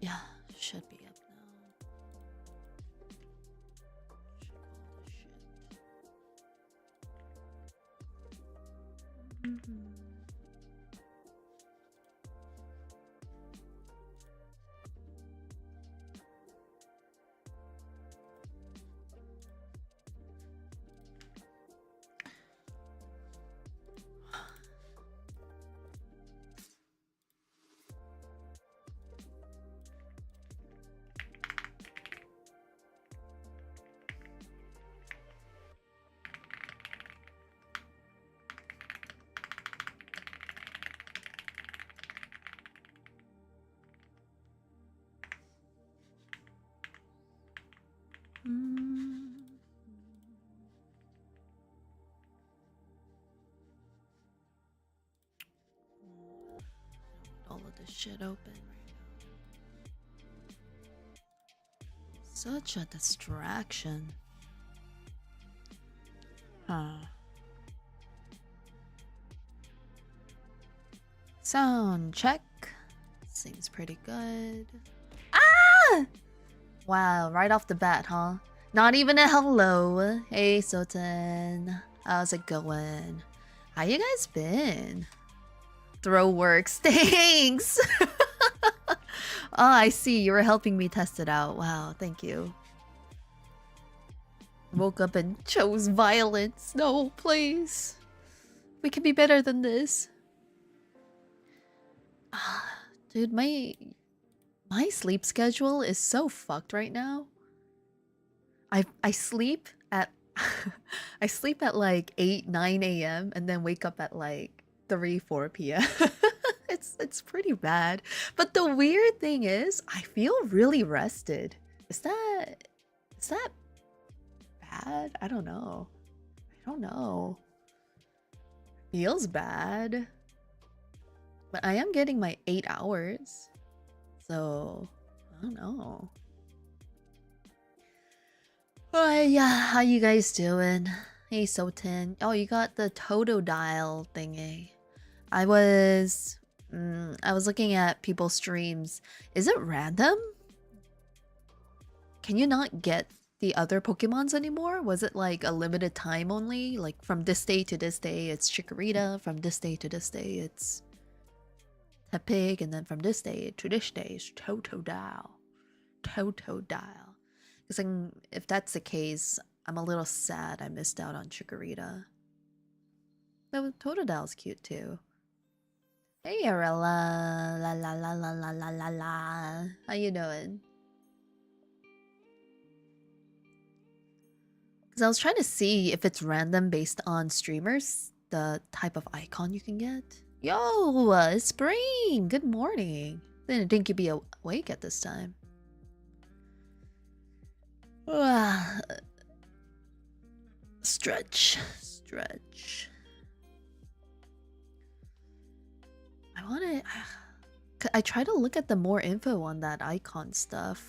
Yeah, should be up now. Should call this shit. All of this shit open right now. Such a distraction. Huh. Sound check. Seems pretty good. Ah! Wow, right off the bat, huh? Not even a hello. Hey, Soten. How's it going? How you guys been? Throw works. Thanks! Oh, I see. You were helping me test it out. Wow, thank you. Woke up and chose violence. No, please. We can be better than this. Dude, my sleep schedule is so fucked right now. I sleep at I sleep at like 8, 9 a.m. and then wake up at like 3, 4 p.m. It's pretty bad. But the weird thing is, I feel really rested. Is that bad? I don't know. I don't know. Feels bad. But I am getting my 8 hours. So, I don't know. Oh yeah, how you guys doing? Hey Soten. Oh, you got the Totodile thingy. I was looking at people's streams. Is it random? Can you not get the other Pokemons anymore? Was it like a limited time only? Like from this day to this day it's Chikorita, from this day to this day it's Tepig, and then from this day to this day it's Totodile. Totodile. Because if that's the case, I'm a little sad I missed out on Chikorita. No, Totodile's cute too. Hey Arella, la la la la la la la la. How you doing? Because I was trying to see if it's random based on streamers, the type of icon you can get. Yo, Spring! Good morning. Didn't think you'd be awake at this time. Stretch. I try to look at the more info on that icon stuff,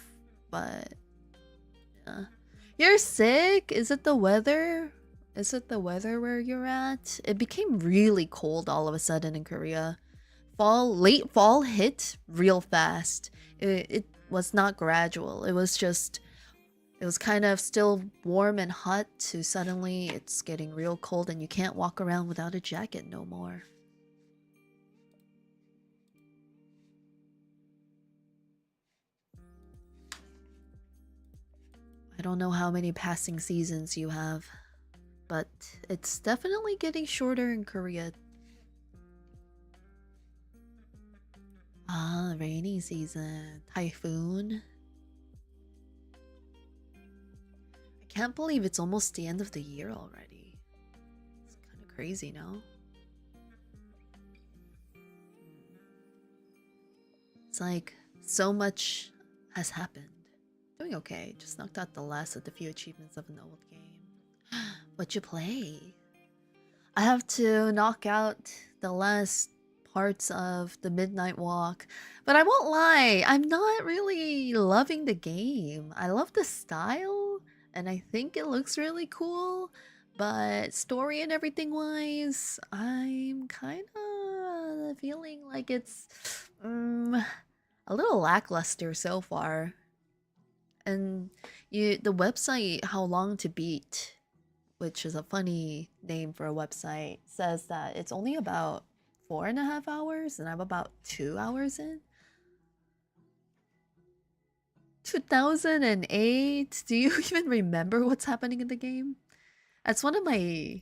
but yeah. You're sick? Is it the weather? Is it the weather where you're at? It became really cold all of a sudden in Korea. Late fall hit real fast. It was not gradual. It was kind of still warm and hot to suddenly it's getting real cold and you can't walk around without a jacket no more. I don't know how many passing seasons you have, but it's definitely getting shorter in Korea. Ah, rainy season. Typhoon. I can't believe it's almost the end of the year already. It's kind of crazy, no? It's like so much has happened. Doing okay. Just knocked out the last of the few achievements of an old game. What'd you play? I have to knock out the last parts of the Midnight Walk, but I won't lie, I'm not really loving the game. I love the style, and I think it looks really cool, but story and everything wise, I'm kind of feeling like it's a a little lackluster so far. And the website How Long to Beat, which is a funny name for a website, says that it's only about 4.5 hours, and I'm about 2 hours in. 2008? Do you even remember what's happening in the game? That's one of my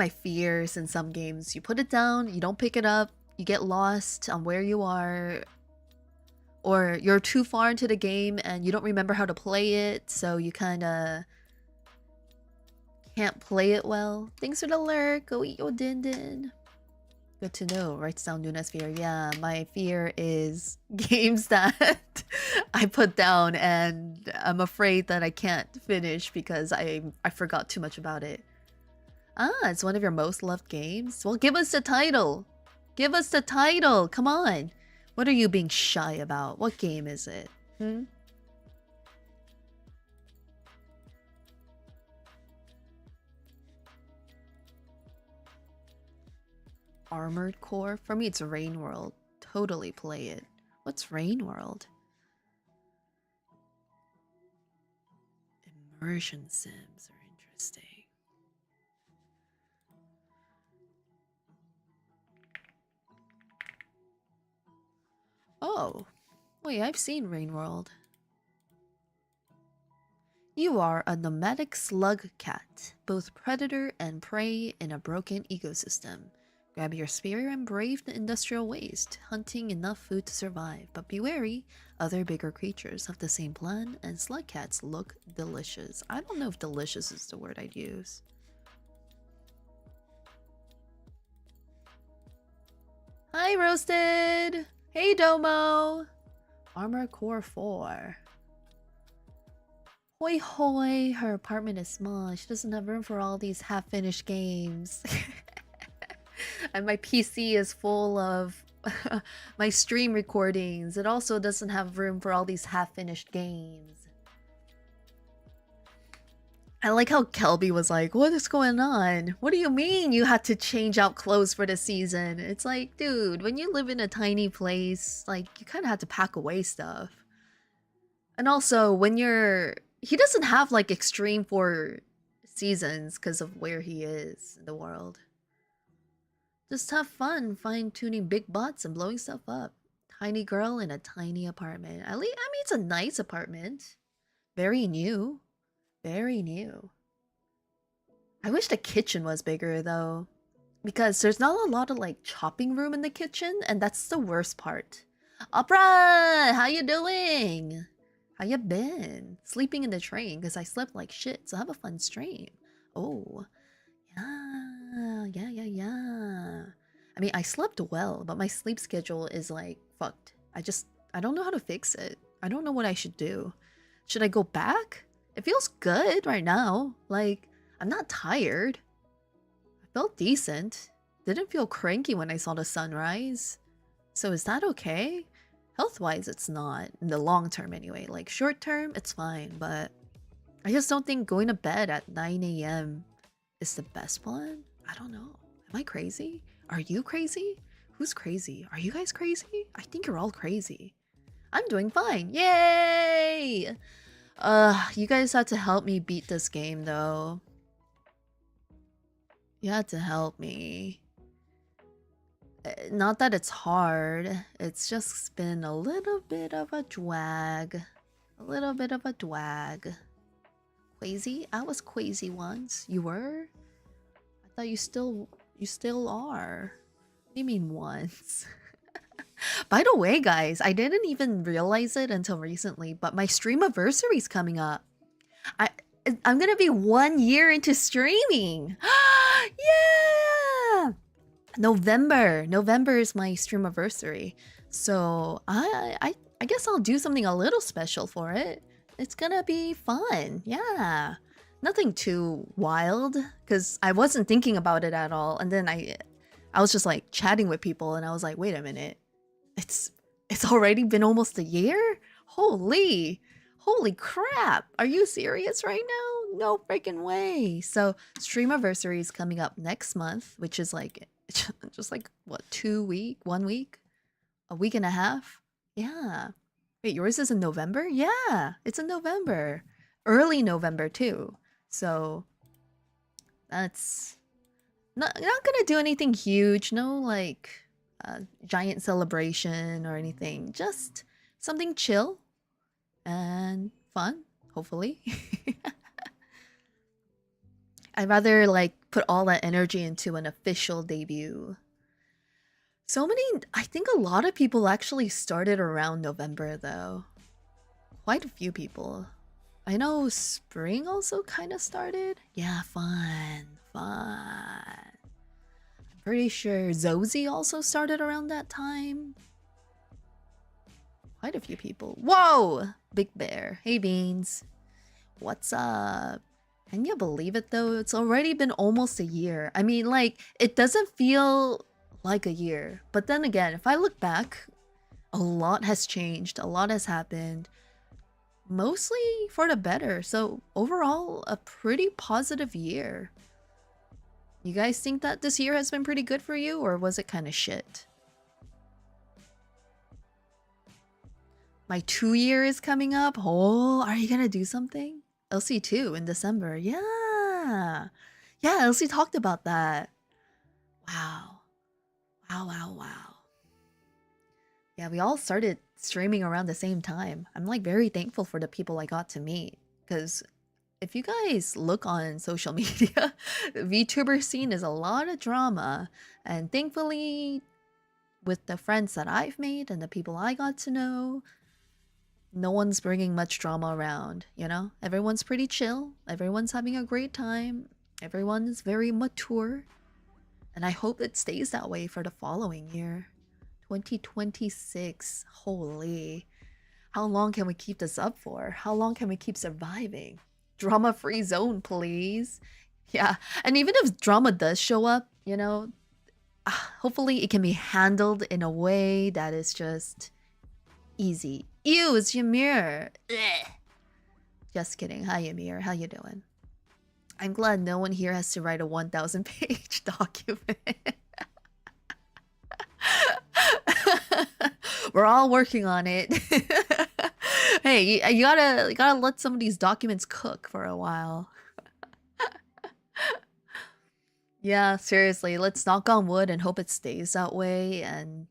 fears in some games. You put it down, you don't pick it up, you get lost on where you are, or you're too far into the game and you don't remember how to play it, so you kind of can't play it well. Thanks for the lurk. Go eat your din din. Good to know. Writes down Nuna's fear. Yeah, my fear is games that I put down and I'm afraid that I can't finish because I forgot too much about it. Ah, it's one of your most loved games? Well, give us the title. Give us the title. Come on. What are you being shy about? What game is it? Hmm? Armored Core? For me, it's Rain World. Totally play it. What's Rain World? Immersion sims are interesting. Oh, wait, I've seen Rain World. You are a nomadic slug cat, both predator and prey in a broken ecosystem. Grab your spear and brave the industrial waste, hunting enough food to survive. But be wary, other bigger creatures have the same plan, and slug cats look delicious. I don't know if delicious is the word I'd use. Hi, Roasted! Hey, Domo! Armor Core 4. Hoi hoi, her apartment is small. She doesn't have room for all these half-finished games. And my PC is full of my stream recordings. It also doesn't have room for all these half-finished games. I like how Kelby was like, what is going on? What do you mean you had to change out clothes for the season? It's like, dude, when you live in a tiny place, like, you kind of have to pack away stuff. And also, when you're... He doesn't have, like, extreme 4 seasons because of where he is in the world. Just have fun fine-tuning big butts and blowing stuff up. Tiny girl in a tiny apartment. I mean, it's a nice apartment. Very new. Very new. I wish the kitchen was bigger, though. Because there's not a lot of, like, chopping room in the kitchen, and that's the worst part. Opera! How you doing? How you been? Sleeping in the train, because I slept like shit, so have a fun stream. Oh. Yeah. I mean, I slept well, but my sleep schedule is, like, fucked. I don't know how to fix it. I don't know what I should do. Should I go back? It feels good right now. Like, I'm not tired. I felt decent. Didn't feel cranky when I saw the sunrise. So is that okay? Health-wise, it's not. In the long term, anyway. Like, short term, it's fine. But I just don't think going to bed at 9 a.m. is the best plan. I don't know. Am I crazy? Are you crazy? Who's crazy? Are you guys crazy? I think you're all crazy. I'm doing fine. Yay! You guys had to help me beat this game, though. You had to help me. Not that it's hard. It's just been a little bit of a drag. A little bit of a drag. Quasi? I was quasi once. You were? I thought you still are. What do you mean once? By the way, guys, I didn't even realize it until recently, but my stream anniversary's coming up. I'm gonna be 1 year into streaming. Yeah! November is my stream anniversary. So I guess I'll do something a little special for it. It's gonna be fun. Yeah. Nothing too wild, because I wasn't thinking about it at all. And then I was just like chatting with people and I was like, wait a minute. It's already been almost a year? Holy crap. Are you serious right now? No freaking way. So stream anniversary is coming up next month, which is like just like what, 1 week, a week and a half. Yeah. Wait, yours is in November? Yeah, it's in November. Early November too. So that's not gonna do anything huge. No like giant celebration or anything. Just something chill and fun, hopefully. I'd rather like put all that energy into an official debut. So many, I think a lot of people actually started around November though. Quite a few people. I know spring also kind of started. Yeah, fun, fun. I'm pretty sure Zozy also started around that time. Quite a few people. Whoa! Big Bear. Hey, Beans. What's up? Can you believe it though? It's already been almost a year. I mean, like, it doesn't feel like a year. But then again, if I look back, a lot has changed. A lot has happened. Mostly for the better. So overall, a pretty positive year. You guys think that this year has been pretty good for you, or was it kind of shit? My 2-year is coming up. Oh, are you gonna do something? LC2 in December. Yeah. Yeah, LC talked about that. Wow. Wow, wow, wow. Yeah, we all started streaming around the same time. I'm like very thankful for the people I got to meet. Because if you guys look on social media, the VTuber scene is a lot of drama. And thankfully, with the friends that I've made and the people I got to know, no one's bringing much drama around, you know? Everyone's pretty chill. Everyone's having a great time. Everyone is very mature. And I hope it stays that way for the following year. 2026. Holy. How long can we keep this up for? How long can we keep surviving? Drama-free zone, please. Yeah, and even if drama does show up, you know, hopefully it can be handled in a way that is just easy. Ew, it's Ymir. Ugh. Just kidding. Hi, Ymir. How you doing? I'm glad no one here has to write a 1,000-page document. We're all working on it. Hey, you gotta let some of these documents cook for a while. Yeah, seriously, let's knock on wood and hope it stays that way. And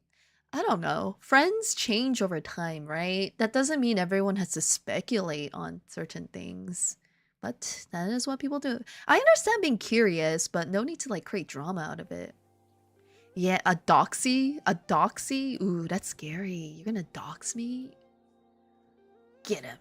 I don't know, friends change over time, right? That doesn't mean everyone has to speculate on certain things, but that is what people do. I understand being curious, but no need to like create drama out of it. Yeah, a doxy? A doxy? Ooh, that's scary. You're gonna dox me? Get him.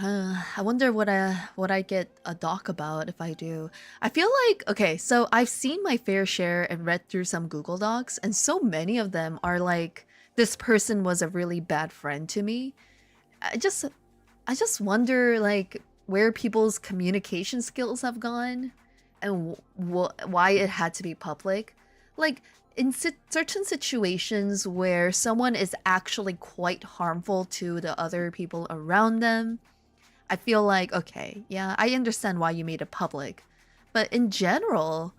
I wonder what I get a doc about if I do. I feel like, okay, so I've seen my fair share and read through some Google Docs, and so many of them are like, this person was a really bad friend to me. I just wonder like where people's communication skills have gone and why it had to be public. Like in certain situations where someone is actually quite harmful to the other people around them, I feel like, okay, yeah, I understand why you made it public. But in general,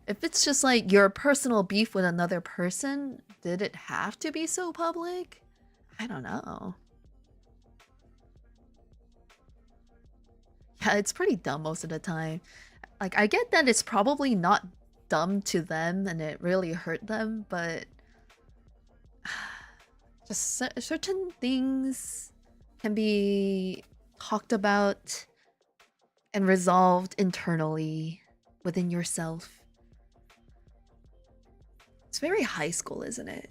if it's just like your personal beef with another person, did it have to be so public? I don't know. Yeah, it's pretty dumb most of the time. Like, I get that it's probably not dumb to them and it really hurt them, but just certain things can be talked about and resolved internally within yourself. It's very high school, isn't it?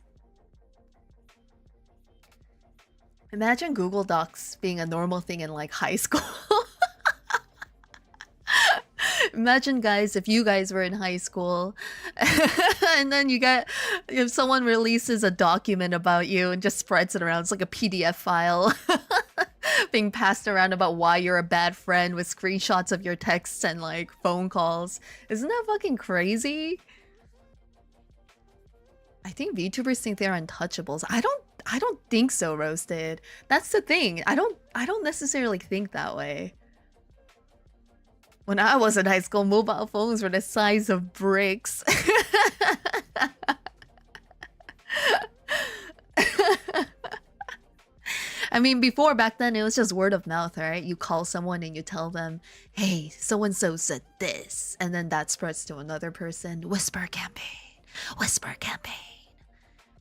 Imagine Google Docs being a normal thing in like high school. Imagine guys, if you guys were in high school and then if someone releases a document about you and just spreads it around, it's like a PDF file being passed around about why you're a bad friend with screenshots of your texts and like phone calls. Isn't that fucking crazy? I think VTubers think they're untouchables. I don't think so, Roasted. That's the thing. I don't necessarily think that way. When I was in high school, mobile phones were the size of bricks. I mean, before back then, it was just word of mouth, right? You call someone and you tell them, hey, so-and-so said this. And then that spreads to another person. Whisper campaign. Whisper campaign.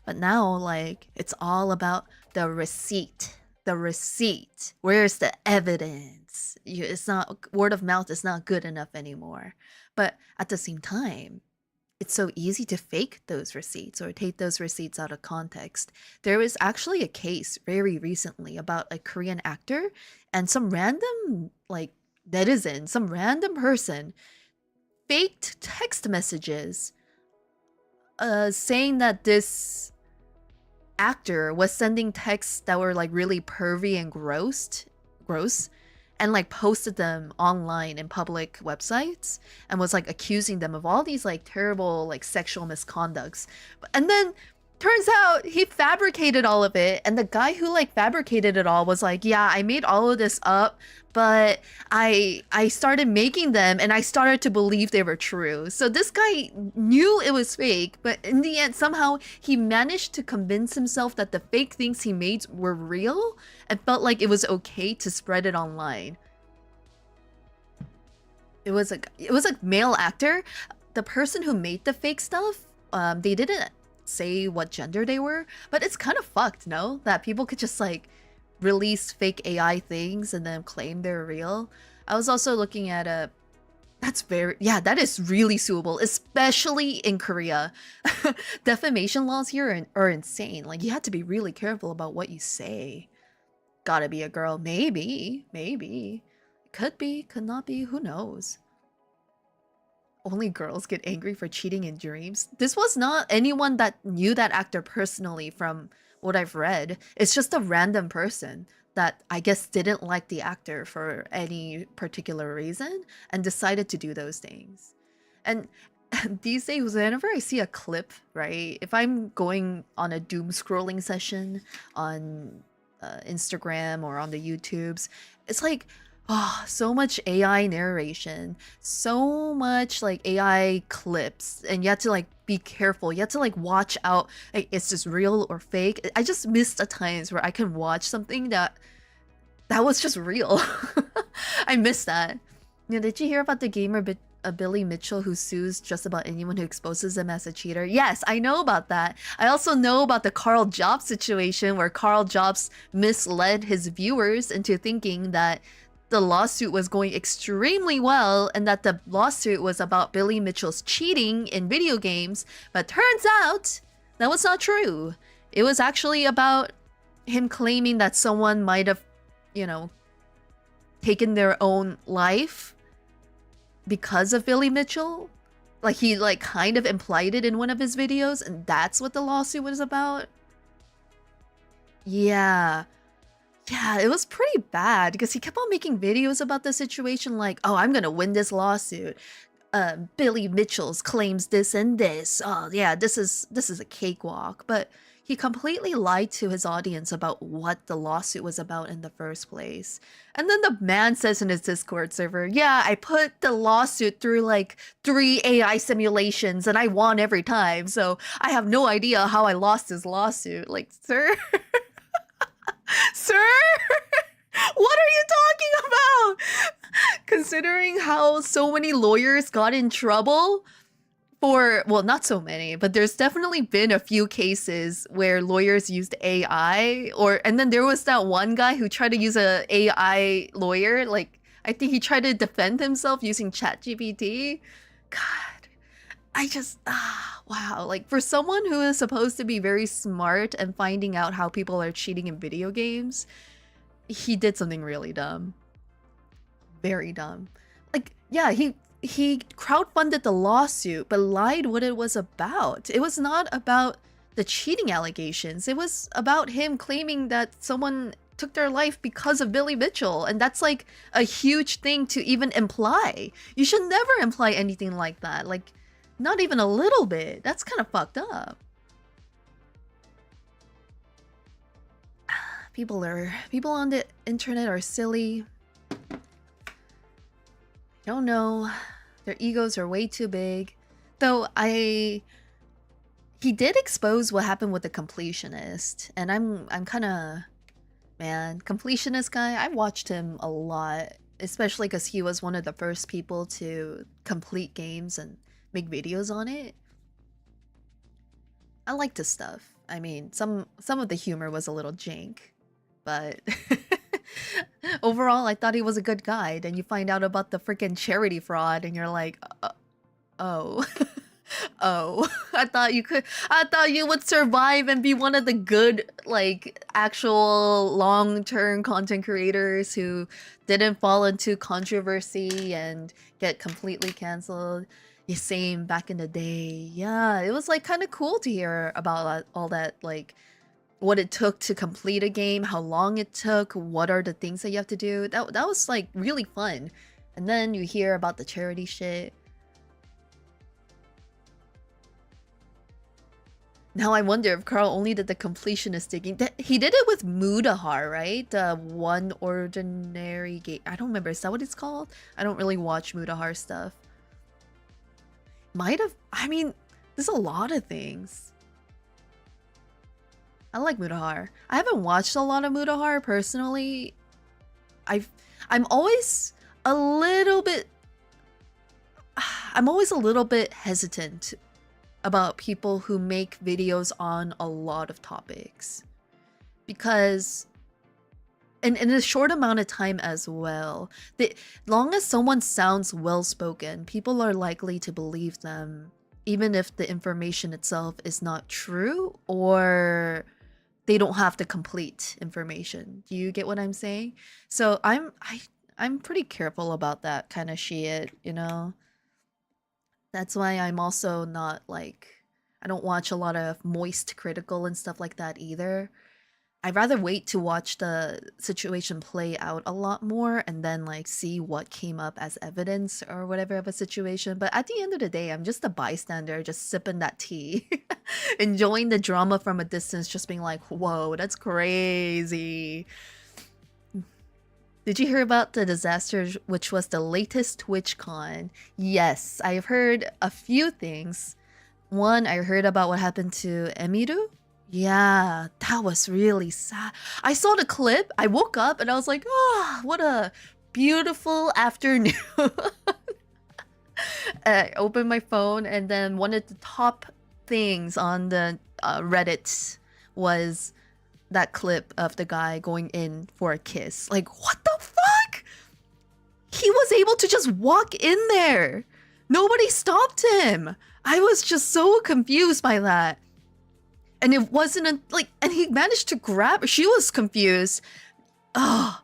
But now, like, it's all about the receipt. The receipt. Where's the evidence? It's not, word of mouth is not good enough anymore. But at the same time, it's so easy to fake those receipts or take those receipts out of context. There was actually a case very recently about a Korean actor and some random, like, netizen, some random person faked text messages saying that this actor was sending texts that were like really pervy and gross and like posted them online in public websites and was like accusing them of all these like terrible like sexual misconducts. And then turns out he fabricated all of it, and the guy who like fabricated it all was like, yeah, I made all of this up, but I started making them and I started to believe they were true. So this guy knew it was fake, but in the end somehow he managed to convince himself that the fake things he made were real and felt like it was okay to spread it online. It was a male actor. The person who made the fake stuff, they didn't say what gender they were, but it's kind of fucked, no? That people could just like release fake AI things and then claim they're real. I was also looking at that is really suable, especially in Korea. Defamation laws here are insane. Like, you have to be really careful about what you say. Gotta be a girl. Maybe. Could be, could not be, who knows? Only girls get angry for cheating in dreams. This was not anyone that knew that actor personally from what I've read. It's just a random person that I guess didn't like the actor for any particular reason and decided to do those things. And these days, whenever I see a clip, right, if I'm going on a doom scrolling session on Instagram or on the YouTubes, it's like, oh, so much AI narration, so much like AI clips, and you have to like be careful. You have to like watch out, like, is this real or fake? I just miss the times where I can watch something that was just real. I miss that. You know, did you hear about the gamer Billy Mitchell who sues just about anyone who exposes him as a cheater? Yes, I know about that. I also know about the Carl Jobs situation where Carl Jobs misled his viewers into thinking that the lawsuit was going extremely well and that the lawsuit was about Billy Mitchell's cheating in video games, but turns out that was not true. It was actually about him claiming that someone might have, you know, taken their own life because of Billy Mitchell. Like, he like kind of implied it in one of his videos, and that's what the lawsuit was about. Yeah, it was pretty bad because he kept on making videos about the situation like, oh, I'm gonna win this lawsuit. Billy Mitchell's claims this and this. Oh yeah, this is a cakewalk. But he completely lied to his audience about what the lawsuit was about in the first place. And then the man says in his Discord server, yeah, I put the lawsuit through like 3 AI simulations and I won every time. So I have no idea how I lost this lawsuit. Like, sir? Sir? What are you talking about? Considering how so many lawyers got in trouble for, well, not so many, but there's definitely been a few cases where lawyers used AI, and then there was that one guy who tried to use a AI lawyer. Like, I think he tried to defend himself using ChatGPT. God, I just, wow. Like, for someone who is supposed to be very smart and finding out how people are cheating in video games, he did something really dumb. Very dumb. Like, yeah, he crowdfunded the lawsuit, but lied what it was about. It was not about the cheating allegations. It was about him claiming that someone took their life because of Billy Mitchell, and that's like a huge thing to even imply. You should never imply anything like that. Like, not even a little bit. That's kind of fucked up. People on the internet are silly. I don't know. Their egos are way too big. Though he did expose what happened with the completionist, and I'm kind of, Man, completionist guy, I watched him a lot, especially because he was one of the first people to complete games and make videos on it. I liked his stuff. I mean, some of the humor was a little jank, but overall, I thought he was a good guy. Then you find out about the freaking charity fraud, and you're like, oh. Oh, I thought you would survive and be one of the good, like, actual long-term content creators who didn't fall into controversy and get completely canceled. Yeah, same back in the day. Yeah, it was like kind of cool to hear about all that, like what it took to complete a game, how long it took, what are the things that you have to do. That was like really fun. And then you hear about the charity shit. Now I wonder if Carl only did the completionist digging. He did it with Mudahar, right? The one ordinary game. I don't remember. Is that what it's called? I don't really watch Mudahar stuff. Might have. I mean, there's a lot of things. I like Mudahar. I haven't watched a lot of Mudahar personally. I'm always a little bit. I'm always a little bit hesitant about people who make videos on a lot of topics, because in a short amount of time as well, long as someone sounds well-spoken, people are likely to believe them even if the information itself is not true or they don't have the complete information. Do you get what I'm saying? So I'm pretty careful about that kind of shit, you know? That's why I'm also not like, I don't watch a lot of moist critical and stuff like that either. I'd rather wait to watch the situation play out a lot more and then like see what came up as evidence or whatever of a situation. But at the end of the day, I'm just a bystander, just sipping that tea, enjoying the drama from a distance, just being like, whoa, that's crazy. Did you hear about the disaster which was the latest TwitchCon? Yes, I've heard a few things. One, I heard about what happened to Emiru. Yeah, that was really sad. I saw the clip, I woke up and I was like, oh, what a beautiful afternoon. I opened my phone and then one of the top things on the Reddit was that clip of the guy going in for a kiss. Like, what the fuck? He was able to just walk in there. Nobody stopped him. I was just so confused by that. And it wasn't like, and he managed to grab her. She was confused. Oh,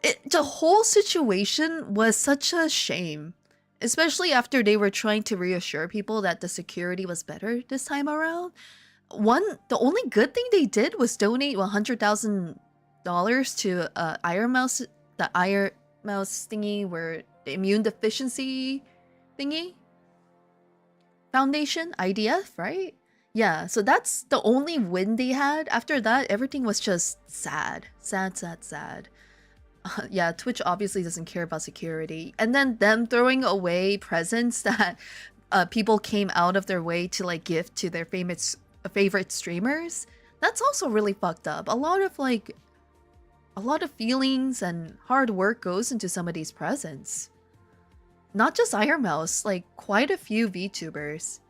the whole situation was such a shame. Especially after they were trying to reassure people that the security was better this time around. The only good thing they did was donate $100,000 to Iron Mouse, the Iron Mouse thingy, where the immune deficiency thingy foundation, IDF, right? Yeah, so that's the only win they had. After that, everything was just sad. Sad. Yeah, Twitch obviously doesn't care about security. And then them throwing away presents that people came out of their way to like gift to their favorite streamers. That's also really fucked up. A lot of feelings and hard work goes into some of these presents. Not just Iron Mouse, like quite a few VTubers.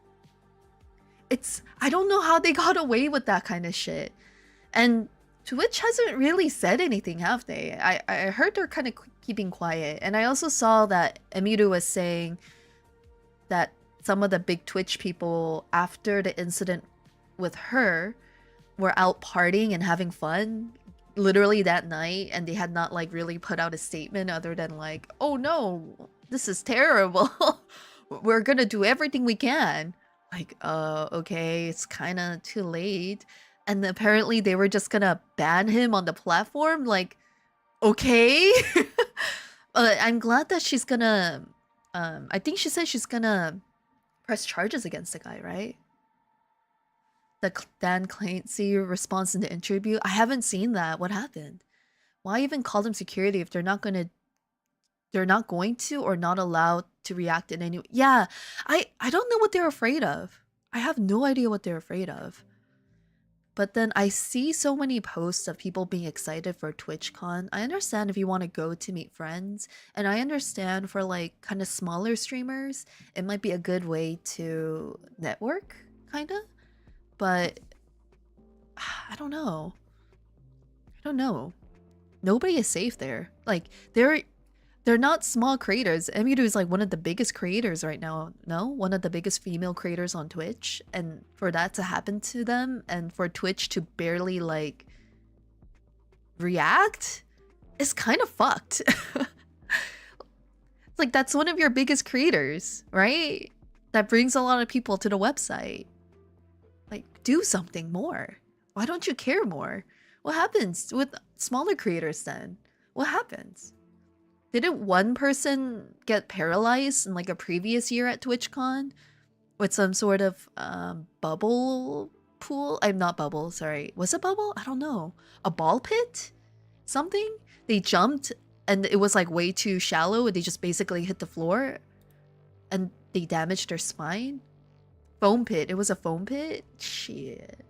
I don't know how they got away with that kind of shit. And Twitch hasn't really said anything, have they? I heard they're kind of keeping quiet. And I also saw that Emiru was saying that some of the big Twitch people, after the incident with her, were out partying and having fun literally that night, and they had not like really put out a statement other than like, oh no, this is terrible. We're gonna do everything we can. Like, okay, it's kind of too late. And apparently they were just gonna ban him on the platform. Like, okay. I'm glad that she's gonna I think she said she's gonna press charges against the guy, right? The Dan Clancy response in the interview. I haven't seen that. What happened? Why even call them security if they're not going to or not allowed to react in any way? Yeah, I don't know what they're afraid of. I have no idea what they're afraid of. but then I see so many posts of people being excited for TwitchCon. I understand if you want to go to meet friends, and I understand for like kind of smaller streamers, it might be a good way to network, kind of. But I don't know. I don't know. Nobody is safe there. Like they're not small creators. Emiru is like one of the biggest creators right now. No, one of the biggest female creators on Twitch, and for that to happen to them, and for Twitch to barely like react, is kind of fucked. It's like that's one of your biggest creators, right? That brings a lot of people to the website. Like, do something more. Why don't you care more? What happens with smaller creators then? What happens? Didn't one person get paralyzed in like a previous year at TwitchCon with some sort of bubble pool? I'm not bubble, sorry. Was it bubble? I don't know. A ball pit? Something? They jumped and it was like way too shallow and they just basically hit the floor and they damaged their spine. Foam pit. It was a foam pit? Shit.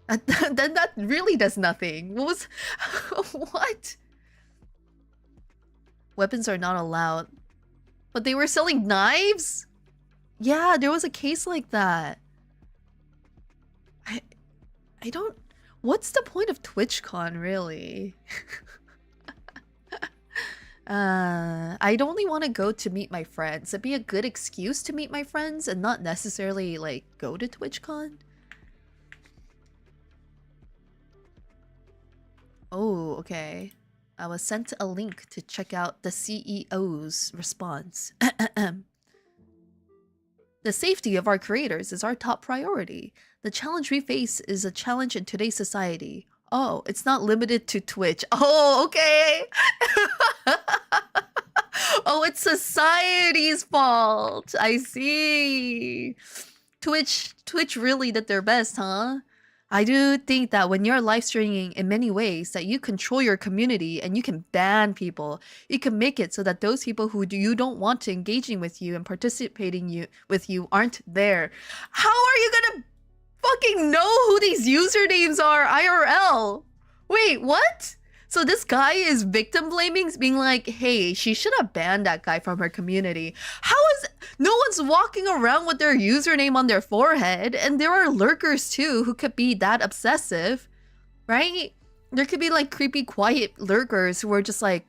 Then that really does nothing. What was... What? Weapons are not allowed. But they were selling knives? Yeah, there was a case like that. I don't... What's the point of TwitchCon, really? I'd only want to go to meet my friends. It'd be a good excuse to meet my friends and not necessarily, like, go to TwitchCon. Oh, okay. I was sent a link to check out the CEO's response. The safety of our creators is our top priority. The challenge we face is a challenge in today's society. Oh, it's not limited to Twitch. Oh, okay. Oh, it's society's fault. I see. Twitch really did their best, huh? I do think that when you're live streaming in many ways that you control your community and you can ban people. You can make it so that those people who you don't want to engaging with you and participating with you aren't there. How are you gonna fucking know who these usernames are IRL? Wait, what? So this guy is victim blaming, being like, hey, she should have banned that guy from her community. How is... No one's walking around with their username on their forehead, and there are lurkers too who could be that obsessive, right? There could be like creepy, quiet lurkers who are just like,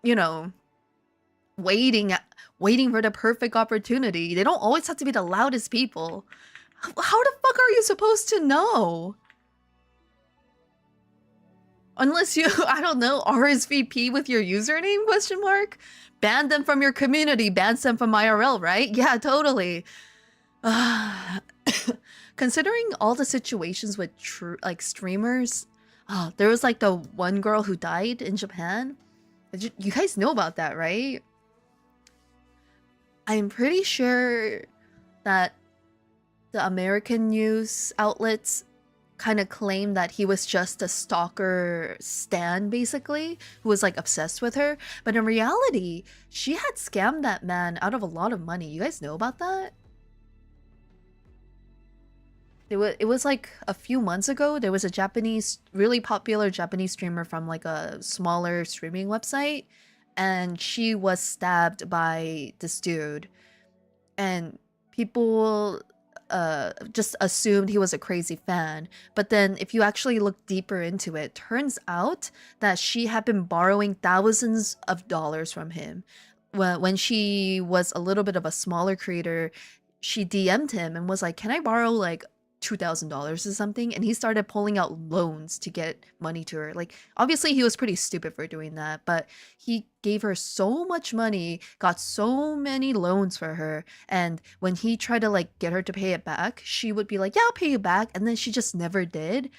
you know, waiting for the perfect opportunity. They don't always have to be the loudest people. How the fuck are you supposed to know? Unless you, I don't know, RSVP with your username, question mark? Ban them from your community, ban them from IRL, right? Yeah, totally. Considering all the situations with like streamers, there was like the one girl who died in Japan. You guys know about that, right? I'm pretty sure that the American news outlets kind of claimed that he was just a stalker stan, basically, who was like obsessed with her. But in reality, she had scammed that man out of a lot of money. You guys know about that? It was like a few months ago. There was a Japanese, really popular Japanese streamer from like a smaller streaming website, and she was stabbed by this dude, and people just assumed he was a crazy fan. But then if you actually look deeper into it, turns out that she had been borrowing thousands of dollars from him. When she was a little bit of a smaller creator, she DM'd him and was like, can I borrow like $2,000 or something? And he started pulling out loans to get money to her. Like, obviously he was pretty stupid for doing that, but he gave her so much money, got so many loans for her, and when he tried to like get her to pay it back, she would be like, yeah, I'll pay you back, and then she just never did.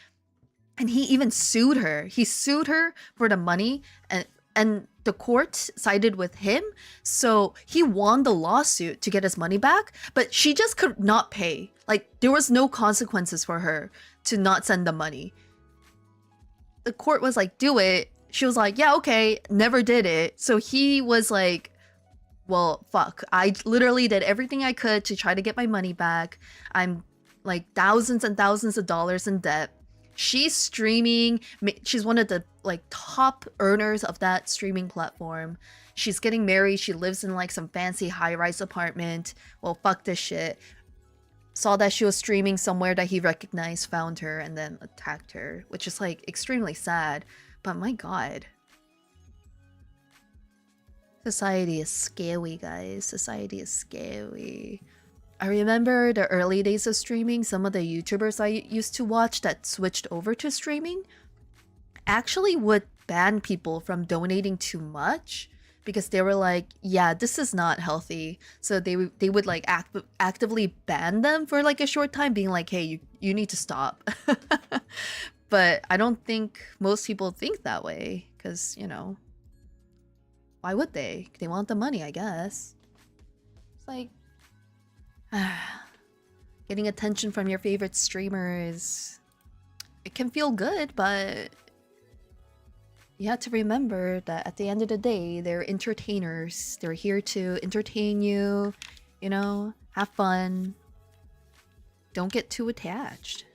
And he even sued her. He sued her for the money, and the court sided with him, so he won the lawsuit to get his money back, but she just could not pay. Like, there was no consequences for her to not send the money. The court was like, do it. She was like, yeah, okay, never did it. So he was like, well, fuck. I literally did everything I could to try to get my money back. I'm like thousands and thousands of dollars in debt. She's streaming. She's one of the like top earners of that streaming platform. She's getting married. She lives in like some fancy high-rise apartment. Well, fuck this shit. Saw that she was streaming somewhere that he recognized, found her, and then attacked her, which is like extremely sad. But my god. Society is scary, guys. Society is scary. I remember the early days of streaming, some of the YouTubers I used to watch that switched over to streaming actually would ban people from donating too much because they were like, yeah, this is not healthy. So they would like actively ban them for like a short time, being like, hey, you need to stop. But I don't think most people think that way because, you know, why would they? They want the money, I guess. It's like, getting attention from your favorite streamer is... It can feel good, but... You have to remember that at the end of the day, they're entertainers. They're here to entertain you, you know, have fun. Don't get too attached.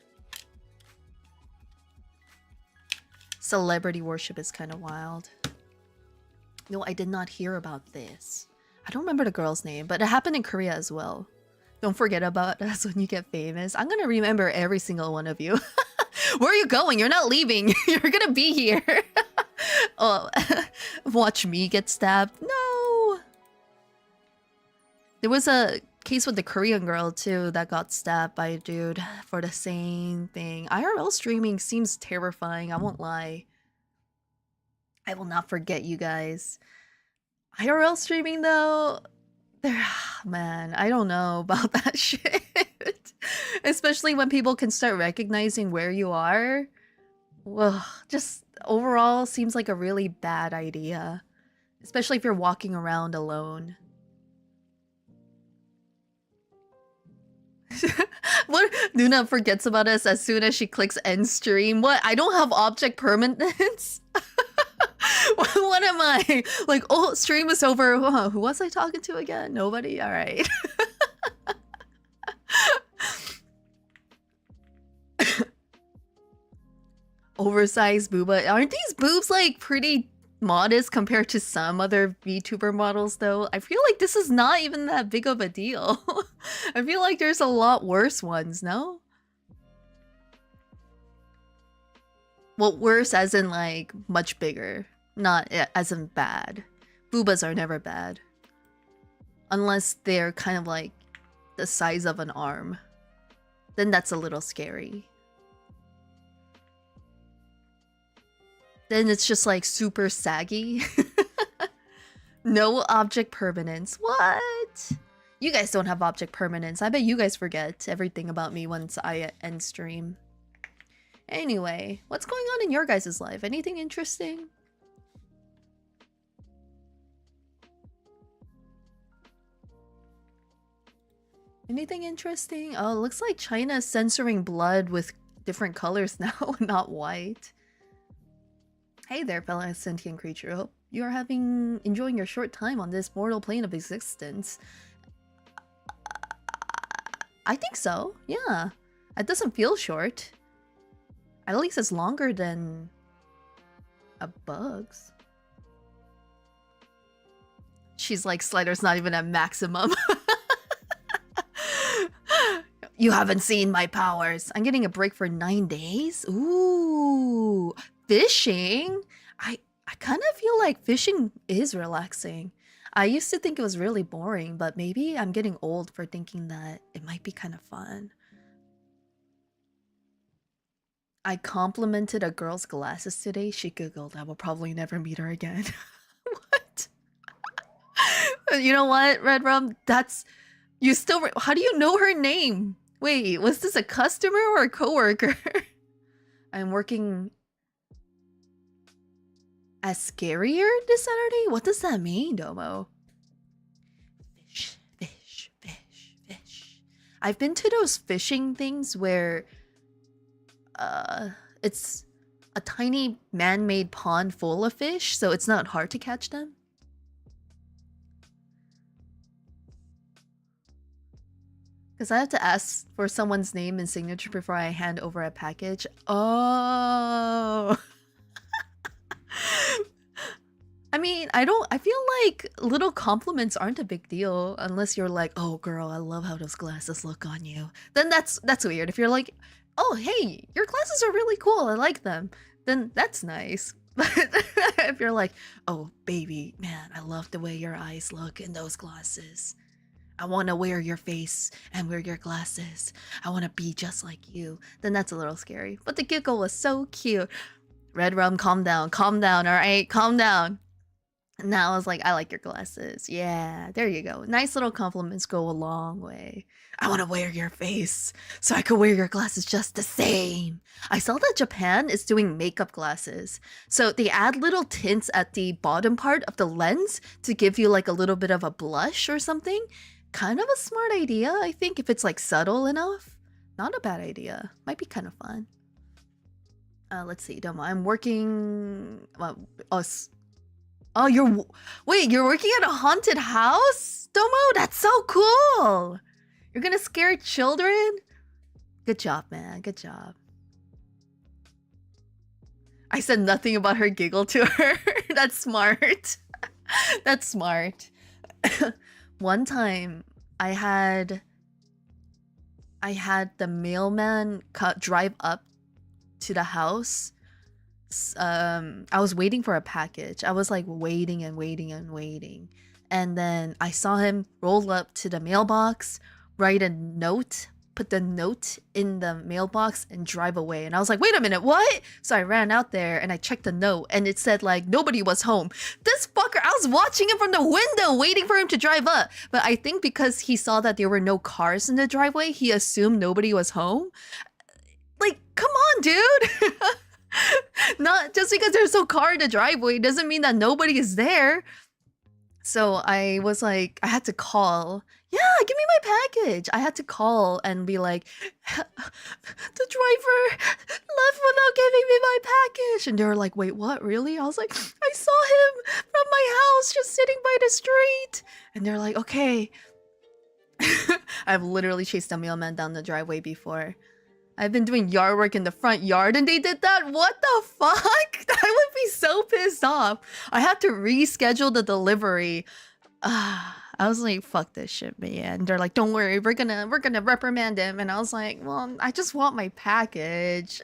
Celebrity worship is kind of wild. No, I did not hear about this. I don't remember the girl's name, but it happened in Korea as well. Don't forget about us when you get famous. I'm gonna remember every single one of you. Where are you going? You're not leaving. You're gonna be here. Oh, watch me get stabbed. No. There was a case with the Korean girl too that got stabbed by a dude for the same thing. IRL streaming seems terrifying. I won't lie. I will not forget you guys. IRL streaming though, man, I don't know about that shit. Especially when people can start recognizing where you are. Well, just overall seems like a really bad idea. Especially if you're walking around alone. What? Nuna forgets about us as soon as she clicks end stream. What? I don't have object permanence? What am I? Like, oh, stream is over. Who was I talking to again? Nobody? Alright. Oversized booba. Aren't these boobs like pretty modest compared to some other VTuber models though? I feel like this is not even that big of a deal. I feel like there's a lot worse ones, no? Well, worse as in like much bigger. Not as in bad. Boobas are never bad. Unless they're kind of like the size of an arm. Then that's a little scary. Then it's just like super saggy. No object permanence. What? You guys don't have object permanence. I bet you guys forget everything about me once I end stream. Anyway, what's going on in your guys' life? Anything interesting? Anything interesting? Oh, it looks like China's censoring blood with different colors now, not white. Hey there, fellow sentient creature. Hope you are enjoying your short time on this mortal plane of existence. I think so, yeah. It doesn't feel short. At least it's longer than a bug's. She's like, Slider's not even at maximum. You haven't seen my powers. I'm getting a break for 9 days? Ooh, fishing? I kind of feel like fishing is relaxing. I used to think it was really boring, but maybe I'm getting old for thinking that it might be kind of fun. I complimented a girl's glasses today. She giggled. I will probably never meet her again. What? You know what, Red Rum? That's... You still... How do you know her name? Wait, was this a customer or a coworker? I'm working... as scarier this Saturday? What does that mean, Domo? Fish, fish, fish, fish. I've been to those fishing things where... it's a tiny man-made pond full of fish, so it's not hard to catch them. Because I have to ask for someone's name and signature before I hand over a package. Oh. I mean, I feel like little compliments aren't a big deal unless you're like, oh girl, I love how those glasses look on you. Then that's weird. If you're like, oh hey, your glasses are really cool, I like them, then that's nice. But if you're like, oh baby, man, I love the way your eyes look in those glasses. I want to wear your face and wear your glasses. I want to be just like you. Then that's a little scary. But the giggle was so cute. Red Rum, calm down, all right? Calm down. Now I was like, I like your glasses. Yeah, there you go. Nice little compliments go a long way. I want to wear your face so I could wear your glasses just the same. I saw that Japan is doing makeup glasses. So they add little tints at the bottom part of the lens to give you like a little bit of a blush or something. Kind of a smart idea, I think, if it's like subtle enough. Not a bad idea. Might be kind of fun. Let's see, Domo. I'm working... Oh, wait, you're working at a haunted house? Domo, that's so cool! You're gonna scare children? Good job, man. Good job. I said nothing about her giggle to her. That's smart. That's smart. One time, I had the mailman drive up to the house. I was waiting for a package. I was like waiting and waiting and waiting. And then I saw him roll up to the mailbox, write a note, put the note in the mailbox and drive away. And I was like, wait a minute, what? So I ran out there and I checked the note and it said like nobody was home. This fucker, I was watching him from the window waiting for him to drive up. But I think because he saw that there were no cars in the driveway, he assumed nobody was home. Like, come on, dude. Not just because there's no car in the driveway doesn't mean that nobody is there. So I was like, I had to call. Yeah, give me my package. I had to call and be like, the driver left without giving me my package. And they were like, wait, what? Really? I was like, I saw him from my house just sitting by the street. And they're like, okay. I've literally chased a mailman down the driveway before. I've been doing yard work in the front yard and they did that? What the fuck? I would be so pissed off. I had to reschedule the delivery. I was like, fuck this shit, man. They're like, don't worry, we're gonna reprimand him. And I was like, well, I just want my package.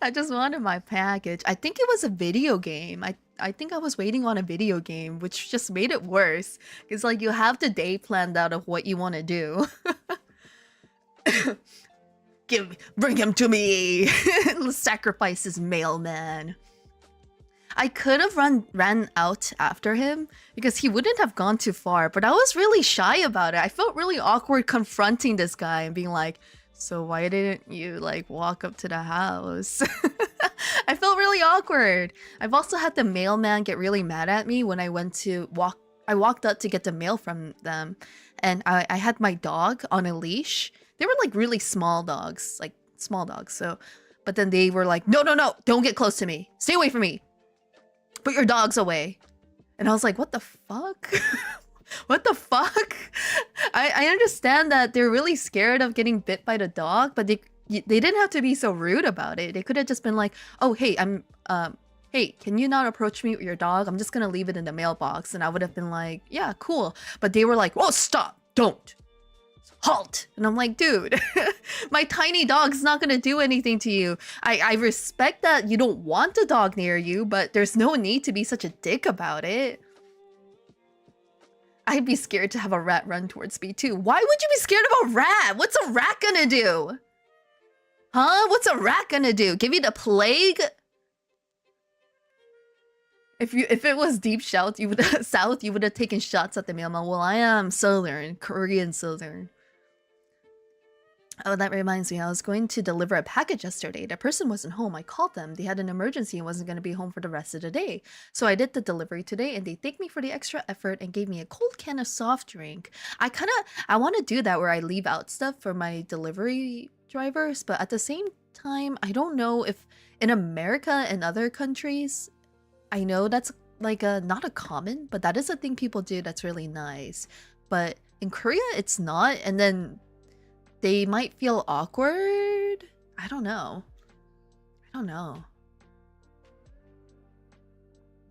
I just wanted my package. I think it was a video game. I think I was waiting on a video game, which just made it worse. It's like you have the day planned out of what you want to do. Bring him to me. Sacrifice his mailman. I could have ran out after him because he wouldn't have gone too far, but I was really shy about it. I felt really awkward confronting this guy and being like, so why didn't you like walk up to the house? I felt really awkward. I've also had the mailman get really mad at me when I walked up to get the mail from them, and I had my dog on a leash. They were like really small dogs, so, but then they were like, no, don't get close to me. Stay away from me. Put your dogs away. And I was like, what the fuck? What the fuck? I understand that they're really scared of getting bit by the dog, but they didn't have to be so rude about it. They could have just been like, oh, hey, hey, can you not approach me with your dog? I'm just gonna leave it in the mailbox. And I would have been like, yeah, cool. But they were like, oh, stop, don't. Halt! And I'm like, dude, my tiny dog's not gonna do anything to you. I respect that you don't want a dog near you, but there's no need to be such a dick about it. I'd be scared to have a rat run towards me too. Why would you be scared of a rat? What's a rat gonna do? Huh? What's a rat gonna do? Give you the plague? If it was deep south, you would have taken shots at the mailman. Well, I am Southern, Korean Southern. Oh, that reminds me, I was going to deliver a package yesterday. The person wasn't home. I called them. They had an emergency and wasn't going to be home for the rest of the day. So I did the delivery today and they thanked me for the extra effort and gave me a cold can of soft drink. I want to do that where I leave out stuff for my delivery drivers, but at the same time, I don't know if in America and other countries, I know that's like not a common, but that is a thing people do that's really nice. But In Korea, it's not, and then they might feel awkward. I don't know. I don't know.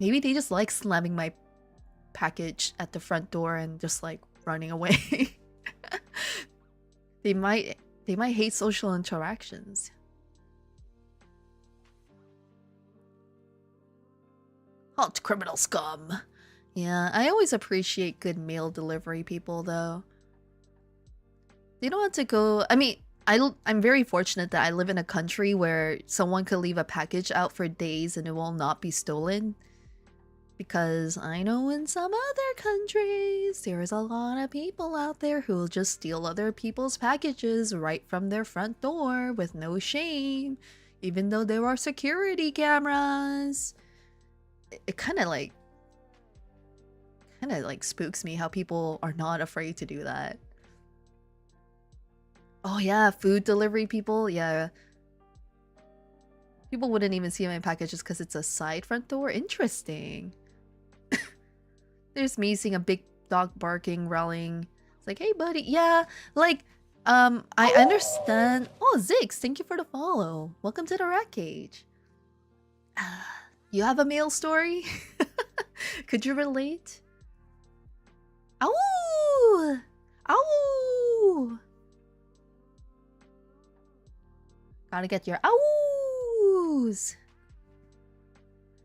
Maybe they just like slamming my package at the front door and just like running away. They might hate social interactions. Halt, criminal scum. Yeah, I always appreciate good mail delivery people though. They don't have to go. I mean, I'm very fortunate that I live in a country where someone could leave a package out for days and it will not be stolen. Because I know in some other countries, there's a lot of people out there who will just steal other people's packages right from their front door with no shame, even though there are security cameras. It kind of like spooks me how people are not afraid to do that. Oh yeah, food delivery people, yeah. People wouldn't even see my packages because it's a side front door. Interesting. There's me seeing a big dog barking, growling. It's like, hey buddy, yeah, like, I understand. Oh, Zix, thank you for the follow. Welcome to the rat cage. You have a mail story? Could you relate? Ow! Ow! Gotta get your ows!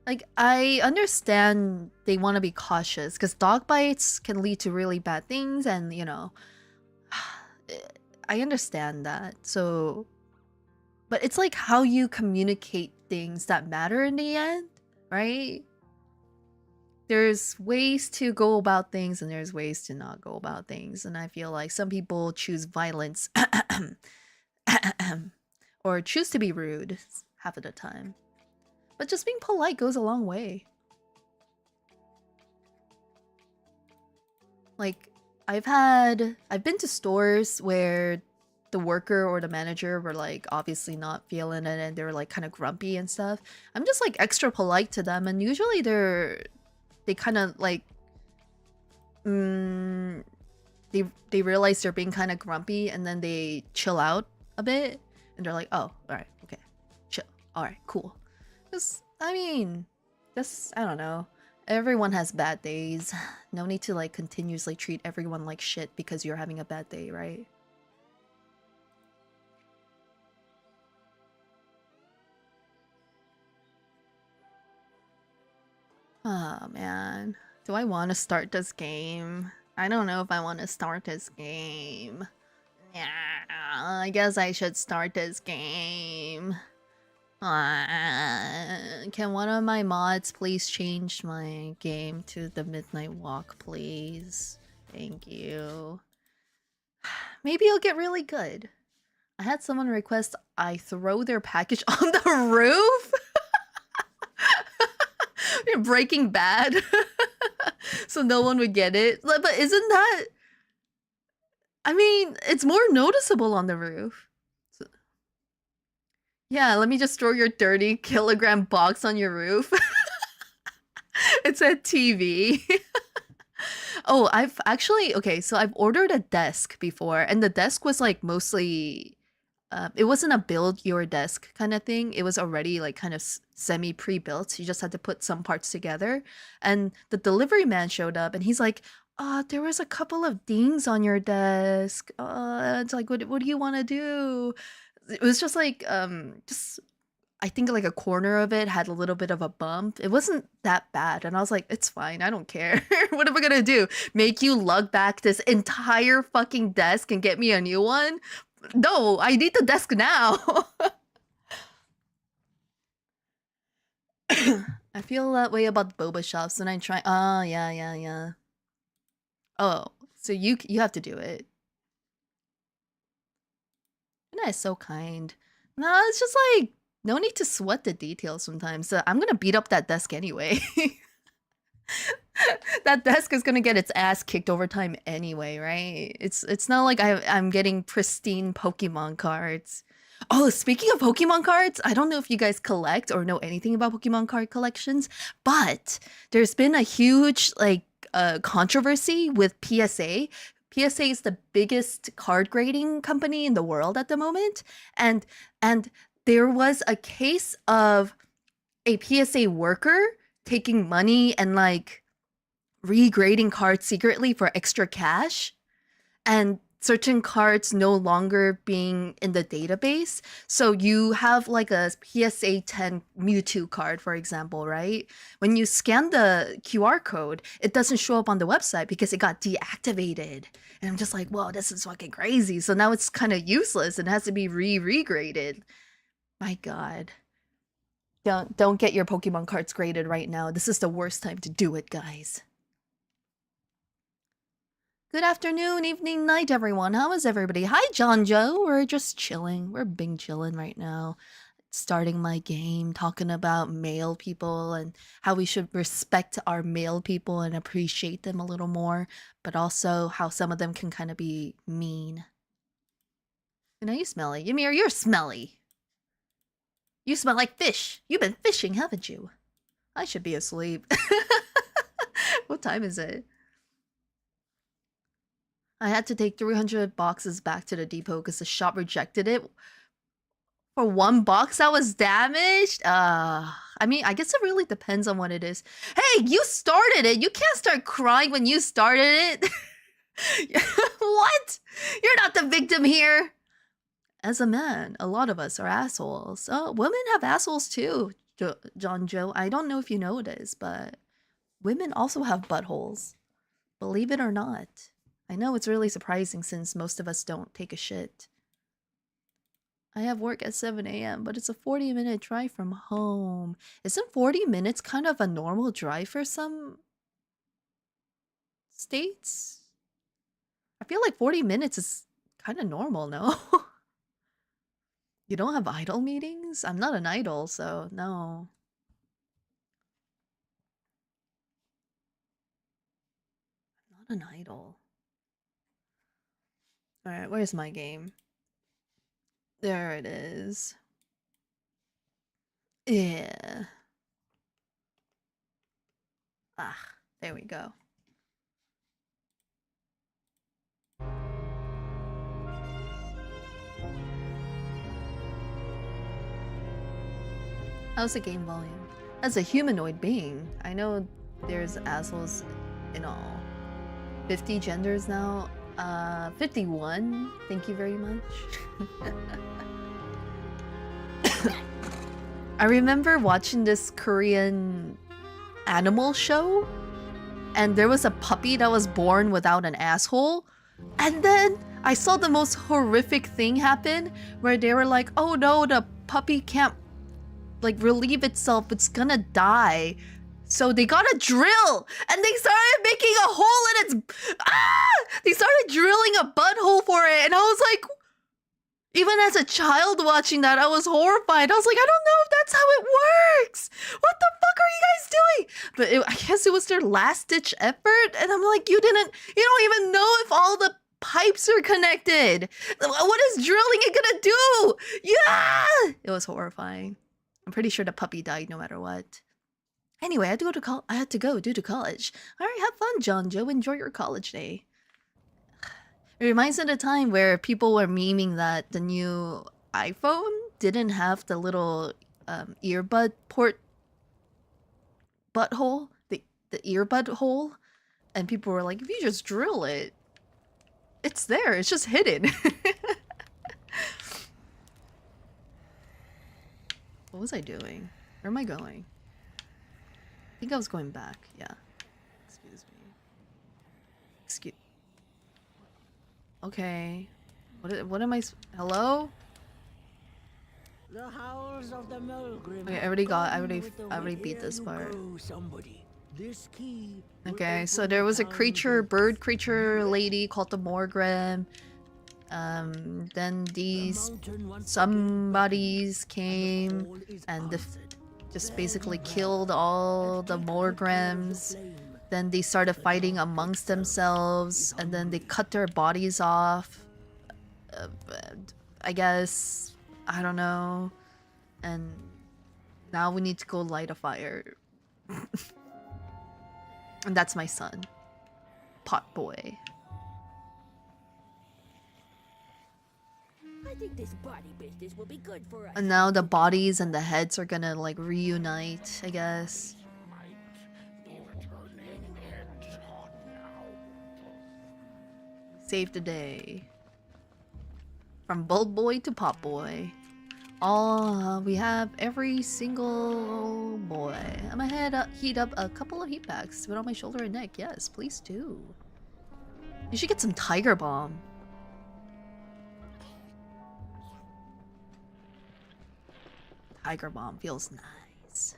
Like, I understand they want to be cautious because dog bites can lead to really bad things and, you know, I understand that. So, but it's like how you communicate things that matter in the end, right? There's ways to go about things and there's ways to not go about things. And I feel like some people choose violence or choose to be rude half of the time. But just being polite goes a long way. Like, I've been to stores where the worker or the manager were like obviously not feeling it and they were like kind of grumpy and stuff. I'm just like extra polite to them and usually they kind of like they realize they're being kind of grumpy and then they chill out a bit and they're like, oh, all right, okay, chill, all right, cool. Just, I mean, just, I don't know. Everyone has bad days. No need to like continuously treat everyone like shit because you're having a bad day, right? Oh man, do I want to start this game? I don't know if I want to start this game. Yeah, I guess I should start this game. Can one of my mods please change my game to the Midnight Walk, please? Thank you. Maybe it'll get really good. I had someone request I throw their package on the roof? You're Breaking Bad. So no one would get it. But isn't that... I mean, it's more noticeable on the roof. So... Yeah, let me just throw your 30-kilogram box on your roof. It's a TV. Oh, I've actually... Okay, so I've ordered a desk before, and the desk was like mostly... it wasn't a build your desk kind of thing. It was already like kind of semi pre-built. You just had to put some parts together. And the delivery man showed up and he's like, there was a couple of dings on your desk. It's like, what do you want to do? It was just like, I think like a corner of it had a little bit of a bump. It wasn't that bad. And I was like, it's fine. I don't care. What am I gonna do? Make you lug back this entire fucking desk and get me a new one? No, I need the desk now. I feel that way about boba shops when I try. Oh, yeah. Oh, so you have to do it. That is so kind. No, it's just like no need to sweat the details sometimes. So I'm gonna beat up that desk anyway. That desk is gonna get its ass kicked over time anyway, right? It's not like I'm getting pristine Pokemon cards. Oh, speaking of Pokemon cards, I don't know if you guys collect or know anything about Pokemon card collections, but there's been a huge like controversy with PSA. PSA is the biggest card grading company in the world at the moment, and there was a case of a PSA worker taking money and like regrading cards secretly for extra cash, and certain cards no longer being in the database. So you have like a PSA 10 Mewtwo card, for example, right? When you scan the QR code, it doesn't show up on the website because it got deactivated. And I'm just like, whoa, this is fucking crazy. So now it's kind of useless and has to be regraded. My God. Don't get your Pokemon cards graded right now. This is the worst time to do it, guys. Good afternoon, evening, night, everyone. How is everybody? Hi, John Joe. We're just chilling. We're bing chilling right now. Starting my game, talking about male people and how we should respect our male people and appreciate them a little more, but also how some of them can kind of be mean. You know, you smelly. Ymir, you're smelly. You smell like fish. You've been fishing, haven't you? I should be asleep. What time is it? I had to take 300 boxes back to the depot because the shop rejected it. For one box that was damaged? I mean, I guess it really depends on what it is. Hey, you started it! You can't start crying when you started it! What? You're not the victim here! As a man, a lot of us are assholes. Oh, women have assholes too, John Joe. I don't know if you know this, but women also have buttholes. Believe it or not. I know it's really surprising since most of us don't take a shit. I have work at 7 a.m., but it's a 40-minute drive from home. Isn't 40 minutes kind of a normal drive for some states? I feel like 40 minutes is kind of normal, no? You don't have idol meetings? I'm not an idol, so no. I'm not an idol. Alright, where's my game? There it is. Yeah. Ah, there we go. How's the game volume? As a humanoid being, I know there's assholes in all. 50 genders now? 51. Thank you very much. I remember watching this Korean animal show, and there was a puppy that was born without an asshole, and then I saw the most horrific thing happen where they were like, oh no, the puppy can't like relieve itself, it's gonna die. So they got a drill and they started making a hole in its they started drilling a butthole for it, and I was like, even as a child watching that, I was horrified. I was like, I don't know if that's how it works. What the fuck are you guys doing? But I guess it was their last ditch effort, and I'm like, you don't even know if all the pipes are connected. What is drilling it gonna do? Yeah, it was horrifying. I'm pretty sure the puppy died no matter what. Anyway, I had to go due to college. All right, have fun, John Joe. Enjoy your college day. It reminds me of the time where people were memeing that the new iPhone didn't have the little earbud port butthole, the earbud hole, and people were like, if you just drill it, it's there. It's just hidden. What was I doing? Where am I going? I think I was going back. Yeah. Excuse me. Okay. What am I? Hello? The howls of the Mulgrim. Okay, I already beat this part. Okay, so there was a bird creature lady called the Morgrim. Then these somebodies came and just basically killed all the Morgrims. Then they started fighting amongst themselves, and then they cut their bodies off. I guess, I don't know. And now we need to go light a fire. And that's my son, Pot Boy. think this body business will be good for us. And now the bodies and the heads are gonna like reunite, I guess. Save the day. From Bulb Boy to Pop Boy. We have every single boy. I'm gonna heat up a couple of heat packs. Put on my shoulder and neck. Yes, please do. You should get some Tiger Balm. Tiger Balm feels nice.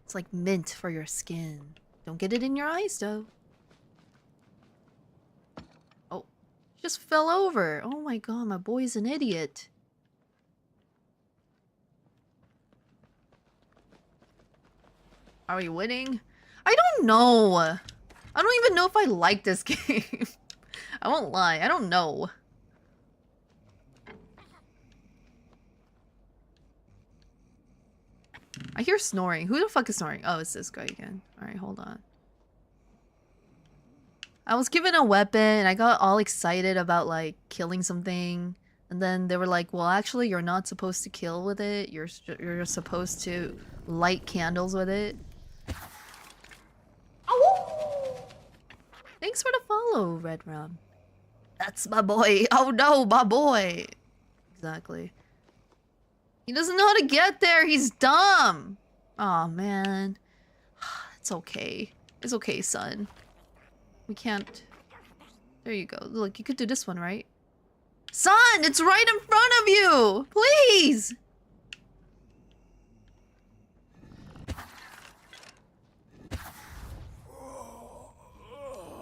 It's like mint for your skin. Don't get it in your eyes, though. Oh, just fell over. Oh my god, my boy's an idiot. Are we winning? I don't know. I don't even know if I like this game. I won't lie. I don't know. I hear snoring. Who the fuck is snoring? Oh, it's this guy again. Alright, hold on. I was given a weapon and I got all excited about like killing something. And then they were like, well, actually, you're not supposed to kill with it. You're supposed to light candles with it. Thanks for the follow, Red Rum. That's my boy. Oh no, my boy. Exactly. He doesn't know how to get there. He's dumb. Oh man. It's okay. It's okay, son. We can't. There you go. Look, you could do this one, right? Son, it's right in front of you. Please.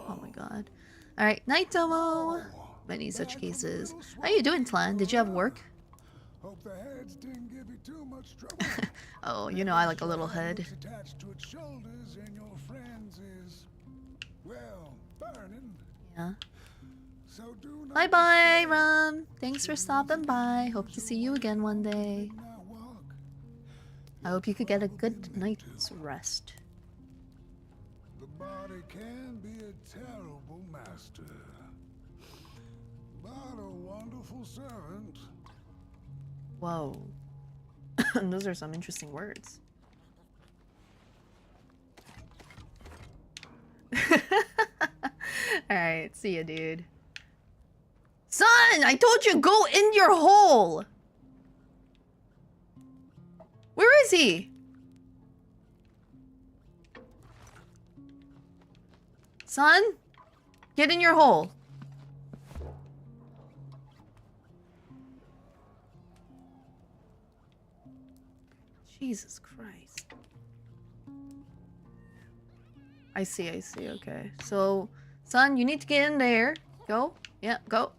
Oh my god. Alright, night Domo. Many such cases. How you doing, Tlan? Did you have work? Hope the heads didn't give you too much trouble. Oh, you know I like a little head. Attached to its shoulders and your friends is, well, burning. Yeah. So do not Bye-bye, Rum. Thanks for stopping by. Hope to see you again one day. walk. I hope you could get a good night's rest. The body can be a terrible master, but a wonderful servant. Whoa. Those are some interesting words. Alright, see ya, dude. Son! I told you go in your hole! Where is he? Son? Get in your hole. Jesus Christ. I see, okay. So, son, you need to get in there. Go. Yeah, go.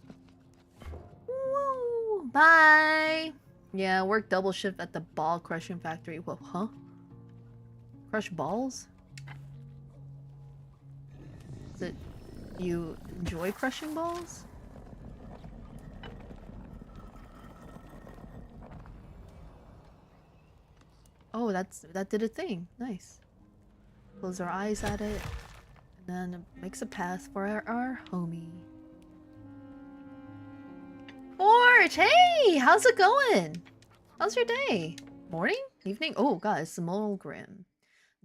Woo! Bye! Yeah, work double shift at the ball crushing factory. Whoa, huh? Crush balls? Is it... you enjoy crushing balls? Oh, that did a thing. Nice. Close our eyes at it. And then it makes a path for our homie. Forge! Hey! How's it going? How's your day? Morning? Evening? Oh god, it's the Mulgrim.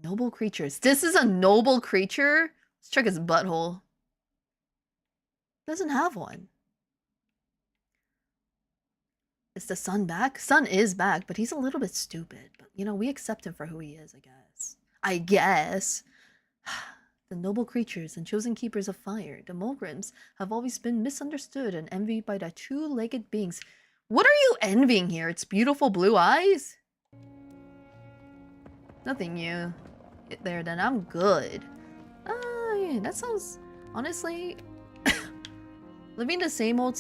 Noble creatures. This is a noble creature? Let's check his butthole. Doesn't have one. Is the sun back? Sun is back, but he's a little bit stupid. But, you know, we accept him for who he is, I guess. I guess. The noble creatures and chosen keepers of fire, the Mulgrims, have always been misunderstood and envied by the two-legged beings. What are you envying here? It's beautiful blue eyes? Nothing new. There, then I'm good. Yeah, that sounds... honestly... living the same old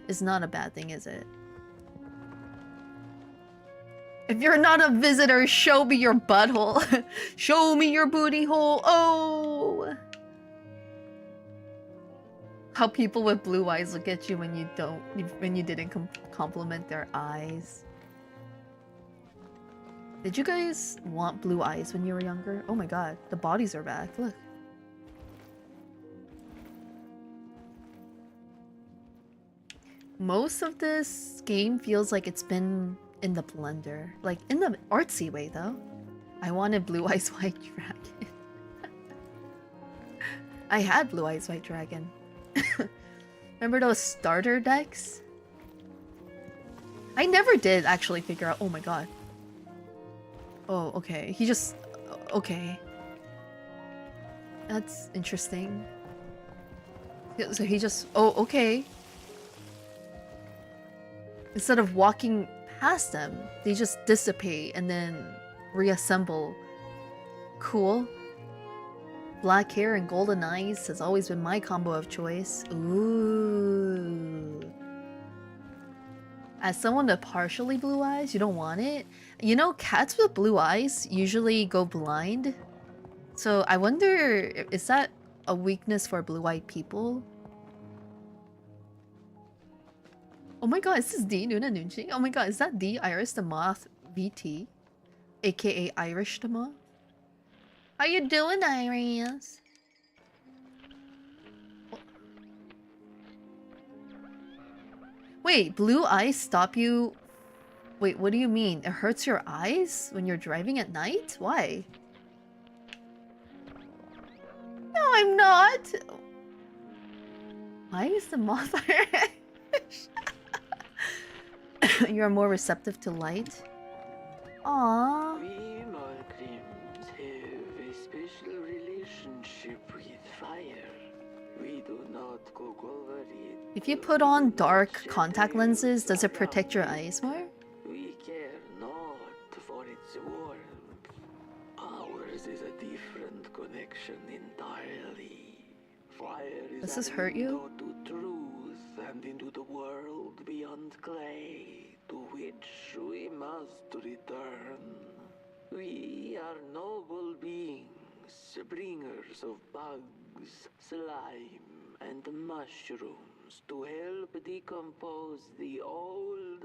is not a bad thing, is it? If you're not a visitor, show me your butthole. Show me your booty hole. Oh! How people with blue eyes look at you when you didn't compliment their eyes. Did you guys want blue eyes when you were younger? Oh my god, the bodies are back. Look. Most of this game feels like it's been in the blender. Like, in the artsy way, though. I wanted Blue Eyes White Dragon. I had Blue Eyes White Dragon. Remember those starter decks? I never did actually figure out. Oh my god. Oh, okay. He just... Okay. That's interesting. So he just... Oh, okay. Instead of walking past them, they just dissipate and then reassemble. Cool. Black hair and golden eyes has always been my combo of choice. Ooh. As someone with partially blue eyes, you don't want it? You know, cats with blue eyes usually go blind. So I wonder, is that a weakness for blue-eyed people? Oh my god, is this D Nuna Nunchi? Oh my god, is that D Iris the Moth VT? AKA Irish the Moth? How you doing, Iris? Wait, blue eyes stop you? Wait, what do you mean? It hurts your eyes when you're driving at night? Why? No, I'm not! Why is the moth Irish? You're more receptive to light? Aww. We Malgrims have a special relationship with fire. We do not cook over it. If you put on dark contact lenses, does it protect your eyes more? We care not for its warmth. Ours is a different connection entirely. Fire is Does this a hurt you? window to truth and into the world beyond clay, to which we must return. We are noble beings, bringers of bugs, slime, and mushrooms to help decompose the old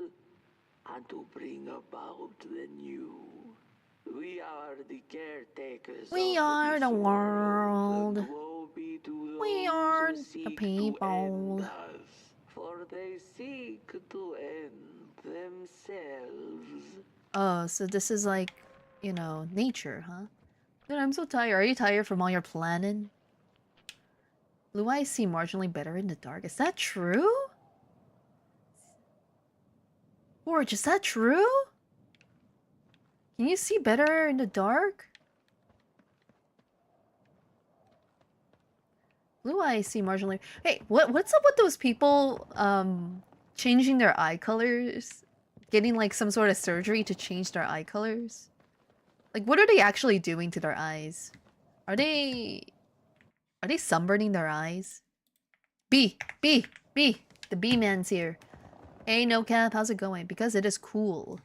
and to bring about the new. We are the caretakers. We of are this the world. and woe be to We those are who the seek people. to end us, for they seek to end themselves. Oh, so this is like, you know, nature, huh? Dude, I'm so tired. Are you tired from all your planning? Blue eyes see marginally better in the dark. Is that true? Forge, is that true? Can you see better in the dark? Blue eyes see marginally... Hey, what's up with those people, changing their eye colors? Getting, like, some sort of surgery to change their eye colors? Like, what are they actually doing to their eyes? Are they sunburning their eyes? B! The B-man's here. Hey, no cap, how's it going? Because it is cool.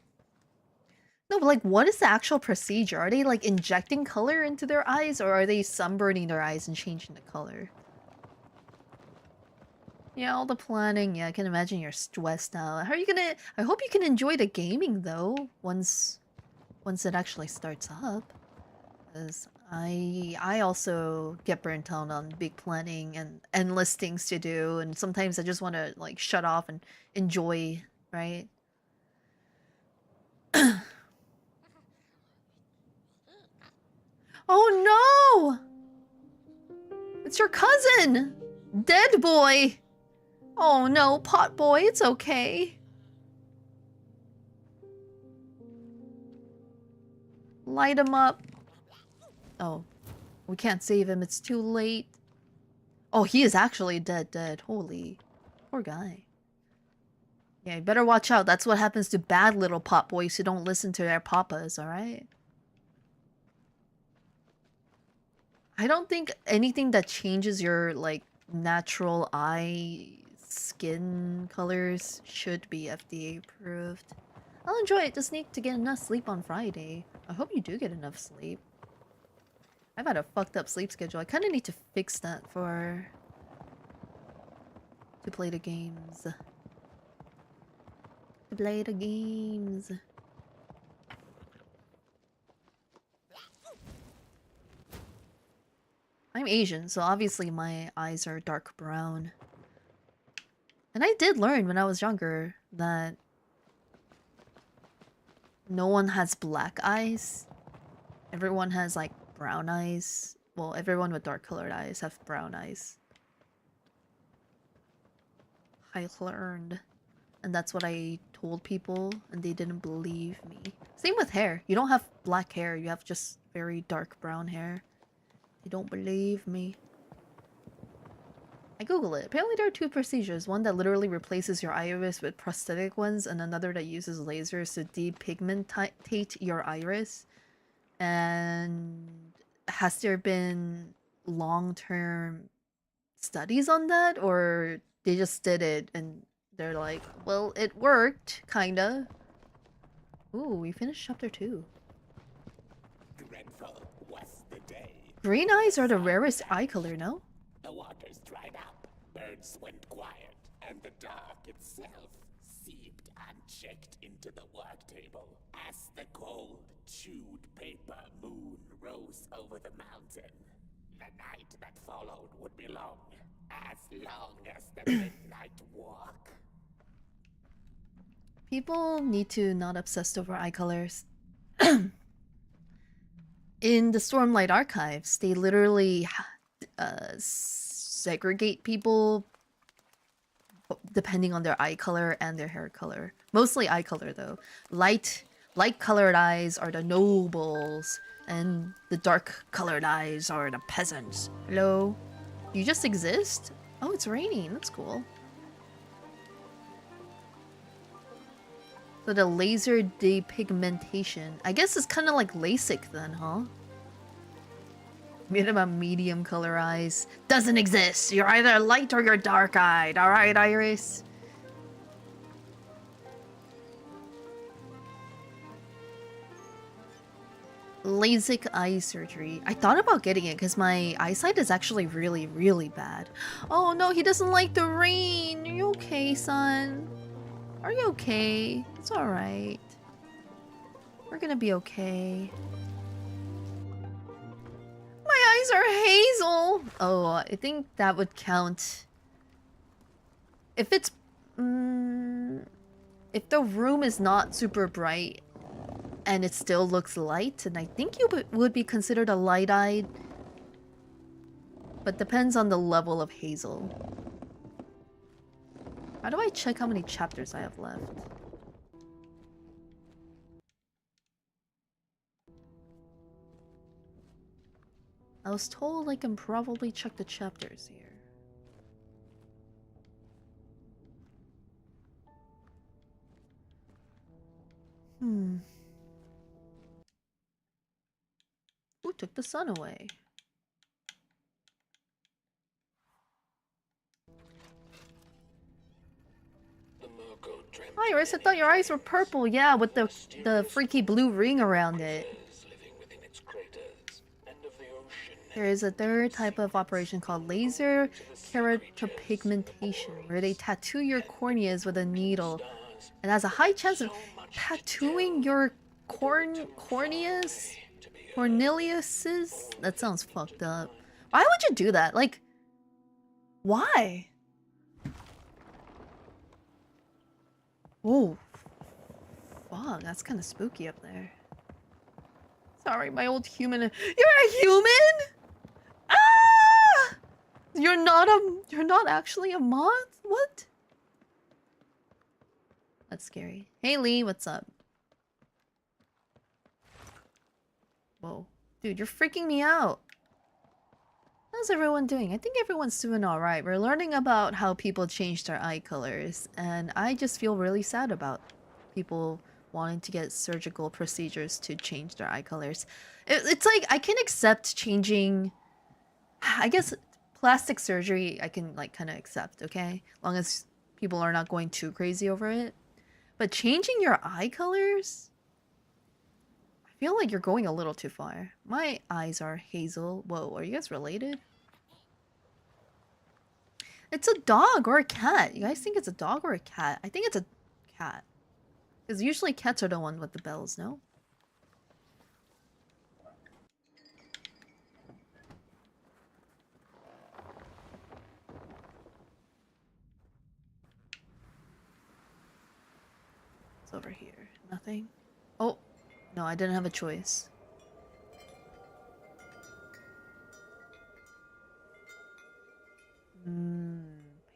No, but like, what is the actual procedure? Are they like injecting color into their eyes, or are they sunburning their eyes and changing the color? Yeah, all the planning. Yeah, I can imagine you're stressed out. How are you gonna... I hope you can enjoy the gaming, though, once it actually starts up. Because I also get burnt out on big planning and endless things to do, and sometimes I just want to, like, shut off and enjoy, right? Oh no! It's your cousin! Dead boy! Oh no, pot boy, it's okay. Light him up. Oh, we can't save him, it's too late. Oh, he is actually dead. Holy. Poor guy. Yeah, you better watch out. That's what happens to bad little pot boys who don't listen to their papas, alright? I don't think anything that changes your, like, natural eye skin colors should be FDA approved. I'll enjoy it. Just need to get enough sleep on Friday. I hope you do get enough sleep. I've had a fucked up sleep schedule. I kind of need to fix that to play the games. To play the games. I'm Asian, so obviously my eyes are dark brown. And I did learn when I was younger that no one has black eyes. Everyone has like brown eyes. Well, everyone with dark colored eyes have brown eyes. I learned. And that's what I told people, and they didn't believe me. Same with hair. You don't have black hair, you have just very dark brown hair. They don't believe me. I Google it. Apparently there are two procedures. One that literally replaces your iris with prosthetic ones, and another that uses lasers to depigmentate your iris. And has there been long-term studies on that, or they just did it and they're like, well, it worked, kinda. Ooh, we finished chapter 2. Dreadful was the day. Green eyes are the rarest eye color, no? The waters dried up, birds went quiet, and the dark itself seeped unchecked into the work table as the cold, chewed paper moon rose over the mountain. The night that followed would be long as the midnight walk. People need to not obsess over eye colors. In the Stormlight archives, they literally segregate people depending on their eye color and their hair color. Mostly eye color though. Light colored eyes are the nobles, and the dark colored eyes are the peasants. Hello? You just exist? Oh, it's raining. That's cool. So the laser depigmentation. I guess it's kind of like LASIK then, huh? Minimum medium color eyes. Doesn't exist. You're either light or you're dark-eyed. Alright, Iris? LASIK eye surgery. I thought about getting it because my eyesight is actually really, really bad. Oh no, he doesn't like the rain. Are you okay, son? Are you okay? It's alright. We're gonna be okay. My eyes are hazel! Oh, I think that would count. If it's... if the room is not super bright and it still looks light, and I think you would be considered a light-eyed. But depends on the level of hazel. How do I check how many chapters I have left? I was told I can probably check the chapters here. Who took the sun away? Iris, I thought your eyes were purple. Yeah, with the freaky blue ring around it. There is a third type of operation called laser keratopigmentation, where they tattoo your corneas with a needle. It has a high chance of tattooing your corneas? Cornelius's? That sounds fucked up. Why would you do that? Like, why? Whoa. Fuck, that's kind of spooky up there. Sorry, my old human. You're a human? Ah! You're not actually a moth? What? That's scary. Hey Lee, what's up? Whoa. Dude, you're freaking me out. How's everyone doing? I think everyone's doing alright. We're learning about how people change their eye colors, and I just feel really sad about people wanting to get surgical procedures to change their eye colors. It's like, I can accept changing... I guess plastic surgery I can, like, kind of accept, okay? As long as people are not going too crazy over it. But changing your eye colors? I feel like you're going a little too far. My eyes are hazel. Whoa, are you guys related? It's a dog or a cat. You guys think it's a dog or a cat? I think it's a cat. Because usually cats are the one with the bells, no? over here? Nothing? Oh, no, I didn't have a choice.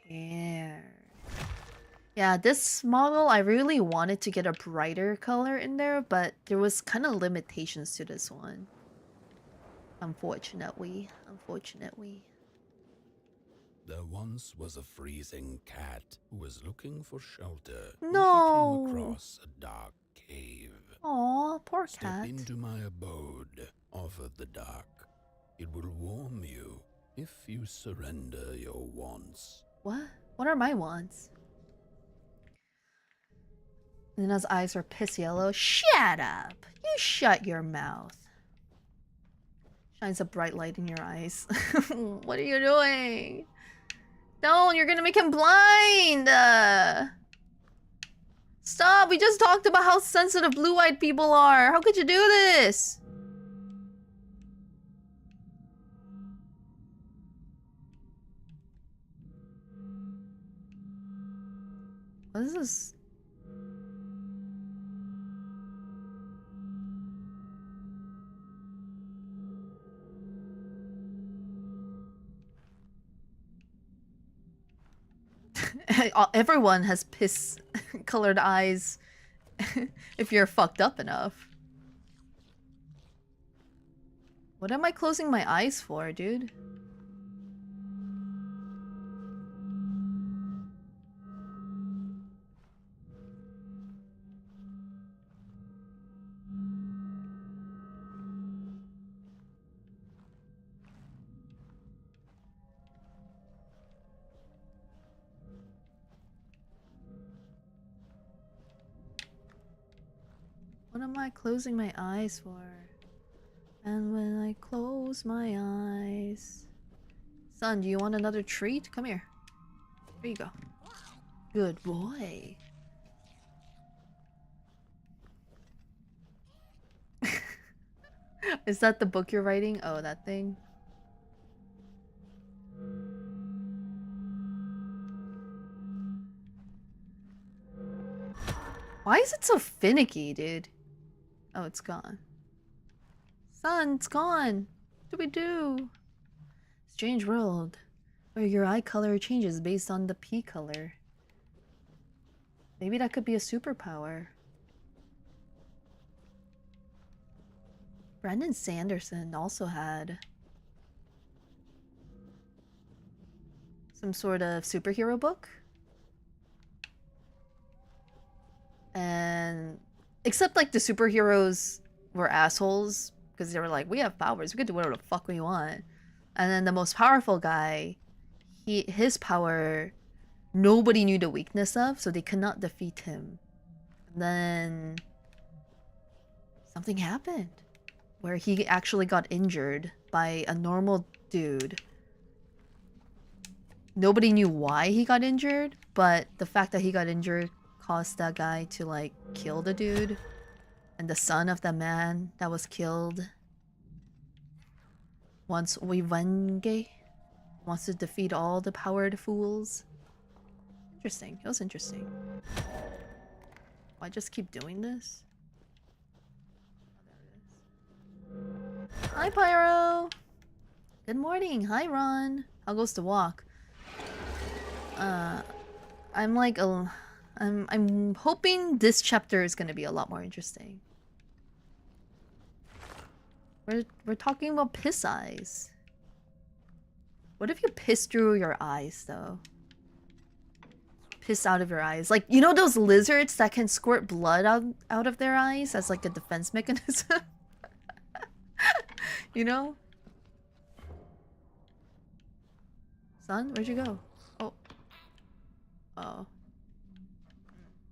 Pear. Yeah, this model, I really wanted to get a brighter color in there, but there was kind of limitations to this one. Unfortunately. There once was a freezing cat who was looking for shelter when No. she came across a dark cave. Aw, poor Step cat. into my abode, offered the dark. It will warm you if you surrender your wants. What? What are my wants? Nina's eyes are piss yellow. Shut up! You shut your mouth. Shines a bright light in your eyes. What are you doing? No, you're gonna make him blind! Stop! We just talked about how sensitive blue-eyed people are! How could you do this? What is this? Everyone has piss-colored eyes if you're fucked up enough. What am I closing my eyes for, dude? What am I closing my eyes for? And when I close my eyes... Son, do you want another treat? Come here. Here you go. Good boy. Is that the book you're writing? Oh, that thing? Why is it so finicky, dude? Oh, it's gone. Son, it's gone. What do we do? Strange world, where your eye color changes based on the pea color. Maybe that could be a superpower. Brandon Sanderson also had some sort of superhero book. And except like the superheroes were assholes because they were like, we have powers, we can do whatever the fuck we want. And then the most powerful guy, his power, nobody knew the weakness of, so they could not defeat him. And then something happened where he actually got injured by a normal dude. Nobody knew why he got injured, but the fact that he got injured caused that guy to like kill the dude. And the son of the man that was killed wants Oivenge, wants to defeat all the powered fools. Interesting. It was interesting. Why just keep doing this? Hi, Pyro! Good morning. Hi, Ron. How goes the walk? I'm like I'm hoping this chapter is gonna be a lot more interesting. We're talking about piss eyes. What if you piss through your eyes, though? Piss out of your eyes. Like, you know those lizards that can squirt blood out of their eyes as like a defense mechanism? You know? Son, where'd you go? Oh. Oh.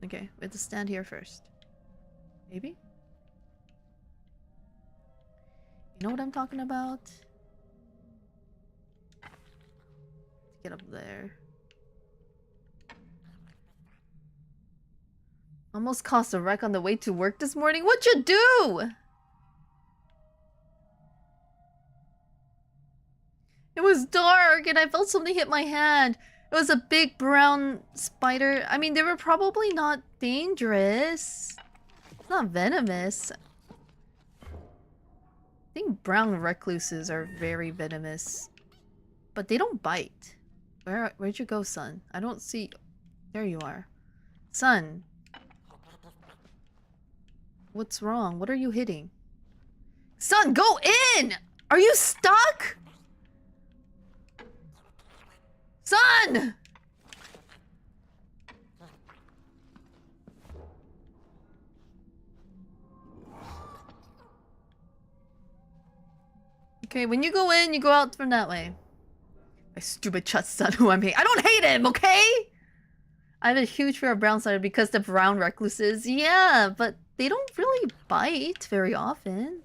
Okay, we have to stand here first. Maybe? You know what I'm talking about? Get up there. Almost caused a wreck on the way to work this morning. What'd you do? It was dark and I felt something hit my hand. It was a big brown spider. I mean, they were probably not dangerous. It's not venomous. I think brown recluses are very venomous. But they don't bite. Where'd you go, son? I don't see... There you are. Son. What's wrong? What are you hitting? Son, go in! Are you stuck? Son! Okay, when you go in, you go out from that way. My stupid chut son who I'm hating. I don't hate him, okay? I have a huge fear of brown spider because the brown recluses. Yeah, but they don't really bite very often.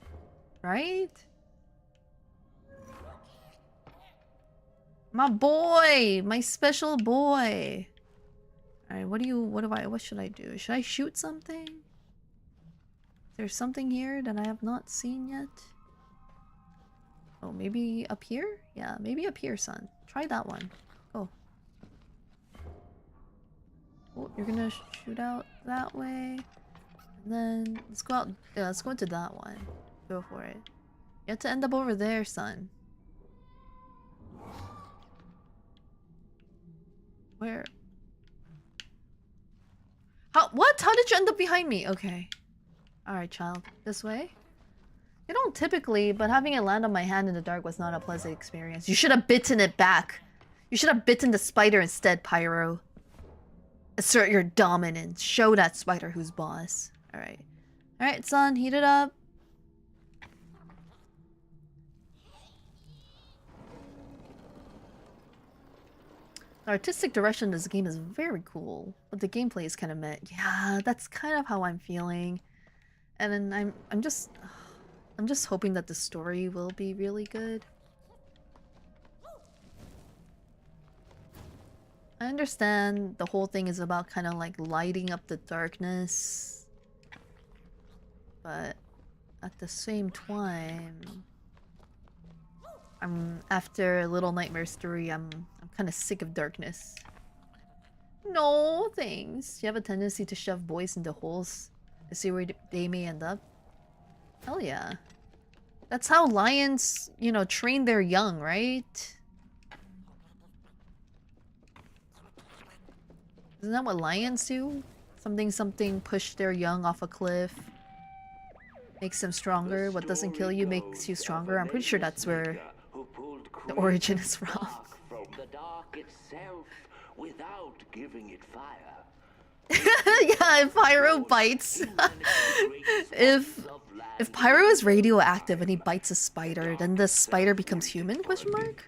Right? My boy! My special boy! Alright, what should I do? Should I shoot something? There's something here that I have not seen yet. Oh, maybe up here? Yeah, maybe up here, son. Try that one. Oh. Oh, you're gonna shoot out that way. And then, let's go out. Yeah, let's go into that one. Go for it. You have to end up over there, son. Where? What? How did you end up behind me? Okay. Alright, child. This way? They don't typically, but having it land on my hand in the dark was not a pleasant experience. You should have bitten it back. You should have bitten the spider instead, Pyro. Assert your dominance. Show that spider who's boss. Alright. Alright, son. Heat it up. The artistic direction of this game is very cool, but the gameplay is kind of meh. Yeah, that's kind of how I'm feeling. And then I'm just hoping that the story will be really good. I understand the whole thing is about kind of like lighting up the darkness, but at the same time, after Little Nightmares 3, I'm kind of sick of darkness. No, thanks. You have a tendency to shove boys into holes to see where they may end up. Hell yeah. That's how lions, you know, train their young, right? Isn't that what lions do? Something push their young off a cliff. Makes them stronger. What doesn't kill you makes you stronger. I'm pretty sure that's where the origin is from. From the dark itself without giving it fire. Yeah, if Pyro bites. if Pyro is radioactive and he bites a spider, then the spider becomes human? Question mark?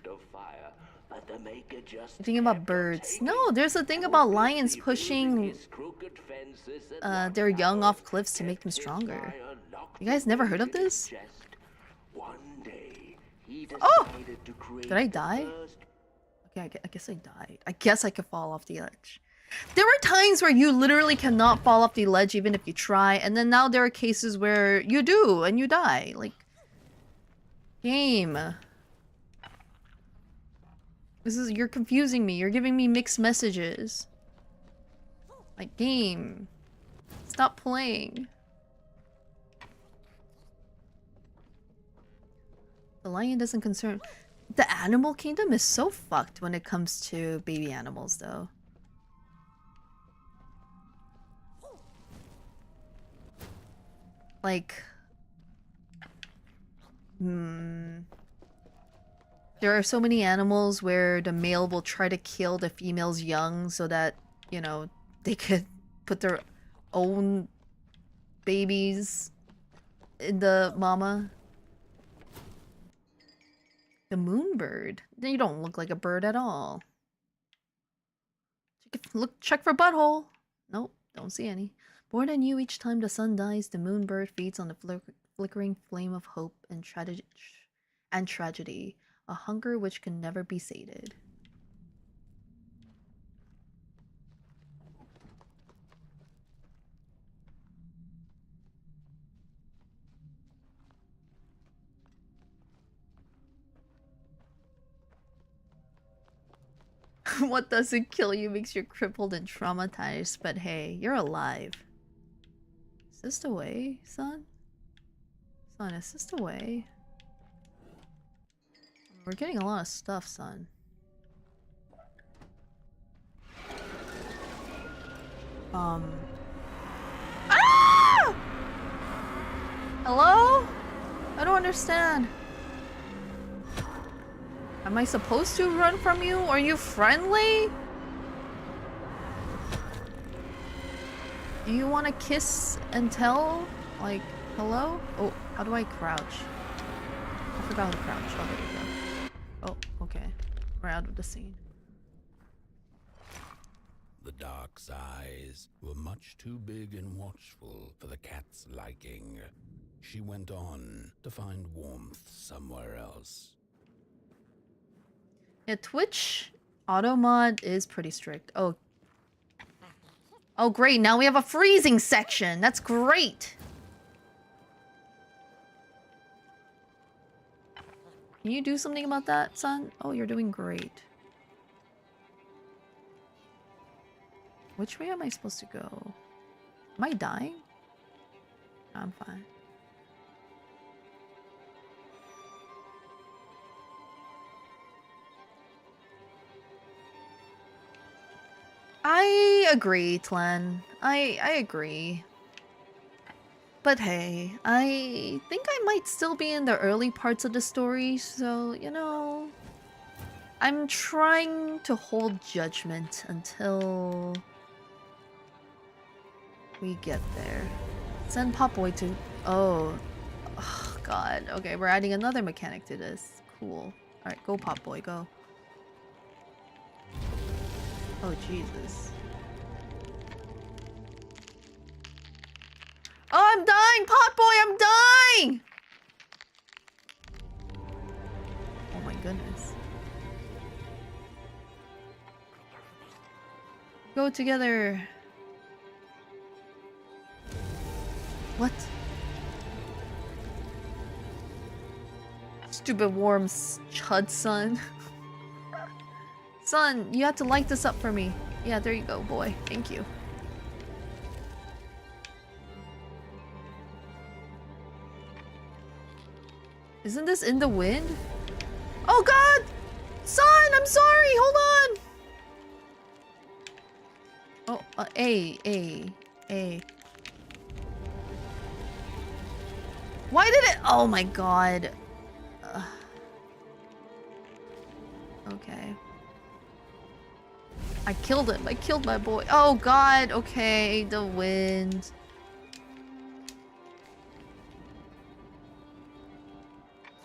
You're thinking about birds. No, there's a thing about lions pushing their young off cliffs to make them stronger. You guys never heard of this? Oh! Did I die? Okay, I guess I died. I guess I could fall off the ledge. There are times where you literally cannot fall off the ledge even if you try, and then now there are cases where you do and you die. Like, game. You're confusing me. You're giving me mixed messages. Like, game. Stop playing. The lion doesn't concern... The animal kingdom is so fucked when it comes to baby animals, though. Like... There are so many animals where the male will try to kill the female's young so that, you know, they could put their own babies in the mama. The moonbird? You don't look like a bird at all. Check for butthole. Nope, don't see any. More than you, each time the sun dies, the moonbird feeds on the flickering flame of hope and tragedy. A hunger which can never be sated. What doesn't kill you makes you crippled and traumatized, but hey, you're alive. Is this the way, son? Son, is this the way? We're getting a lot of stuff, son. Ah! Hello? I don't understand. Am I supposed to run from you? Are you friendly? Do you want to kiss and tell? Like, hello? Oh, how do I crouch? I forgot how to crouch. Oh, there we go. Oh, okay. We're out of the scene. The dark's eyes were much too big and watchful for the cat's liking. She went on to find warmth somewhere else. Yeah, Twitch auto mod is pretty strict. Oh. Oh, great. Now we have a freezing section. That's great. Can you do something about that, son? Oh, you're doing great. Which way am I supposed to go? Am I dying? No, I'm fine. I agree, Tlen. I agree. But hey, I think I might still be in the early parts of the story, so, you know... I'm trying to hold judgment until... we get there. Send Popboy to... Oh. Oh, God. Okay, we're adding another mechanic to this. Cool. Alright, go Popboy, go. Oh, Jesus. Oh, I'm dying! Potboy, I'm dying! Oh my goodness. Go together. What? Stupid warm chud, son. Son, you have to light this up for me. Yeah, there you go, boy. Thank you. Isn't this in the wind? Oh god! Son, I'm sorry! Hold on! Oh, A. Why did it? Oh my god. Okay. I killed him. I killed my boy. Oh god, okay. The wind.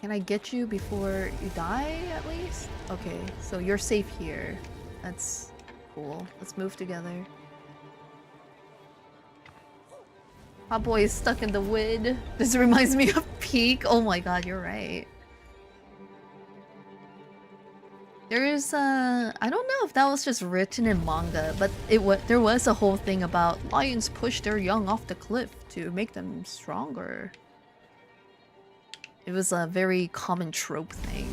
Can I get you before you die, at least? Okay, so you're safe here. That's cool. Let's move together. Hot boy is stuck in the wind. This reminds me of Peak. Oh my god, you're right. There's I don't know if that was just written in manga, but there was a whole thing about lions push their young off the cliff to make them stronger. It was a very common trope thing.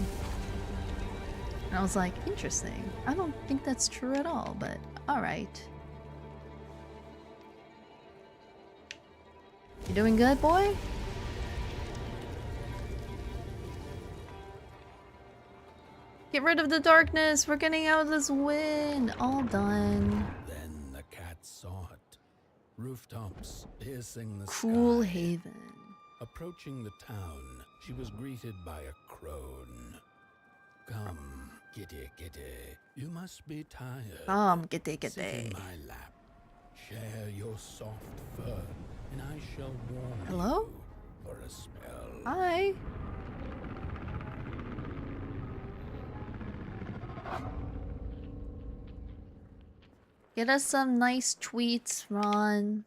And I was like, interesting. I don't think that's true at all, but alright. You doing good, boy? Get rid of the darkness. We're getting out of this wind. All done. Then the cat saw it. Rooftops piercing the Cool sky. Haven. Approaching the town, she was greeted by a crone. Come, kitty, kitty. You must be tired. Kitty, Sit in kitty. my lap. Share your soft fur, and I shall warm Hello? you for a spell. Hi. Get us some nice tweets, Ron.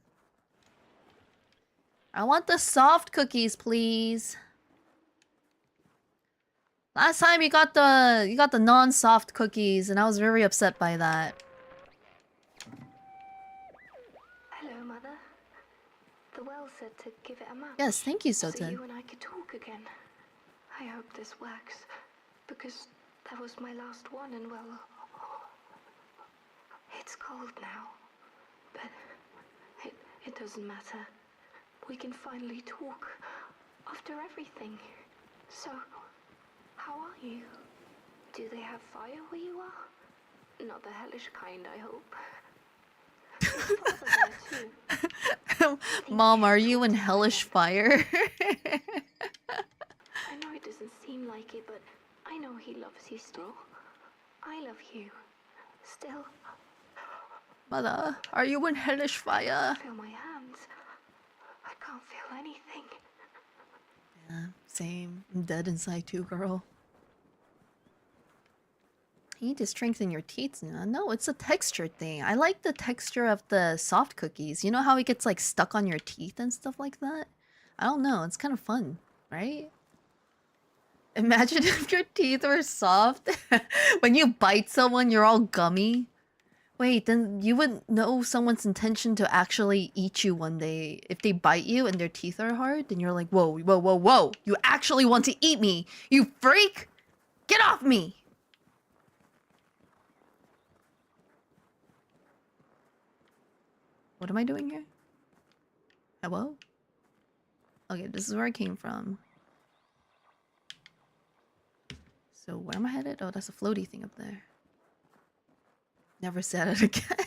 I want the soft cookies, please. Last time you got the non-soft cookies, and I was very upset by that. Hello, Mother. The well said to give it a match. Yes, thank you, So Soten. you and I could talk again. I hope this works, because that was my last one, and well, It's cold now, but it doesn't matter. We can finally talk after everything. So, how are you? Do they have fire where you are? Not the hellish kind, I hope. There's father there too. Mom, are you in hellish fire? I know it doesn't seem like it, but I know he loves you still. I love you. Still. Mother, are you in hellish fire? I feel my hands. I can't feel anything. Yeah, same. I'm dead inside too, girl. You need to strengthen your teeth. No, it's a texture thing. I like the texture of the soft cookies. You know how it gets like stuck on your teeth and stuff like that? I don't know. It's kind of fun, right? Imagine if your teeth were soft. When you bite someone, you're all gummy. Wait, then you would know someone's intention to actually eat you one day. If they bite you and their teeth are hard, then you're like, whoa, whoa, whoa, whoa. You actually want to eat me, you freak! Get off me! What am I doing here? Hello? Okay, this is where I came from. So where am I headed? Oh, that's a floaty thing up there. Never said it again.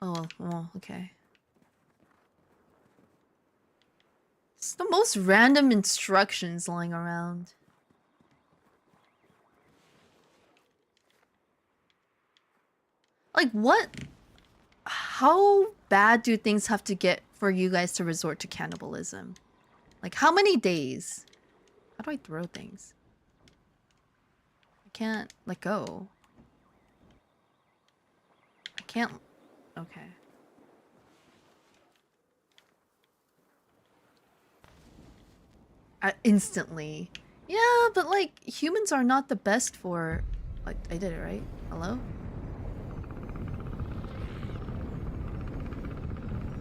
Oh, well, okay. It's the most random instructions lying around. Like, what? How bad do things have to get for you guys to resort to cannibalism? Like, how many days? How do I throw things? I can't let go. I can't... Okay. Instantly. Yeah, but like, humans are not the best for... Like, I did it, right? Hello?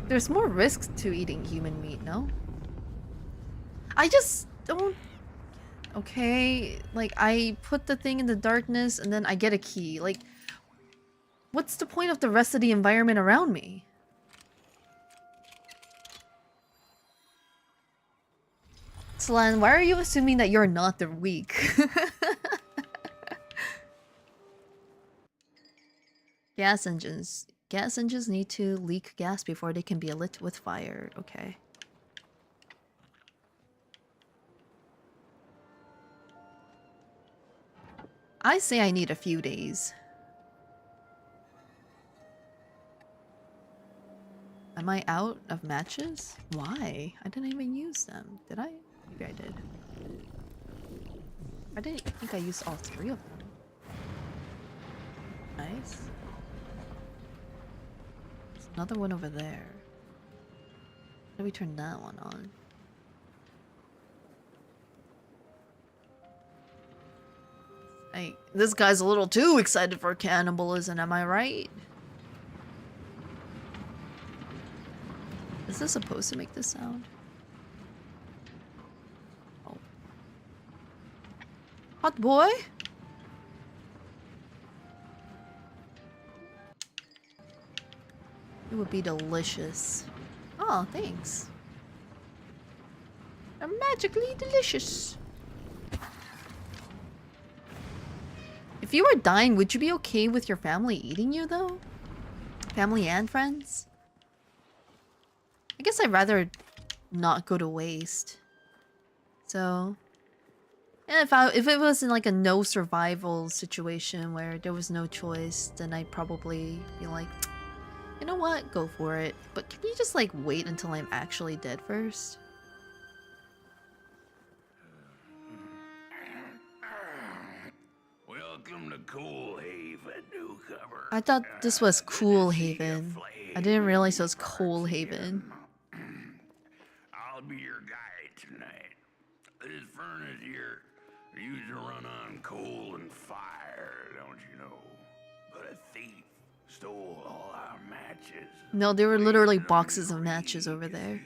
There's more risks to eating human meat, no? I just don't... Okay, like, I put the thing in the darkness and then I get a key. Like, what's the point of the rest of the environment around me? Slan, why are you assuming that you're not the weak? Gas engines. Gas engines need to leak gas before they can be lit with fire. Okay. I say I need a few days. Am I out of matches? Why? I didn't even use them. Did I? Maybe I did. I didn't think I used all 3 of them. Nice. There's another one over there. How do we turn that one on? Hey, this guy's a little too excited for cannibalism, am I right? Is this supposed to make this sound? Oh. Hot boy? It would be delicious. Oh, thanks. They're magically delicious. If you were dying, would you be okay with your family eating you, though? Family and friends? I guess I'd rather not go to waste. So... yeah, if it was in like a no survival situation where there was no choice, then I'd probably be like, you know what, go for it. But can you just like wait until I'm actually dead first? Welcome to Cool Haven, newcomer. I thought this was Cool Haven. I didn't realize it was Coal Haven. I'll be your guide tonight. This furnace here used to run on coal and fire, don't you know? But a thief stole all our matches. No, there were literally boxes of matches over there.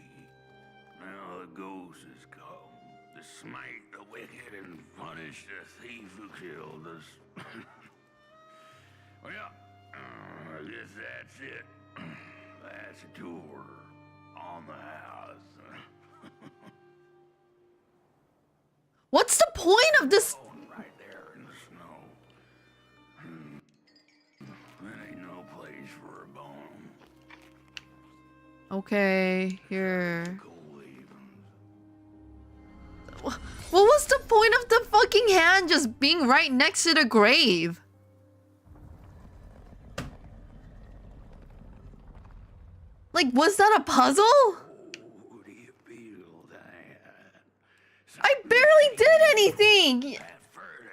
Now the ghost has come to smite the wicked and punish the thief who killed us. Well, I guess that's it. That's a tour on the house. What's the point of this? Bone right there in the snow. That ain't no place for a bone. Okay, here. Cold leavings. What was the point of the fucking hand just being right next to the grave? Like, was that a puzzle? Oh, do you feel that? I barely did anything! It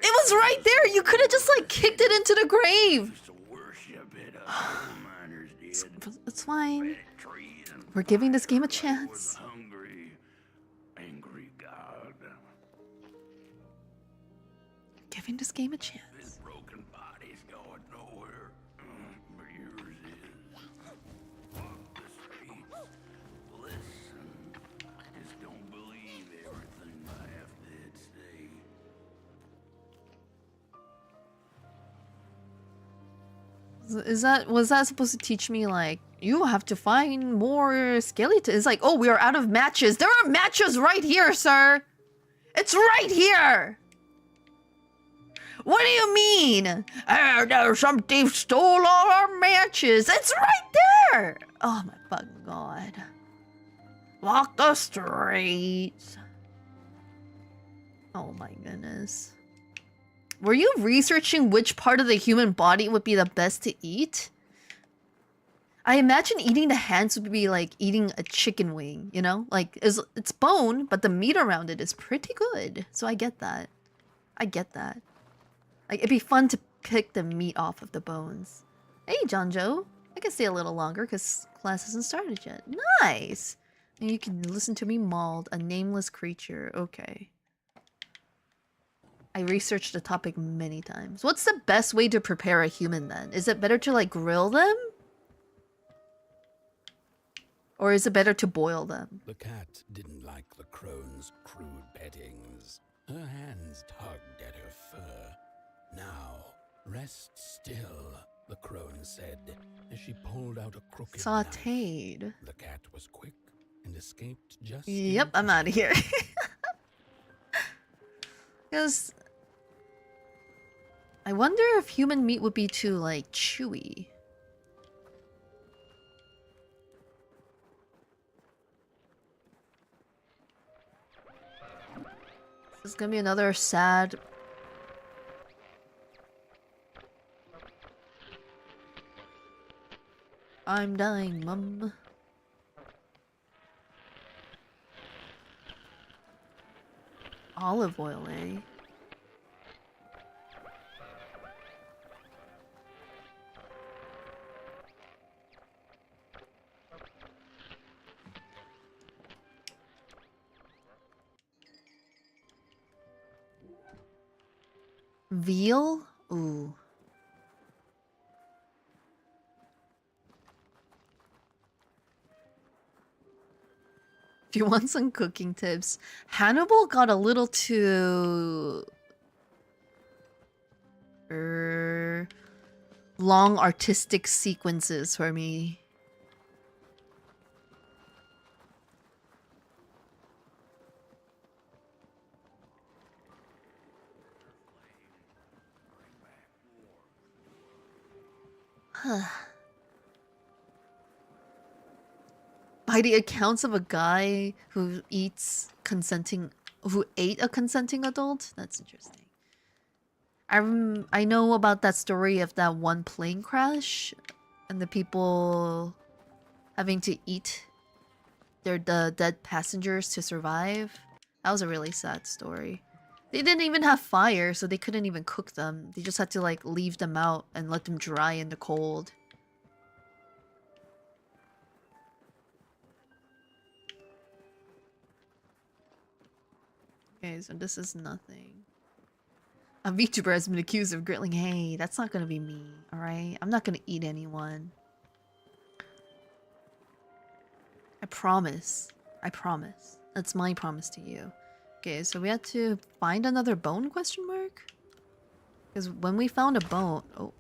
was right there! You could have just, like, kicked it into the grave! Used to worship it, coal miners did. It's fine. Trees and We're giving this game a with chance. hungry, angry God. Giving this game a chance. This broken body's going nowhere. But yours is. Walk the streets. Listen. Just don't believe everything my half-dead say. Was that supposed to teach me, like, you have to find more skeletons? It's like, oh, we are out of matches. There are matches right here, sir! It's right here! What do you mean? Oh, no, some thief stole all our matches. It's right there! Oh my fucking god. Walk the streets. Oh my goodness. Were you researching which part of the human body would be the best to eat? I imagine eating the hands would be like eating a chicken wing, you know? Like, it's bone, but the meat around it is pretty good. So I get that. I get that. Like, it'd be fun to pick the meat off of the bones. Hey, John Joe. I can stay a little longer because class hasn't started yet. Nice! And you can listen to me mauled, a nameless creature. Okay. I researched the topic many times. What's the best way to prepare a human then? Is it better to like grill them? Or is it better to boil them? The cat didn't like the crone's crude pettings. Her hands tugged at her fur. Now, rest still, the crone said, as she pulled out a crooked knife. Sauteed. The cat was quick and escaped just Yep, I'm out of here. Because I wonder if human meat would be too, like, chewy. This is gonna be another sad... I'm dying, mum. Olive oil, eh? Veal? Ooh. If you want some cooking tips, Hannibal got a little too... long artistic sequences for me. By the accounts of a guy who ate a consenting adult? That's interesting. I know about that story of that one plane crash and the people having to eat the dead passengers to survive. That was a really sad story. They didn't even have fire, so they couldn't even cook them. They just had to like leave them out and let them dry in the cold. Okay, so this is nothing. A VTuber has been accused of grilling. Hey, that's not gonna be me, alright? I'm not gonna eat anyone. I promise. I promise. That's my promise to you. Okay, so we had to find another bone, question mark? Because when we found a bone... Oh.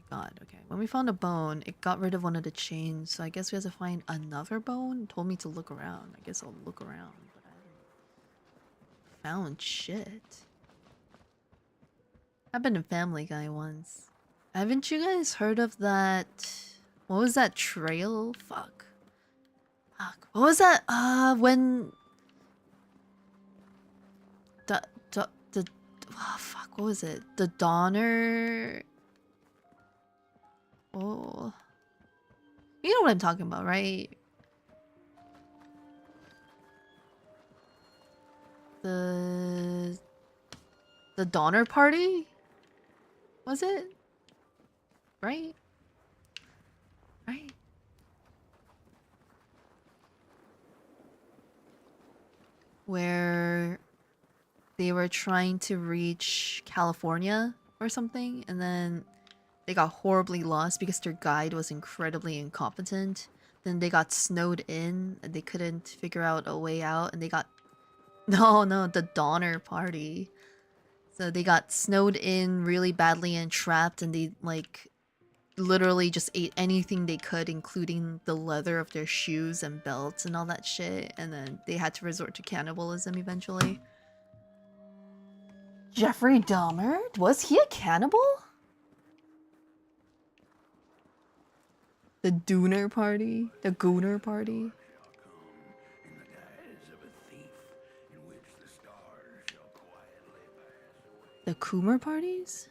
God, okay. When we found a bone, it got rid of one of the chains, so I guess we have to find another bone? It told me to look around. I guess I'll look around, but I haven't found shit. I've been in Family Guy once. Haven't you guys heard of that? What was that trail? Fuck. Fuck. What was that? When the oh, fuck. What was it? The Donner. Oh, you know what I'm talking about, right? The Donner Party? Was it? Right? Right? Where they were trying to reach California or something, and then they got horribly lost because their guide was incredibly incompetent. Then they got snowed in and they couldn't figure out a way out, and they got no, the Donner Party. So they got snowed in really badly and trapped, and they like literally just ate anything they could, including the leather of their shoes and belts and all that shit, and then they had to resort to cannibalism eventually. Jeffrey Dahmer? Was he a cannibal? The Dooner Party? The Gooner Party? The Coomer parties?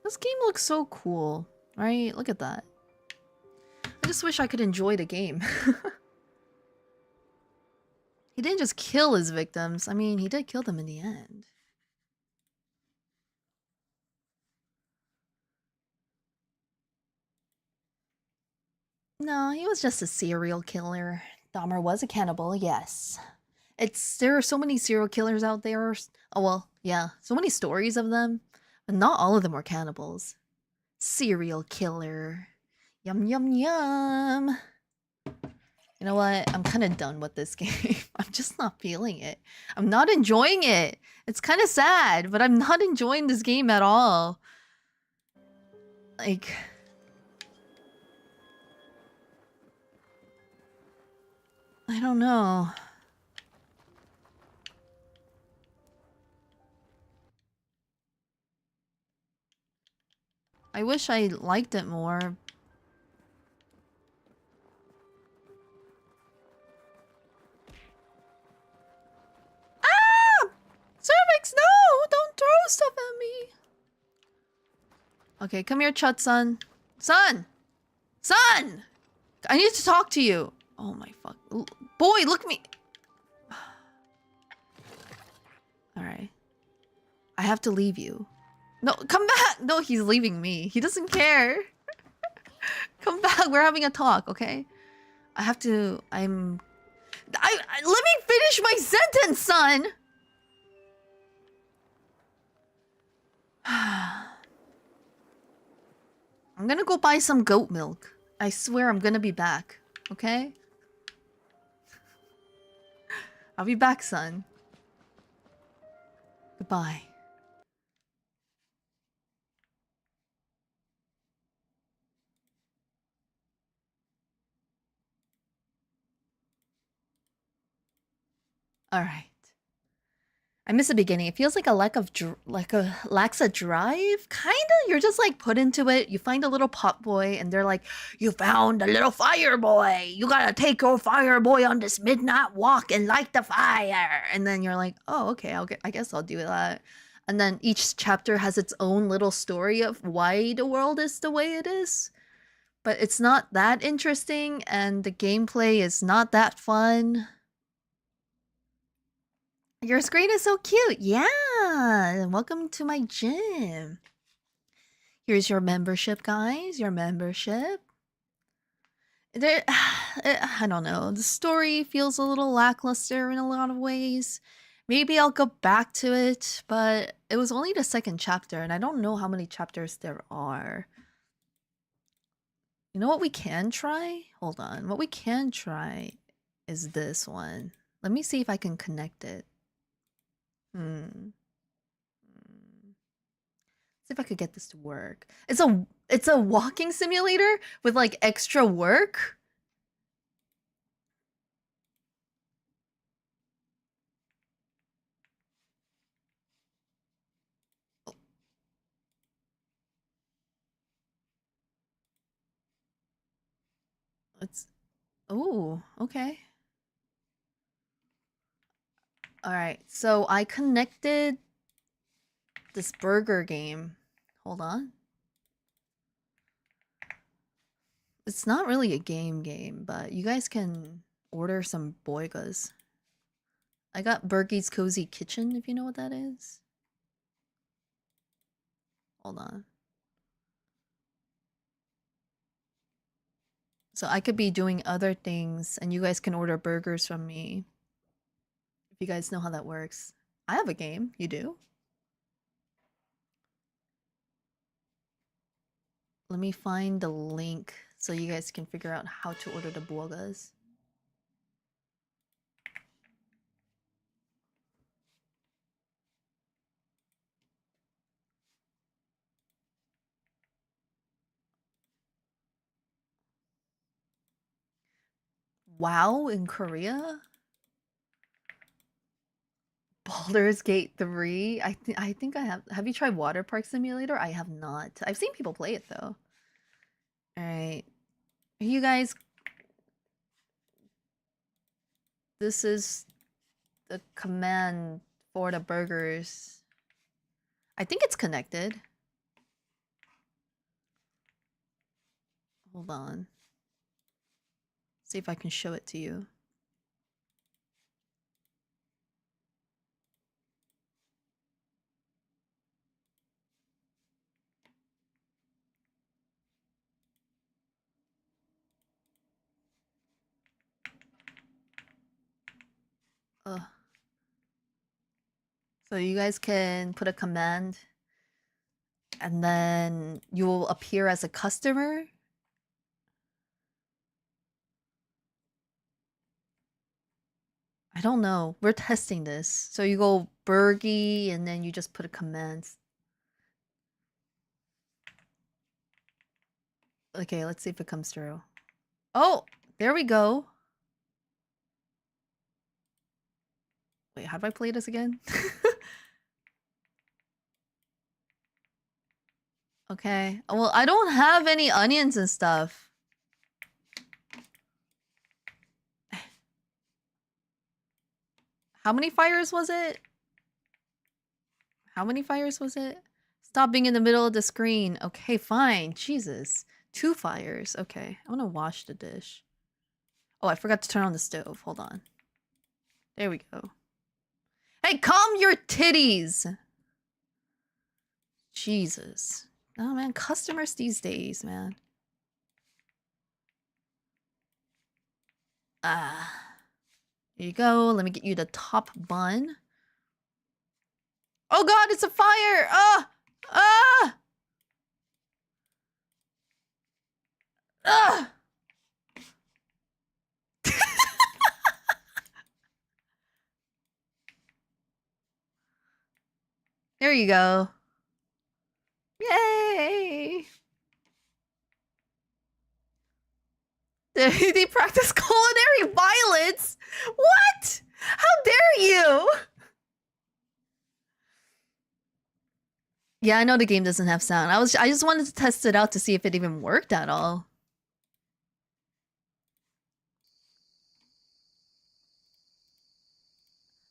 This game looks so cool, right? Look at that. I just wish I could enjoy the game. He didn't just kill his victims. I mean, he did kill them in the end. No, he was just a serial killer. Dahmer was a cannibal, yes. There are so many serial killers out there. Oh well, yeah, so many stories of them, but not all of them were cannibals. Serial killer. Yum yum yum. You know what? I'm kind of done with this game. I'm just not feeling it. I'm not enjoying it. It's kind of sad, but I'm not enjoying this game at all. Like, I don't know. I wish I liked it more. Ah! Cervix, no! Don't throw stuff at me! Okay, come here, Chut son. Son! Son! I need to talk to you. Oh my fuck. Boy, look at me. Alright. I have to leave you. No, come back! No, he's leaving me. He doesn't care. Come back, we're having a talk, okay? I have to... let me finish my sentence, son! I'm gonna go buy some goat milk. I swear I'm gonna be back, okay? I'll be back, son. Goodbye. Alright. I miss the beginning. It feels like a lack of lacks a drive, kinda. You're just like put into it. You find a little pot boy, and they're like, "You found a little fire boy. You gotta take your fire boy on this midnight walk and light the fire." And then you're like, "Oh, okay. I guess I'll do that." And then each chapter has its own little story of why the world is the way it is. But it's not that interesting, and the gameplay is not that fun. Your screen is so cute. Yeah. Welcome to my gym. Here's your membership, guys. Your membership. I don't know. The story feels a little lackluster in a lot of ways. Maybe I'll go back to it, but it was only the second chapter, and I don't know how many chapters there are. You know what we can try? Hold on. What we can try is this one. Let me see if I can connect it. Hmm. See if I could get this to work. It's a walking simulator with like extra work. It's oh, okay. All right. So I connected this burger game. Hold on. It's not really a game, but you guys can order some boigas. I got Bergie's Cozy Kitchen, if you know what that is. Hold on. So I could be doing other things, and you guys can order burgers from me. If you guys know how that works. I have a game. You do? Let me find the link so you guys can figure out how to order the boigas. WoW in Korea? Baldur's Gate 3? I think I have. Have you tried Water Park Simulator? I have not. I've seen people play it though. Alright. You guys, this is the command for the burgers. I think it's connected. Hold on. See if I can show it to you. Ugh. So you guys can put a command and then you will appear as a customer. I don't know. We're testing this. So you go Bergie and then you just put a command. Okay, let's see if it comes through. Oh, there we go. Wait, how do I play this again? Okay. Well, I don't have any onions and stuff. How many fires was it? How many fires was it? Stop being in the middle of the screen. Okay, fine. Jesus. 2 fires. Okay. I want to wash the dish. Oh, I forgot to turn on the stove. Hold on. There we go. Hey, calm your titties! Jesus. Oh, man. Customers these days, man. Ah. Here you go. Let me get you the top bun. Oh god, it's a fire! Ah! Ah! Ah! There you go. Yay! They practice culinary violence? What? How dare you? Yeah, I know the game doesn't have sound. I just wanted to test it out to see if it even worked at all.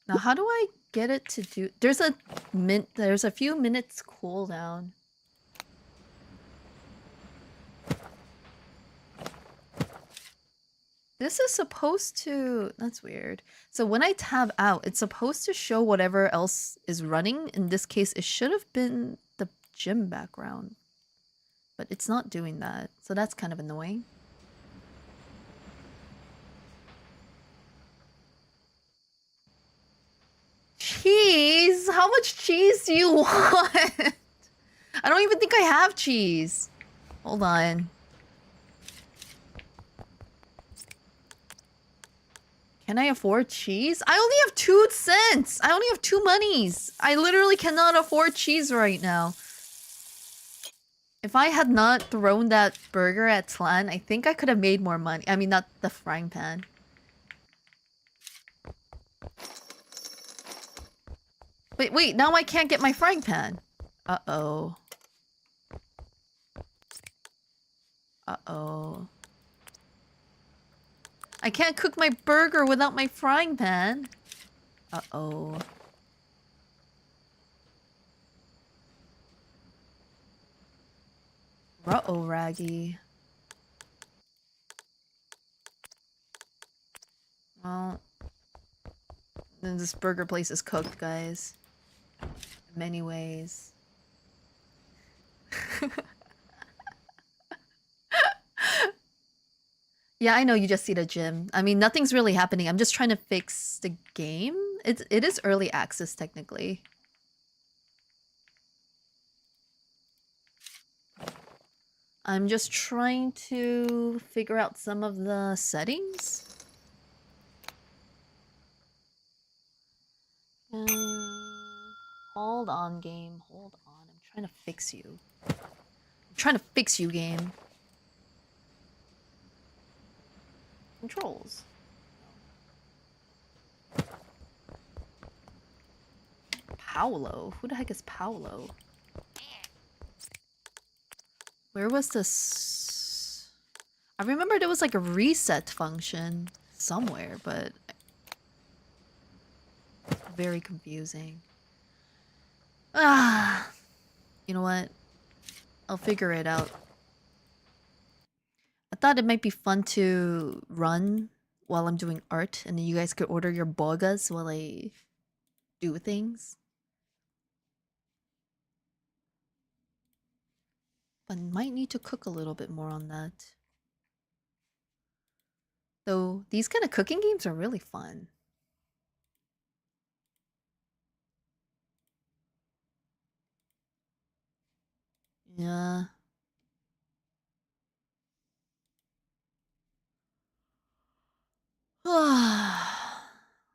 Now, how do I get it to do? There's a few minutes cooldown. This is supposed to... That's weird. So when I tab out, it's supposed to show whatever else is running. In this case, it should have been the gym background. But it's not doing that. So that's kind of annoying. Cheese? How much cheese do you want? I don't even think I have cheese. Hold on. Can I afford cheese? I only have 2 cents! I only have 2 monies! I literally cannot afford cheese right now. If I had not thrown that burger at Tlan, I think I could have made more money. I mean, not the frying pan. Wait, now I can't get my frying pan. Uh-oh. Uh-oh. I can't cook my burger without my frying pan. Uh-oh. Uh-oh, Raggy. Well, then this burger place is cooked, guys. In many ways. Yeah, I know you just see the gym. I mean, nothing's really happening. I'm just trying to fix the game. It is early access, technically. I'm just trying to figure out some of the settings. Hold on, game. Hold on. I'm trying to fix you. I'm trying to fix you, game. Controls. Paolo? Who the heck is Paolo? Where was this? I remember there was like a reset function somewhere, but very confusing. Ah, you know what? I'll figure it out. I thought it might be fun to run while I'm doing art, and then you guys could order your bogas while I do things. But might need to cook a little bit more on that. Though these kind of cooking games are really fun. Yeah.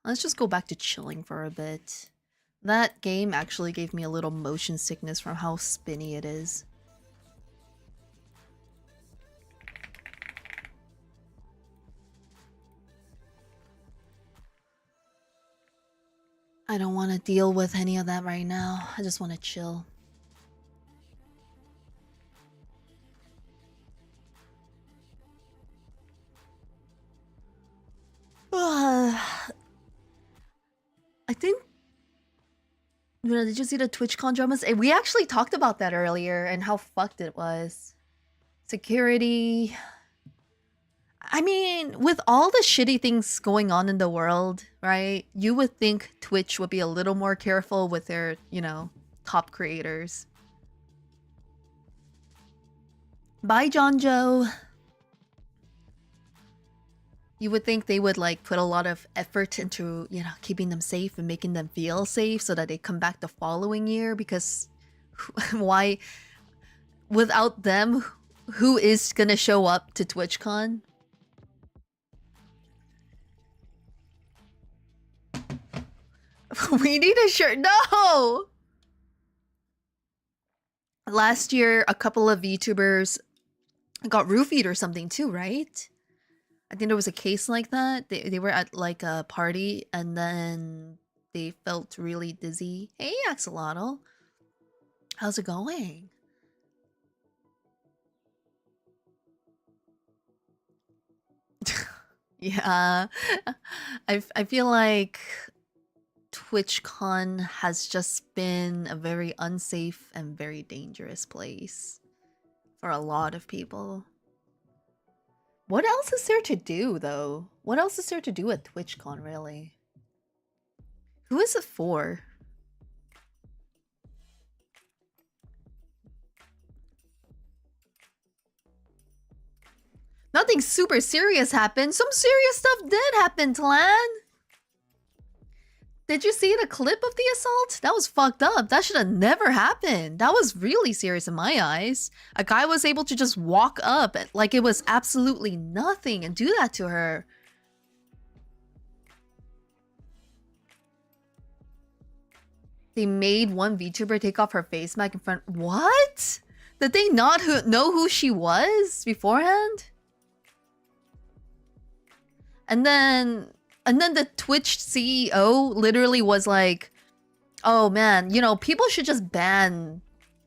Let's just go back to chilling for a bit. That game actually gave me a little motion sickness from how spinny it is. I don't want to deal with any of that right now. I just want to chill. I think... Did you see the TwitchCon dramas? We actually talked about that earlier and how fucked it was. Security... I mean, with all the shitty things going on in the world, right? You would think Twitch would be a little more careful with their, you know, top creators. Bye, John Joe. You would think they would like put a lot of effort into, you know, keeping them safe and making them feel safe so that they come back the following year, because why, without them, who is gonna show up to TwitchCon? We need a shirt. No! Last year, a couple of VTubers got roofied or something too, right? I think there was a case like that. They were at like a party and then they felt really dizzy. Hey, Axolotl. How's it going? Yeah. I feel like TwitchCon has just been a very unsafe and very dangerous place for a lot of people. What else is there to do, though? What else is there to do at TwitchCon, really? Who is it for? Nothing super serious happened. Some serious stuff did happen, Tlan. Did you see the clip of the assault? That was fucked up. That should have never happened. That was really serious in my eyes. A guy was able to just walk up like it was absolutely nothing and do that to her. They made one VTuber take off her face mask in front. What? Did they not know who she was beforehand? And then the Twitch CEO literally was like, "Oh man, you know, people should just ban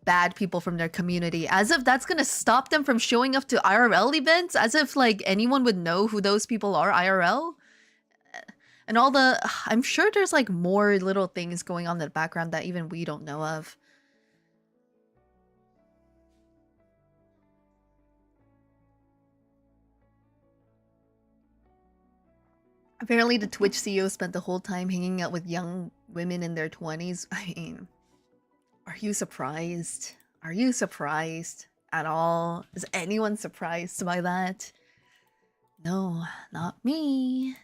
bad people from their community, as if that's gonna stop them from showing up to IRL events, as if like anyone would know who those people are IRL." And all the, I'm sure there's like more little things going on in the background that even we don't know of. Apparently the Twitch CEO spent the whole time hanging out with young women in their 20s. I mean, are you surprised? Are you surprised at all? Is anyone surprised by that? No, not me.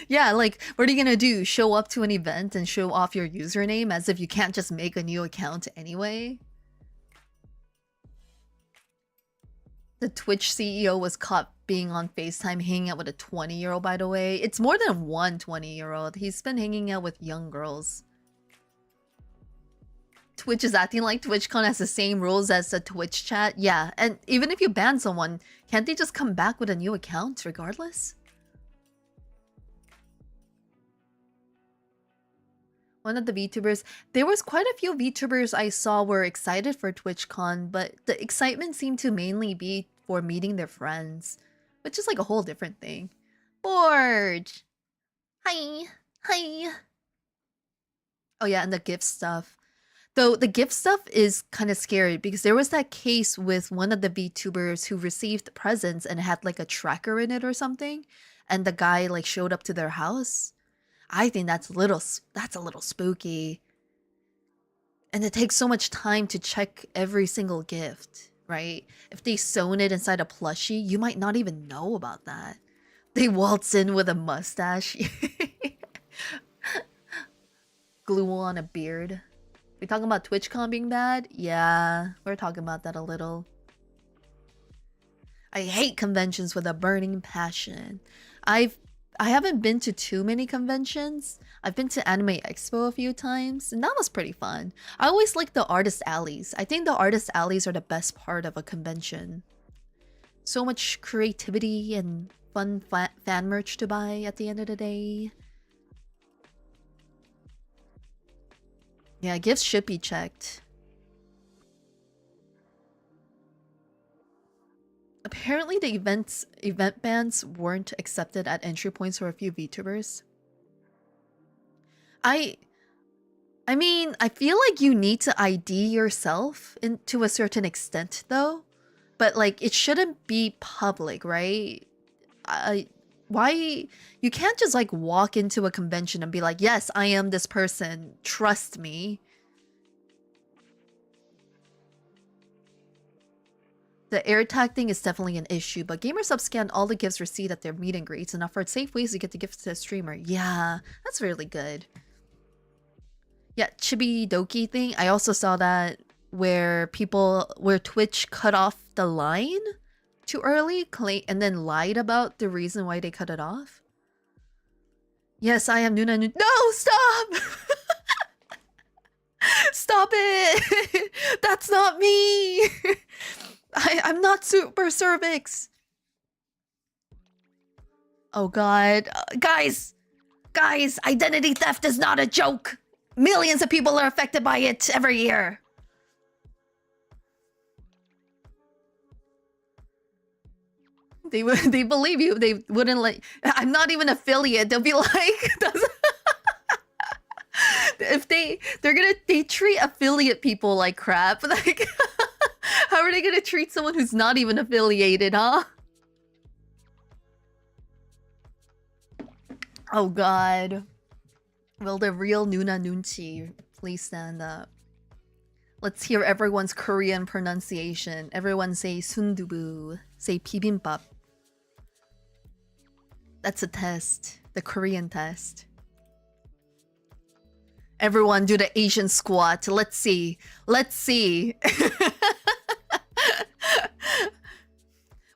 Yeah, like, what are you gonna do? Show up to an event and show off your username as if you can't just make a new account anyway? The Twitch CEO was caught being on FaceTime hanging out with a 20-year-old, by the way. It's more than one 20-year-old. He's been hanging out with young girls. Twitch is acting like TwitchCon has the same rules as the Twitch chat. Yeah, and even if you ban someone, can't they just come back with a new account regardless? One of the VTubers, there was quite a few VTubers I saw were excited for TwitchCon, but the excitement seemed to mainly be for meeting their friends, which is like a whole different thing. Forge! Hi! Hi! Oh yeah, and the gift stuff. Though the gift stuff is kind of scary because there was that case with one of the VTubers who received presents and had like a tracker in it or something, and the guy like showed up to their house. I think that's a little spooky. And it takes so much time to check every single gift, right? If they sewn it inside a plushie, you might not even know about that. They waltz in with a mustache. Glue on a beard. We talking about TwitchCon being bad? Yeah, we're talking about that a little. I hate conventions with a burning passion. I haven't been to too many conventions. I've been to Anime Expo a few times, and that was pretty fun. I always like the artist alleys. I think the artist alleys are the best part of a convention. So much creativity and fun fan merch to buy at the end of the day. Yeah, gifts should be checked. Apparently the event bans weren't accepted at entry points for a few VTubers. I mean, I feel like you need to ID yourself to a certain extent though. But like, it shouldn't be public, right? Why? You can't just like walk into a convention and be like, yes, I am this person, trust me. The AirTag thing is definitely an issue, but GamerSub scanned all the gifts received at their meet and greets and offered safe ways to get the gifts to the streamer. Yeah, that's really good. Yeah, Chibi Doki thing, I also saw that where Twitch cut off the line too early and then lied about the reason why they cut it off. Yes, I am Nuna. No, stop! Stop it! That's not me! I'm not Super Cervix. Oh god. Guys, identity theft is not a joke. Millions of people are affected by it every year. They believe you. They wouldn't let. I'm not even affiliate. They'll be like, if they treat affiliate people like crap. Like, how are they gonna treat someone who's not even affiliated, huh? Oh god. Will the real Nuna Nunchi please stand up? Let's hear everyone's Korean pronunciation. Everyone say sundubu. Say bibimbap. That's a test. The Korean test. Everyone do the Asian squat. Let's see. Let's see.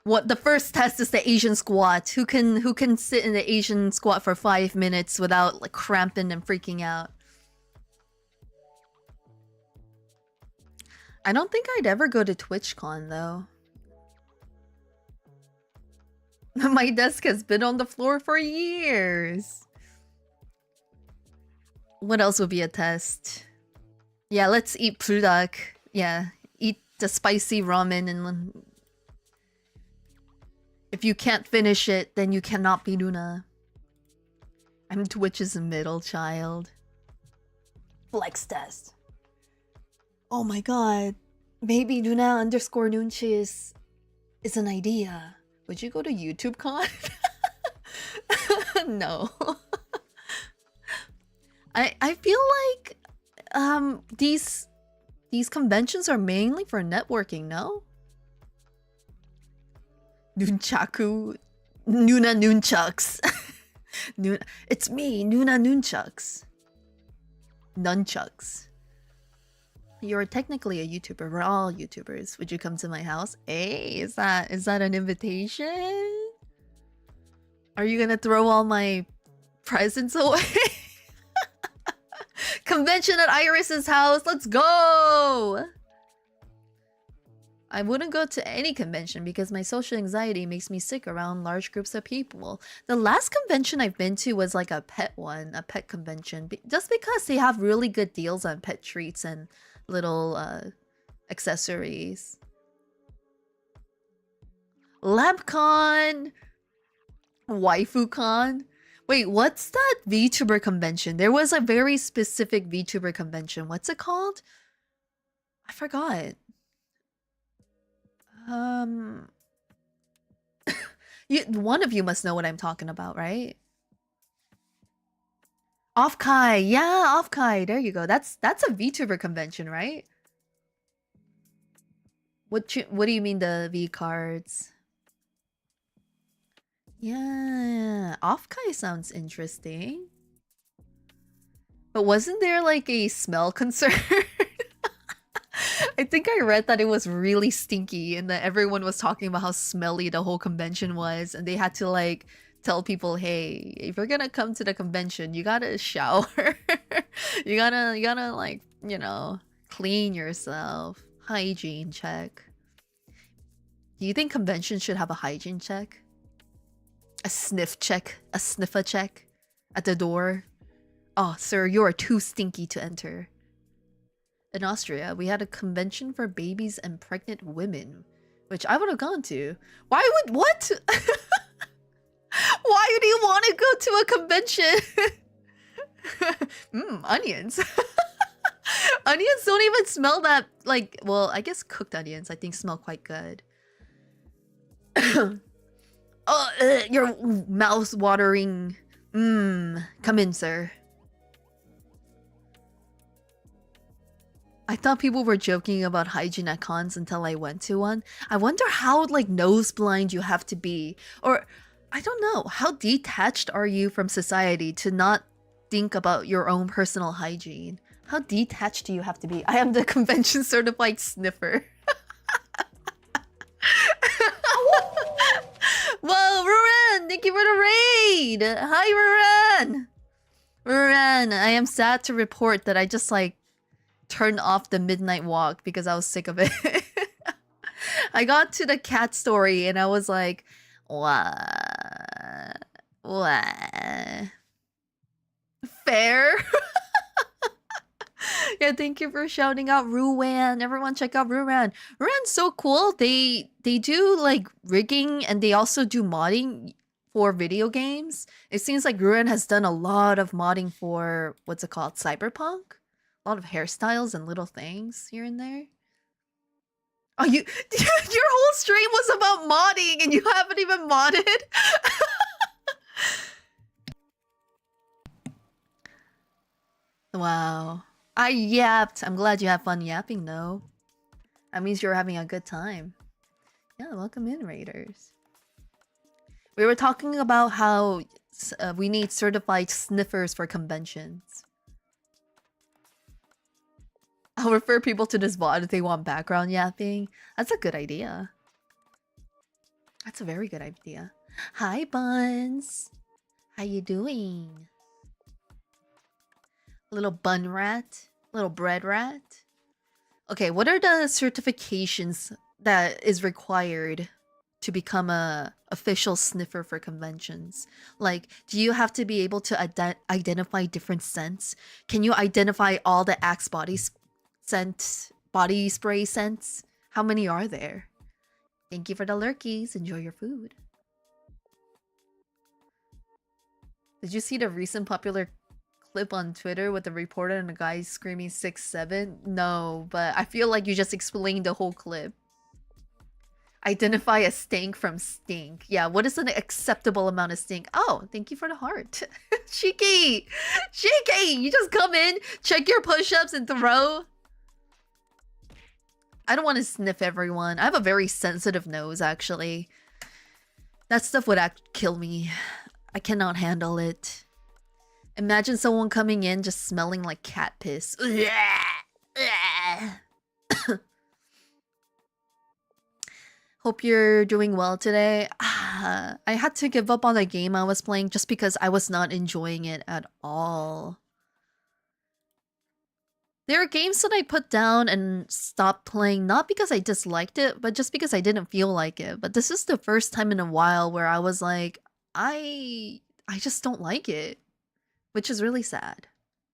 What the first test is the Asian squat. Who can sit in the Asian squat for 5 minutes without like cramping and freaking out? I don't think I'd ever go to TwitchCon though. My desk has been on the floor for years. What else would be a test? Yeah, let's eat prudak. Yeah, eat the spicy ramen and... If you can't finish it, then you cannot be Luna. I'm Twitch's middle child. Flex test. Oh my god. Maybe Luna_Nunchi is an idea. Would you go to YouTube Con? No. I feel like these conventions are mainly for networking, no? Nunchaku, Nuna Nunchucks. It's me, Nuna Nunchucks. Nunchucks. You're technically a YouTuber. We're all YouTubers. Would you come to my house? Hey, is that an invitation? Are you gonna throw all my presents away? Convention at Iris's house. Let's go! I wouldn't go to any convention because my social anxiety makes me sick around large groups of people. The last convention I've been to was like a pet one, a pet convention. Just because they have really good deals on pet treats and little accessories. LabCon! WaifuCon! Wait, what's that VTuber convention? There was a very specific VTuber convention. What's it called? I forgot. One of you must know what I'm talking about, right? Offkai, yeah, Offkai. There you go. That's a VTuber convention, right? What do you mean the V cards? Yeah, Offkai sounds interesting. But wasn't there like a smell concern? I think I read that it was really stinky and that everyone was talking about how smelly the whole convention was, and they had to like tell people, hey, if you're gonna come to the convention, you gotta shower. you gotta like, you know, clean yourself. Hygiene check. Do you think conventions should have a hygiene check? A sniff check? A sniffer check? At the door? Oh, sir, you are too stinky to enter. In Austria, we had a convention for babies and pregnant women, which I would have gone to. Why would... What? Why do you want to go to a convention? Onions. Onions don't even smell that... Like, well, I guess cooked onions, I think, smell quite good. Oh, your mouth watering. Come in, sir. I thought people were joking about hygiene at cons until I went to one. I wonder how like nose blind you have to be, or I don't know, how detached are you from society to not think about your own personal hygiene? How detached do you have to be? I am the convention certified sniffer. Whoa, Ruran! Thank you for the raid! Hi, Ruran! Ruran, I am sad to report that I just like turned off the midnight walk because I was sick of it. I got to the cat story and I was like, what? Fair? Yeah, thank you for shouting out Ruan. Everyone check out Ruan. Ruan's so cool. They do like rigging and they also do modding for video games. It seems like Ruan has done a lot of modding for what's it called? Cyberpunk? A lot of hairstyles and little things here and there. Oh, your whole stream was about modding and you haven't even modded? Wow. I yapped. I'm glad you had fun yapping though. That means you're having a good time. Yeah, welcome in, Raiders. We were talking about how we need certified sniffers for conventions. I'll refer people to this VOD if they want background yapping. That's a good idea. That's a very good idea. Hi, Buns. How you doing? Little bun rat? Little bread rat? Okay, what are the certifications that is required to become a official sniffer for conventions? Like, do you have to be able to identify different scents? Can you identify all the Axe body spray scents? How many are there? Thank you for the lurkies. Enjoy your food. Did you see the recent popular clip on Twitter with the reporter and the guy screaming 6'7"? No, but I feel like you just explained the whole clip. Identify a stink from stink. Yeah, what is an acceptable amount of stink? Oh, thank you for the heart. Shiki! Shiki! You just come in, check your push-ups and throw. I don't want to sniff everyone. I have a very sensitive nose, actually. That stuff would kill me. I cannot handle it. Imagine someone coming in just smelling like cat piss. Hope you're doing well today. I had to give up on the game I was playing just because I was not enjoying it at all. There are games that I put down and stopped playing, not because I disliked it, but just because I didn't feel like it. But this is the first time in a while where I was like, I just don't like it. Which is really sad.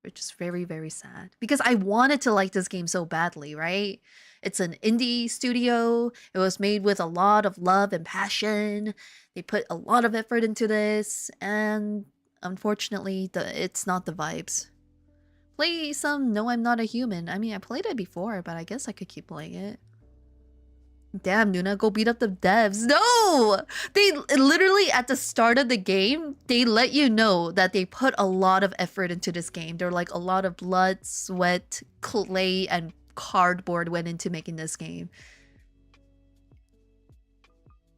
Which is very, very sad. Because I wanted to like this game so badly, right? It's an indie studio. It was made with a lot of love and passion. They put a lot of effort into this. And unfortunately, it's not the vibes. Play some No, I'm Not a Human. I mean, I played it before, but I guess I could keep playing it. Damn, Nuna, go beat up the devs. No! They literally, at the start of the game, they let you know that they put a lot of effort into this game. They're like, a lot of blood, sweat, clay, and cardboard went into making this game.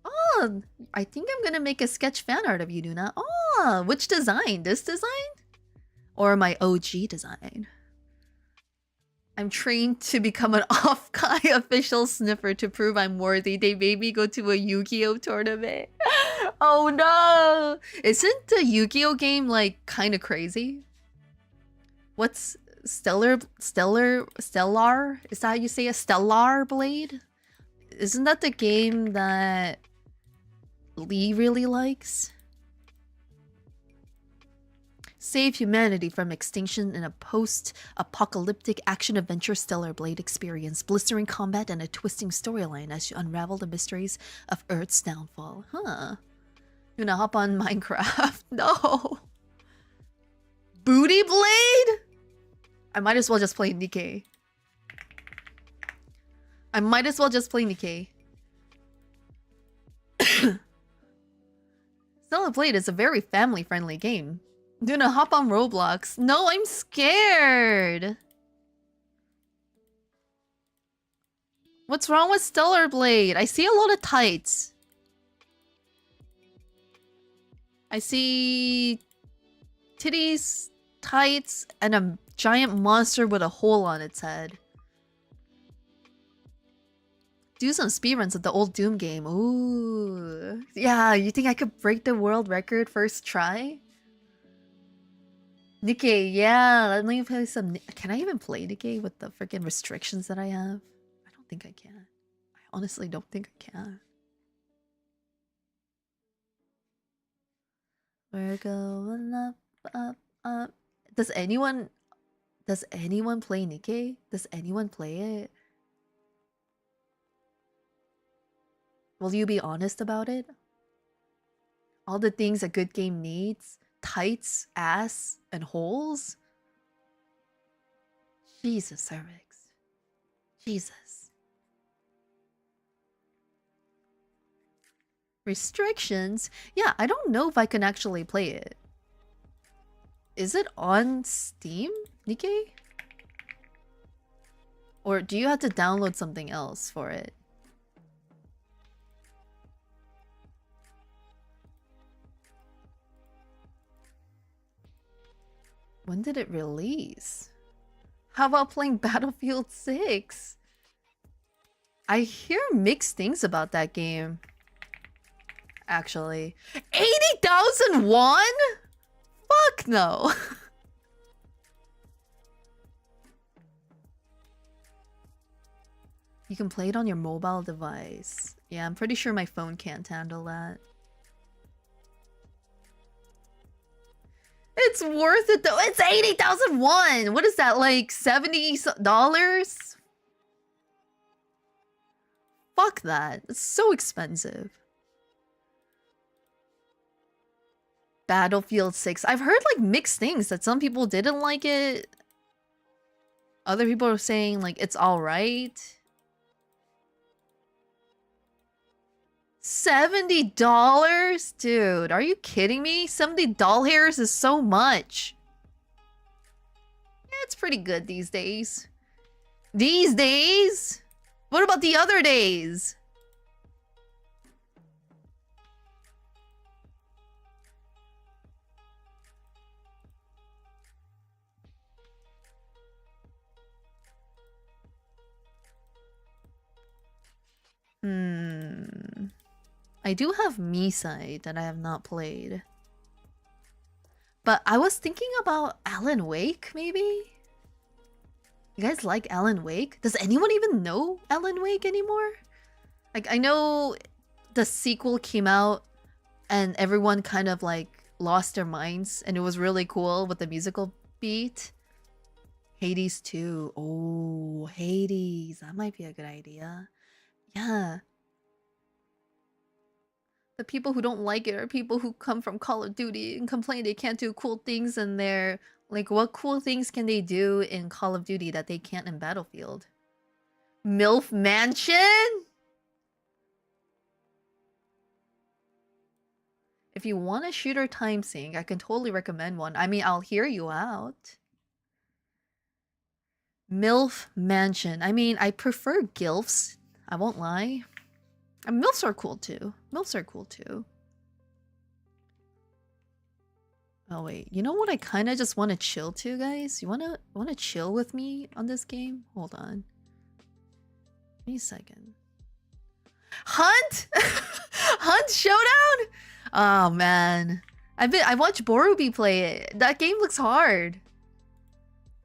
Oh, I think I'm gonna make a sketch fan art of you, Nuna. Oh, which design? This design? Or my OG design? I'm trained to become an off-kai official sniffer to prove I'm worthy. They made me go to a Yu-Gi-Oh tournament. Oh no! Isn't the Yu-Gi-Oh game like kind of crazy? What's Stellar? Is that how you say a Stellar Blade? Isn't that the game that Lee really likes? Save humanity from extinction in a post-apocalyptic action-adventure Stellar Blade experience, blistering combat and a twisting storyline as you unravel the mysteries of Earth's downfall. Huh. You wanna hop on Minecraft? No. Booty Blade? I might as well just play Nikkei. Stellar Blade is a very family-friendly game. Duna, hop on Roblox. No, I'm scared. What's wrong with Stellar Blade? I see a lot of tights. I see titties, tights, and a giant monster with a hole on its head. Do some speedruns of the old Doom game. Ooh. Yeah, you think I could break the world record first try? Nikkei, yeah, let me play some... Can I even play Nikkei with the freaking restrictions that I have? I don't think I can. I honestly don't think I can. We're going up, up, up. Does anyone play Nikkei? Does anyone play it? Will you be honest about it? All the things a good game needs? Tights, ass, and holes? Jesus, cervix. Jesus. Restrictions? Yeah, I don't know if I can actually play it. Is it on Steam, Nikkei? Or do you have to download something else for it? When did it release? How about playing Battlefield 6? I hear mixed things about that game. Actually. 80,000 won? Fuck no. You can play it on your mobile device. Yeah, I'm pretty sure my phone can't handle that. It's worth it though. It's 80,001. What is that, like $70? Fuck that. It's so expensive. Battlefield 6. I've heard like mixed things, that some people didn't like it. Other people are saying like it's alright. $70? Dude, are you kidding me? $70 is so much. Yeah, it's pretty good these days. These days? What about the other days? I do have Misai that I have not played. But I was thinking about Alan Wake, maybe? You guys like Alan Wake? Does anyone even know Alan Wake anymore? Like, I know the sequel came out and everyone kind of like lost their minds and it was really cool with the musical beat. Hades 2. Oh, Hades. That might be a good idea. Yeah. The people who don't like it are people who come from Call of Duty and complain they can't do cool things in there. Like, what cool things can they do in Call of Duty that they can't in Battlefield? MILF Mansion? If you want a shooter time sink, I can totally recommend one. I mean, I'll hear you out. MILF Mansion. I mean, I prefer GILFs. I won't lie. And MILFs are cool too. MILFs are cool too. Oh wait, you know what I kind of just want to chill to, guys? You wanna chill with me on this game? Hold on. Give me a second. Hunt? Hunt Showdown? Oh man. I watched Borubi play it. That game looks hard.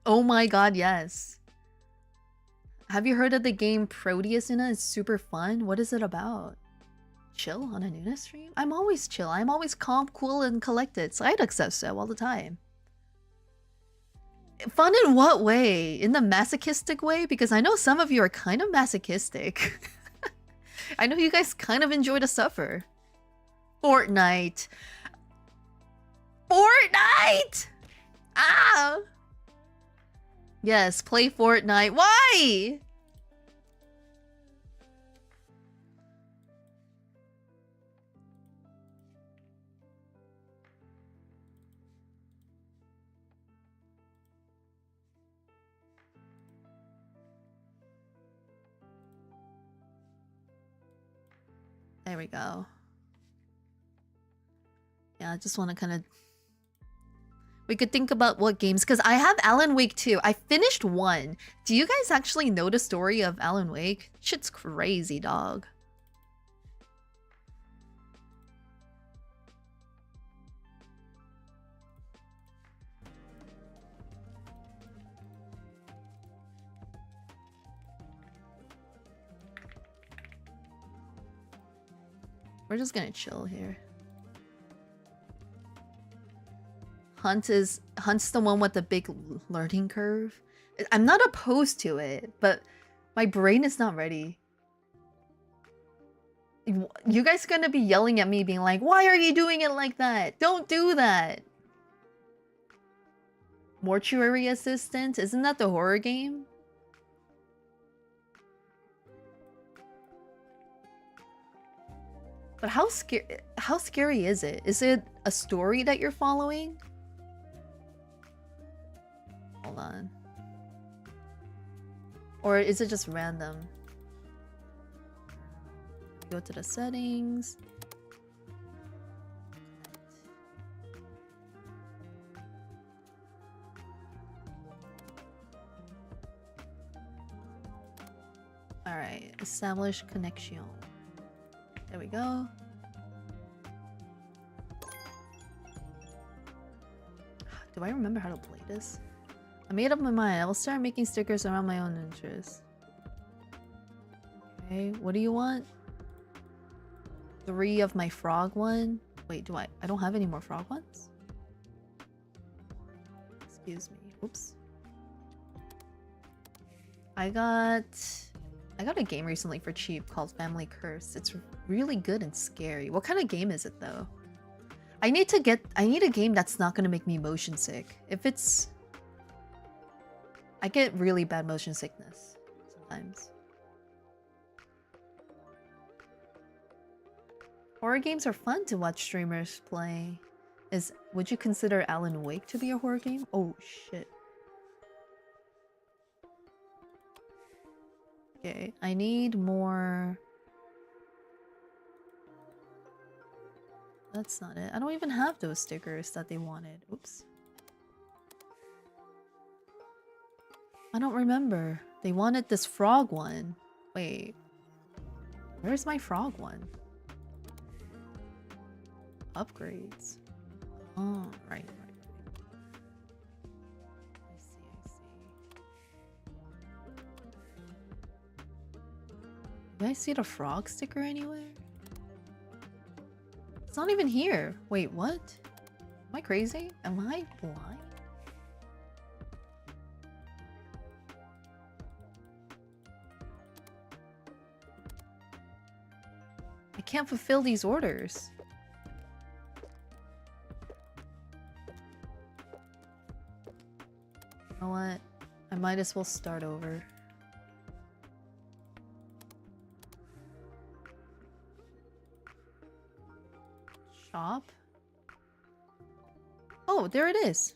Oh my god, yes. Have you heard of the game Proteus in it? It's super fun. What is it about? Chill on a Nuna stream? I'm always chill. I'm always calm, cool, and collected. So I'd accept so all the time. Fun in what way? In the masochistic way? Because I know some of you are kind of masochistic. I know you guys kind of enjoy to suffer. Fortnite. Fortnite! Ah! Yes, play Fortnite. Why? There we go. Yeah, I just want to kind of... We could think about what games, because I have Alan Wake 2. I finished 1. Do you guys actually know the story of Alan Wake? Shit's crazy, dog. We're just gonna chill here. Hunt's the one with the big learning curve. I'm not opposed to it, but my brain is not ready. You guys are gonna be yelling at me being like, why are you doing it like that? Don't do that. Mortuary Assistant? Isn't that the horror game? But how scary is it? Is it a story that you're following? Hold on. Or is it just random? Go to the settings. Alright, establish connection. There we go. Do I remember how to play this? I made up my mind. I will start making stickers around my own interests. Okay, what do you want? 3 of my frog one? Wait, do I don't have any more frog ones? Excuse me. Oops. I got a game recently for cheap called Family Curse. It's really good and scary. What kind of game is it though? I need a game that's not gonna make me motion sick. If it's... I get really bad motion sickness sometimes. Horror games are fun to watch streamers play. Would you consider Alan Wake to be a horror game? Oh shit. Okay, I need more... That's not it. I don't even have those stickers that they wanted. Oops. I don't remember. They wanted this frog one. Wait. Where's my frog one? Upgrades. Oh, right. I see. Do I see the frog sticker anywhere? It's not even here. Wait, what? Am I crazy? Am I blind? I can't fulfill these orders. You know what? I might as well start over. Shop? Oh, there it is.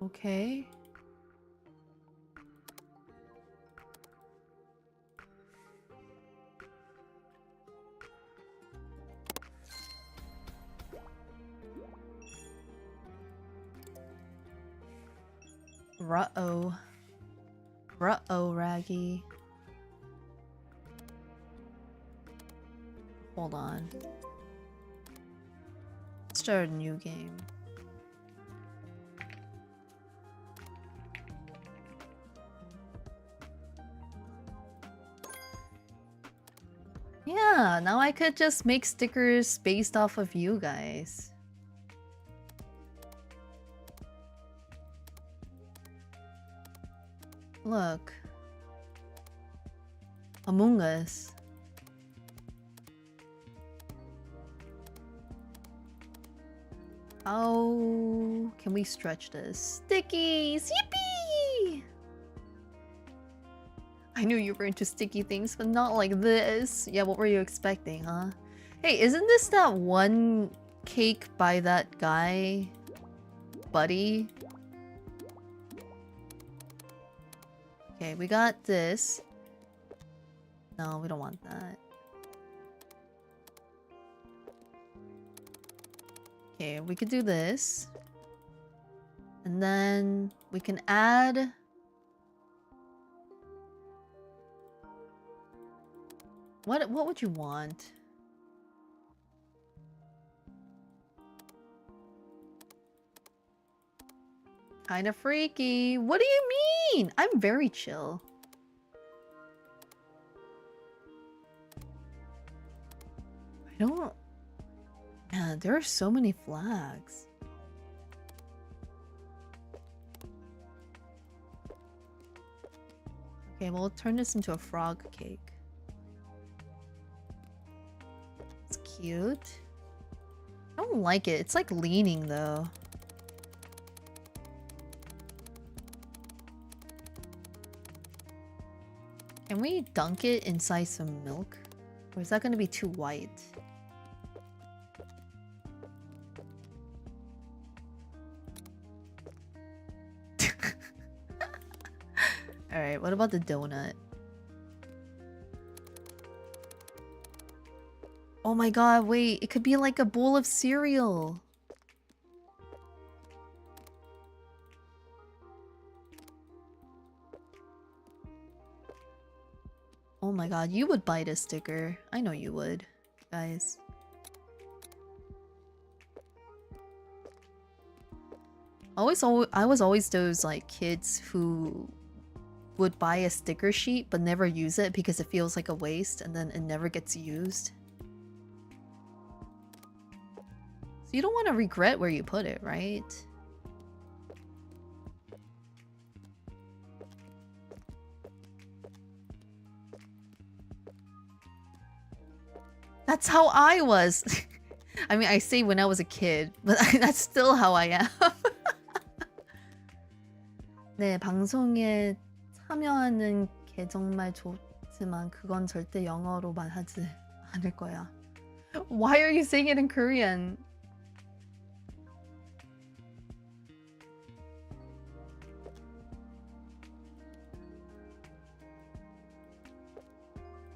Okay. Ruh-oh. Ruh-oh, Raggy. Hold on. Start a new game. Yeah, now I could just make stickers based off of you guys. Look. Among Us. How can we stretch this? Stickies! Yippee! I knew you were into sticky things, but not like this. Yeah, what were you expecting, huh? Hey, isn't this that one cake by that guy? Buddy? Okay, we got this. No, we don't want that. Okay, we could do this. And then we can add... What would you want? Kinda freaky. What do you mean? I'm very chill. I don't... Man, there are so many flags. Okay, well, we'll turn this into a frog cake. It's cute. I don't like it. It's like leaning, though. Can we dunk it inside some milk? Or is that going to be too white? Alright, what about the donut? Oh my god, wait. It could be like a bowl of cereal. Oh my god, you would buy this sticker. I know you would. guys. I was always those like kids who would buy a sticker sheet but never use it because it feels like a waste and then it never gets used. So you don't want to regret where you put it, right? That's how I was. I mean, I say when I was a kid, but that's still how I am. 네, 방송에 참여하는 게 정말 좋지만 그건 절대 영어로만 하지 않을 거야. Why are you saying it in Korean?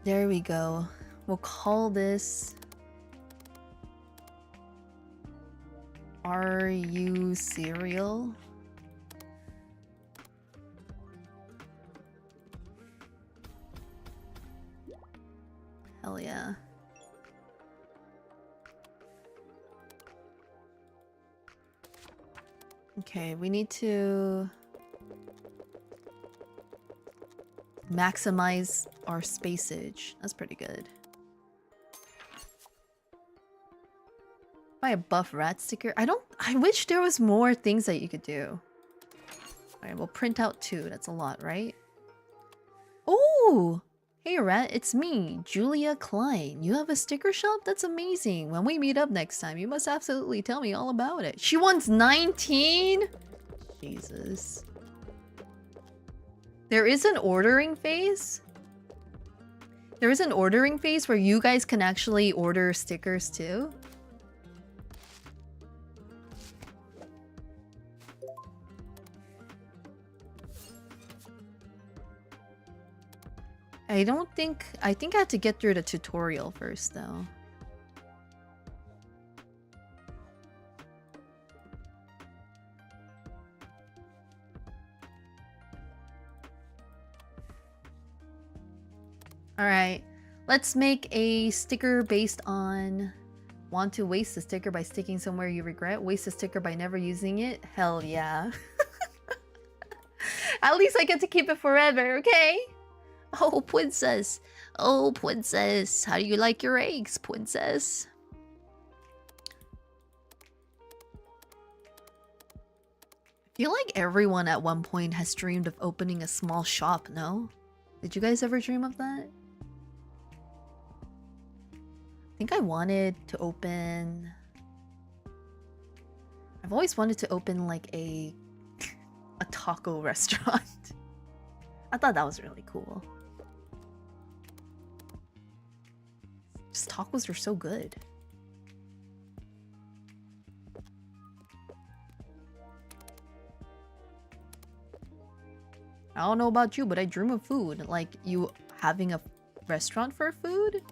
There we go. We'll call this Are You Cereal? Hell yeah. Okay, we need to maximize our spacage. That's pretty good. Buy a buff rat sticker. I wish there was more things that you could do. Alright, we'll print out 2. That's a lot, right? Oh! Hey rat, it's me, Julia Klein. You have a sticker shop? That's amazing. When we meet up next time, you must absolutely tell me all about it. She wants 19? Jesus. There is an ordering phase? There is an ordering phase where you guys can actually order stickers too? I think I have to get through the tutorial first though. Alright, let's make a sticker based on want to waste a sticker by sticking somewhere you regret, waste a sticker by never using it. Hell yeah. At least I get to keep it forever, okay? Oh, princess. Oh, princess. How do you like your eggs, princess? I feel like everyone at one point has dreamed of opening a small shop, no? Did you guys ever dream of that? I think I wanted to open... I've always wanted to open like a taco restaurant. I thought that was really cool. Just tacos are so good. I don't know about you, but I dream of food. Like you having a restaurant for food?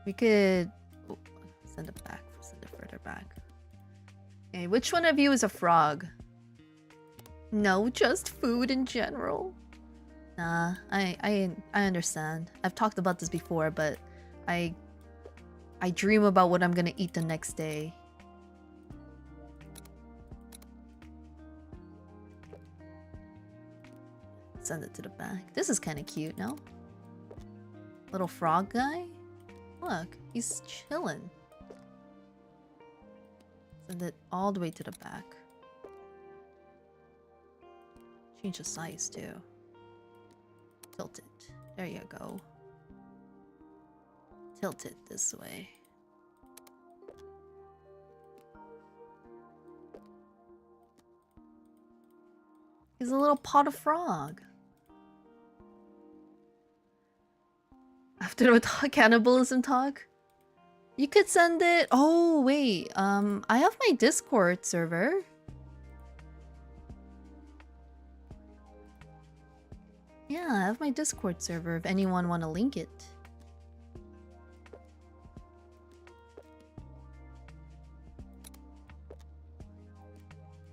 We could send it back. Send it further back. Okay, which one of you is a frog? No, just food in general. Nah, I understand. I've talked about this before, but I dream about what I'm gonna eat the next day. Send it to the back. This is kind of cute, no? Little frog guy? Look, he's chilling. Send it all the way to the back. Change the size too. Tilt it. There you go. Tilt it this way. He's a little pot of frog. After the cannibalism talk? You could send it... Oh, wait. I have my Discord server. Yeah, I have my Discord server if anyone want to link it.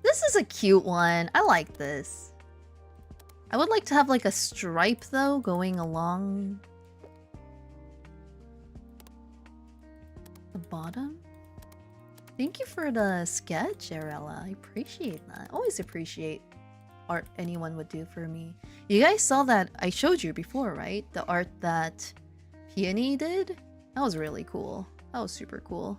This is a cute one. I like this. I would like to have like a stripe though going along the bottom. Thank you for the sketch, Arella. I appreciate that. Always appreciate art anyone would do for me. You guys saw that I showed you before, right? The art that Peony did? That was really cool. That was super cool.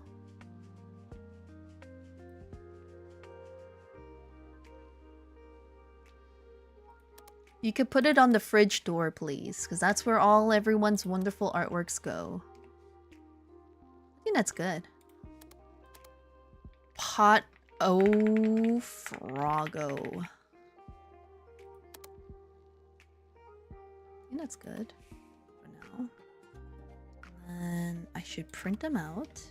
You could put it on the fridge door, please, because that's where all everyone's wonderful artworks go. I think that's good. Pot o Froggo. I think that's good for now. And I should print them out.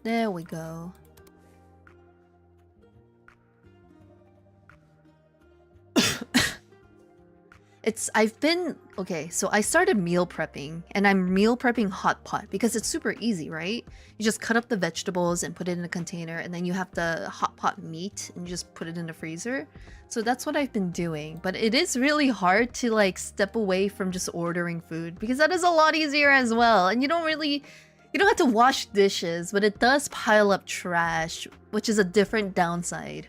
There we go. Okay, so I started meal prepping, and I'm meal prepping hot pot because it's super easy, right? You just cut up the vegetables and put it in a container, and then you have the hot pot meat and you just put it in the freezer. So that's what I've been doing, but it is really hard to like step away from just ordering food because that is a lot easier as well, and you don't have to wash dishes, but it does pile up trash, which is a different downside.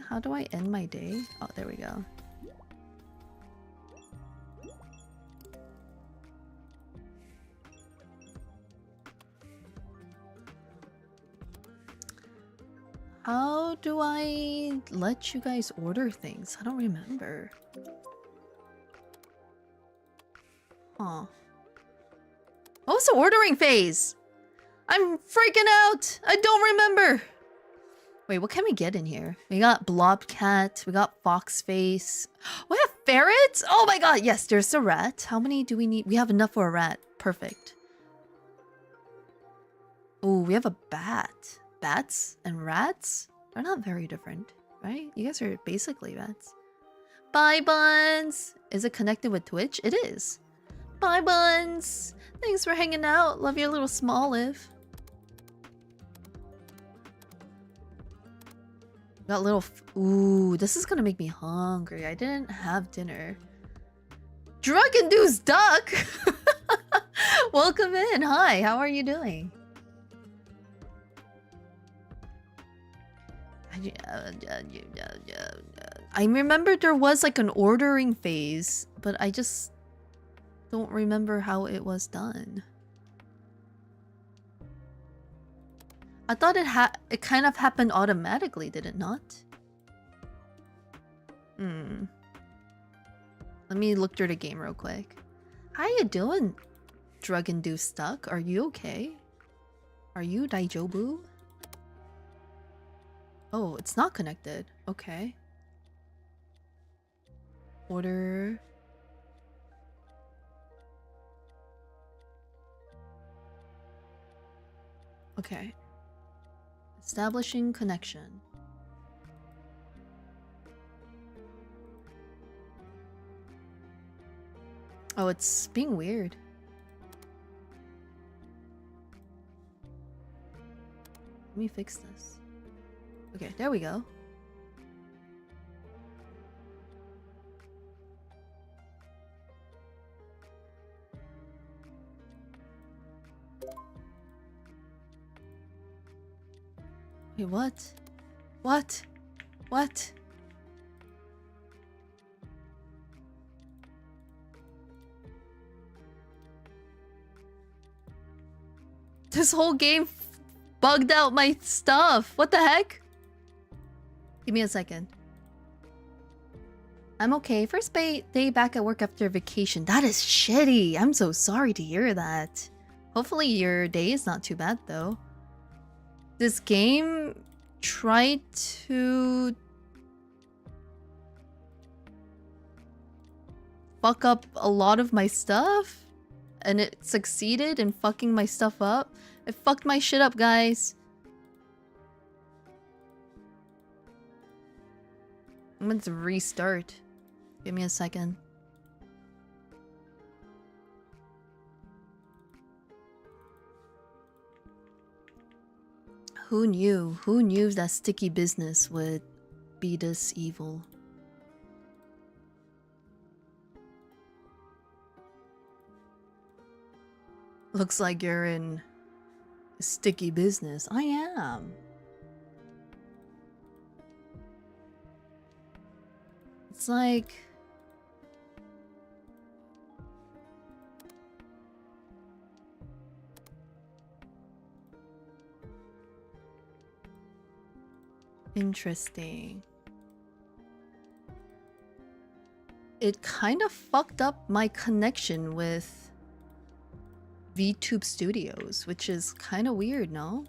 How do I end my day? Oh, there we go. How do I let you guys order things? I don't remember. Huh. What was the ordering phase? I'm freaking out! I don't remember! Wait, what can we get in here? We got Blobcat, we got Foxface. We have ferrets? Oh my god, yes, there's a rat. How many do we need? We have enough for a rat. Perfect. Oh, we have a bat. Bats and rats? They're not very different, right? You guys are basically rats. Bye, Buns! Is it connected with Twitch? It is. Bye, Buns! Thanks for hanging out. Love your little small live. Got little ooh, this is gonna make me hungry. I didn't have dinner. Drug-induced duck! Welcome in. Hi, how are you doing? I remember there was like an ordering phase, but I just don't remember how it was done. I thought it kind of happened automatically, did it not? Let me look through the game real quick. How you doing, drug-induced duck? Are you okay? Are you Daijobu? Oh, it's not connected. Okay. Order. Okay. Establishing connection. Oh, it's being weird. Let me fix this. Okay, there we go. Wait, what? What? What? This whole game bugged out my stuff. What the heck? Give me a second. I'm okay. First day back at work after vacation. That is shitty. I'm so sorry to hear that. Hopefully your day is not too bad though. This game tried to fuck up a lot of my stuff, and it succeeded in fucking my stuff up. It fucked my shit up, guys. I'm going to restart. Give me a second. Who knew? Who knew that sticky business would be this evil? Looks like you're in sticky business. I am. It's like... Interesting. It kind of fucked up my connection with VTube Studios, which is kind of weird, no?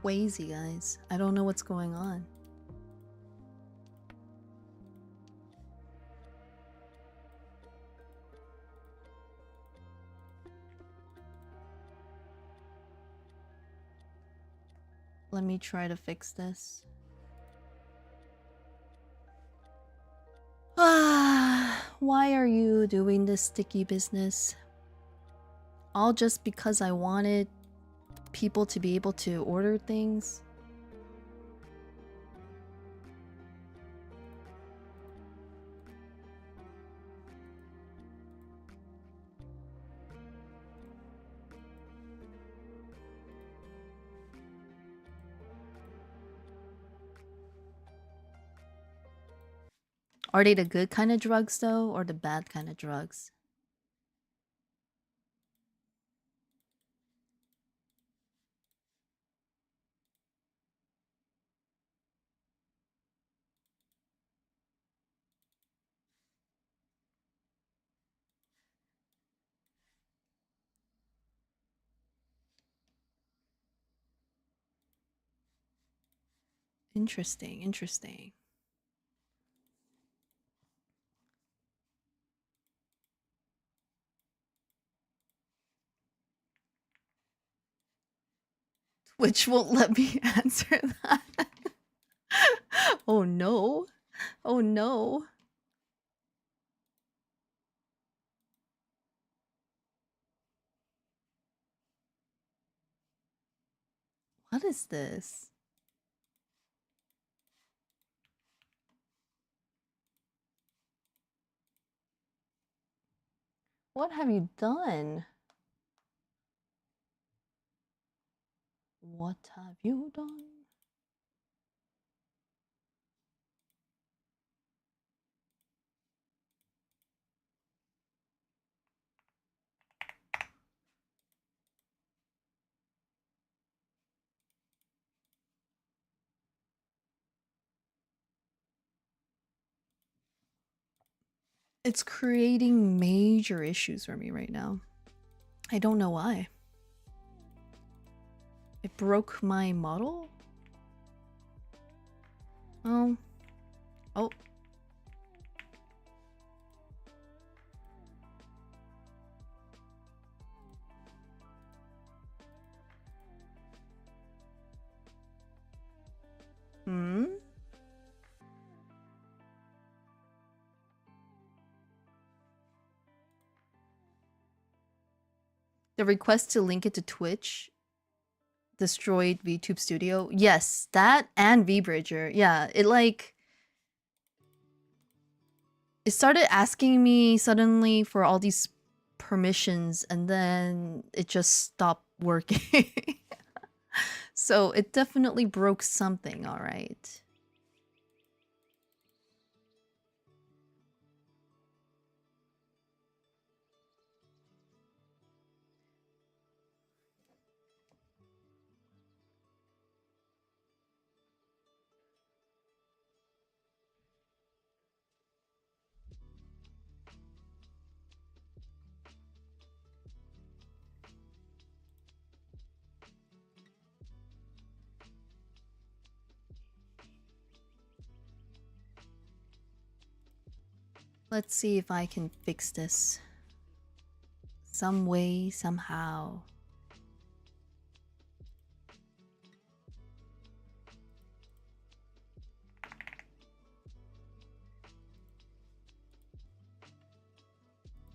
Crazy, guys. I don't know what's going on. Let me try to fix this. Ah, why are you doing this sticky business? All just because I wanted people to be able to order things? Are they the good kind of drugs though, or the bad kind of drugs? Interesting, interesting. Twitch won't let me answer that. Oh no. Oh no. What is this? What have you done? What have you done? It's creating major issues for me right now. I don't know why. It broke my model? Oh. Oh. Hmm? The request to link it to Twitch destroyed VTube Studio. Yes, that and VBridger. Yeah, it like... It started asking me suddenly for all these permissions and then it just stopped working. So it definitely broke something, alright. Let's see if I can fix this. Some way, somehow.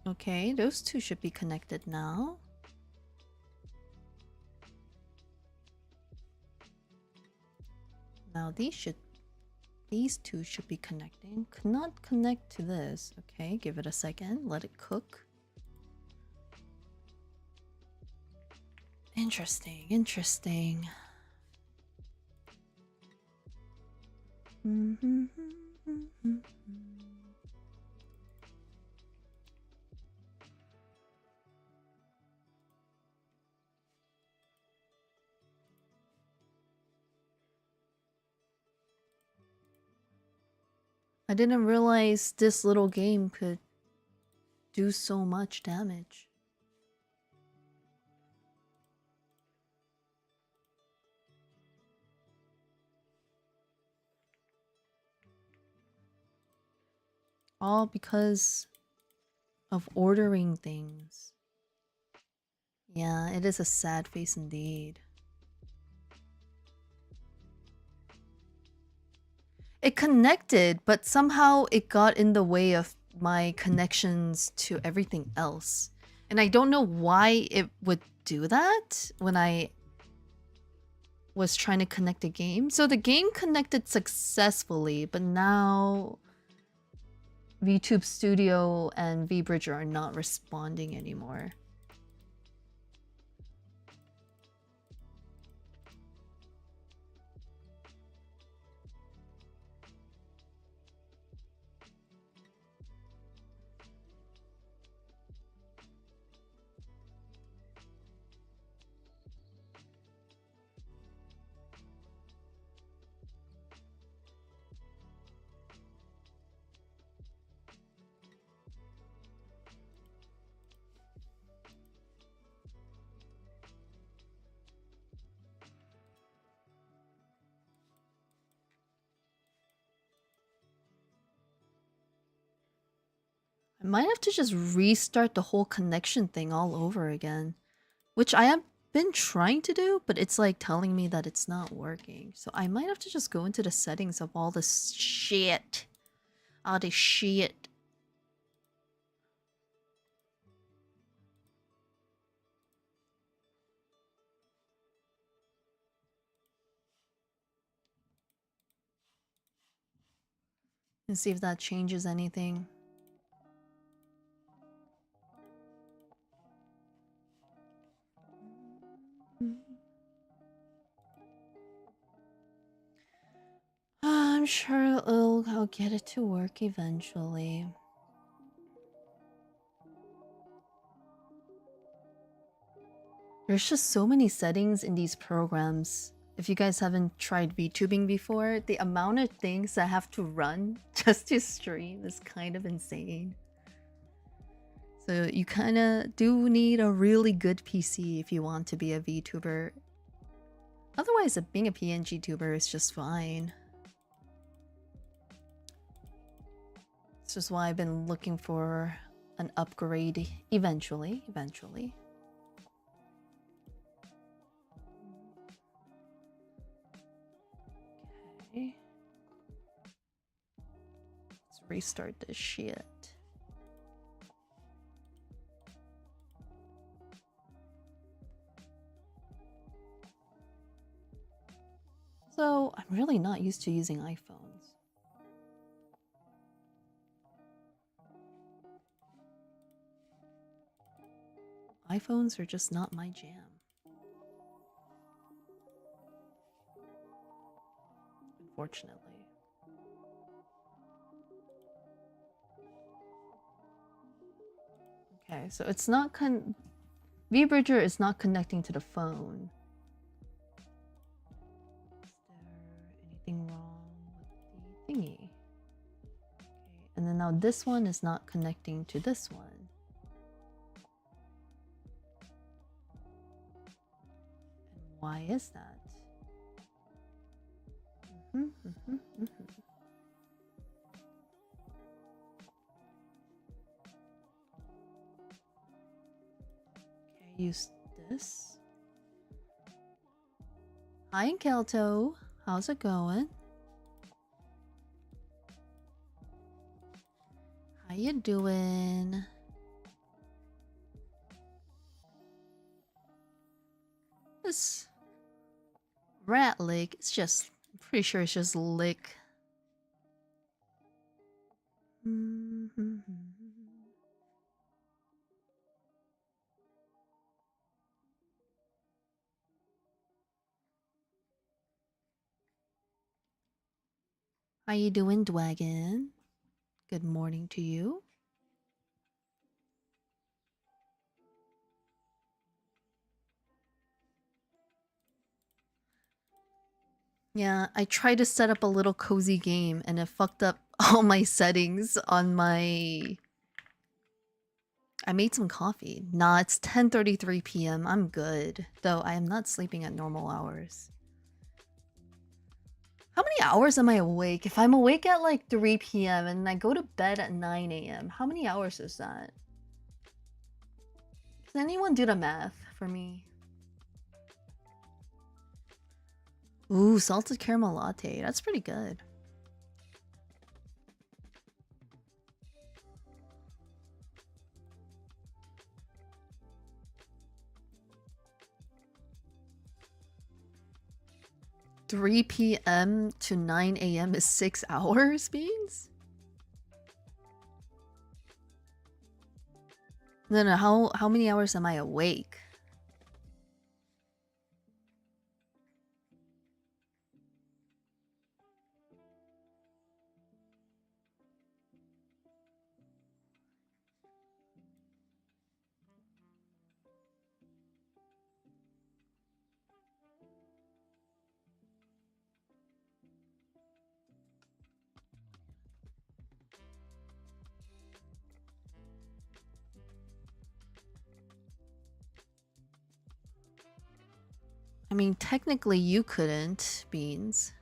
Okay, those two should be connected now. Now these two should be connecting. Could not connect to this. Okay, give it a second. Let it cook. Interesting, interesting. I didn't realize this little game could do so much damage. All because of ordering things. Yeah, it is a sad face indeed. It connected, but somehow it got in the way of my connections to everything else. And I don't know why it would do that when I was trying to connect a game. So the game connected successfully, but now VTube Studio and VBridger are not responding anymore. I might have to just restart the whole connection thing all over again, which I have been trying to do, but it's like telling me that it's not working. So I might have to just go into the settings of all this shit. All this shit. And see if that changes anything. I'm sure I'll get it to work eventually. There's just so many settings in these programs. If you guys haven't tried VTubing before, the amount of things that have to run just to stream is kind of insane. So you kind of do need a really good PC if you want to be a VTuber. Otherwise, being a PNG tuber is just fine. It's just why I've been looking for an upgrade eventually. Okay. Let's restart this shit. So, I'm really not used to using iPhones. iPhones are just not my jam. Unfortunately. Okay, so it's not VBridger is not connecting to the phone. Is there anything wrong with the thingy? Okay, and then now this one is not connecting to this one. And why is that? Okay, use this. Hi, Kelto. How's it going? How you doing? This rat lick, it's just, I'm pretty sure it's just lick. How you doing, Dwagon? Good morning to you. Yeah, I tried to set up a little cozy game and it fucked up all my settings on my... I made some coffee. Nah, it's 10:33 p.m. I'm good. Though I am not sleeping at normal hours. How many hours am I awake? If I'm awake at like 3 p.m. and I go to bed at 9 a.m., how many hours is that? Can anyone do the math for me? Ooh, salted caramel latte. That's pretty good. $3 p.m. to 9 a.m. is 6 hours, Beans? No, how many hours am I awake? I mean, technically you couldn't, Beans.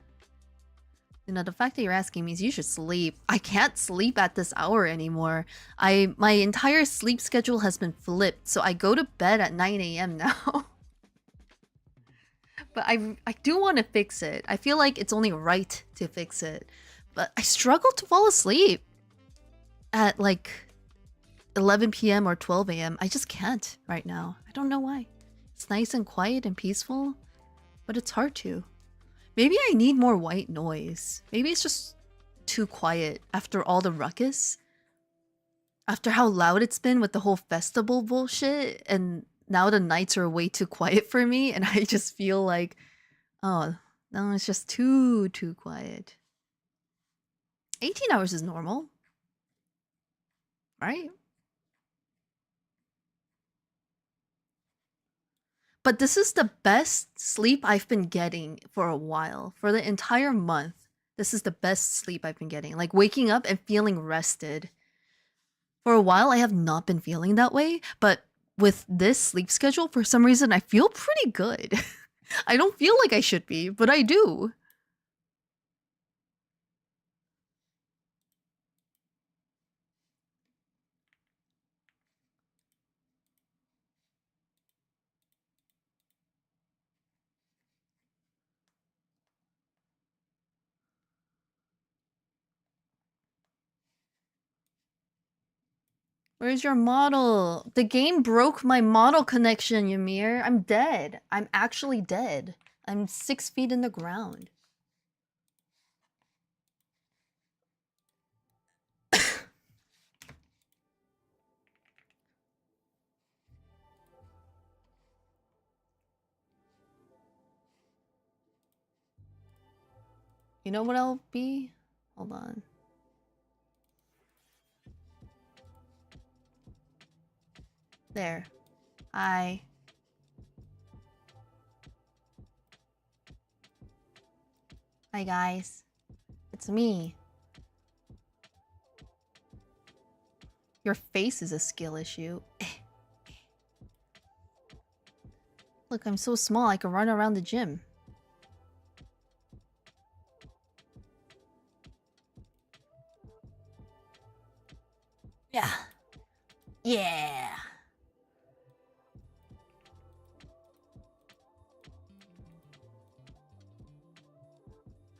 You know, the fact that you're asking means you should sleep. I can't sleep at this hour anymore. My entire sleep schedule has been flipped, so I go to bed at 9 a.m. now. But I do want to fix it. I feel like it's only right to fix it. But I struggle to fall asleep at like 11 p.m. or 12 a.m. I just can't right now. I don't know why. It's nice and quiet and peaceful, but it's hard to. Maybe I need more white noise. Maybe it's just too quiet after all the ruckus. After how loud it's been with the whole festival bullshit, and now the nights are way too quiet for me, and I just feel like, oh, no, it's just too quiet. 18 hours is normal, right? But this is the best sleep I've been getting for a while. For the entire month, this is the best sleep I've been getting. Like waking up and feeling rested. For a while, I have not been feeling that way, but with this sleep schedule, for some reason, I feel pretty good. I don't feel like I should be, but I do. Where's your model? The game broke my model connection, Ymir. I'm dead. I'm actually dead. I'm 6 feet in the ground. You know what I'll be? Hold on. There. Hi. Hi guys. It's me. Your face is a skill issue. Look, I'm so small I can run around the gym. Yeah. Yeah.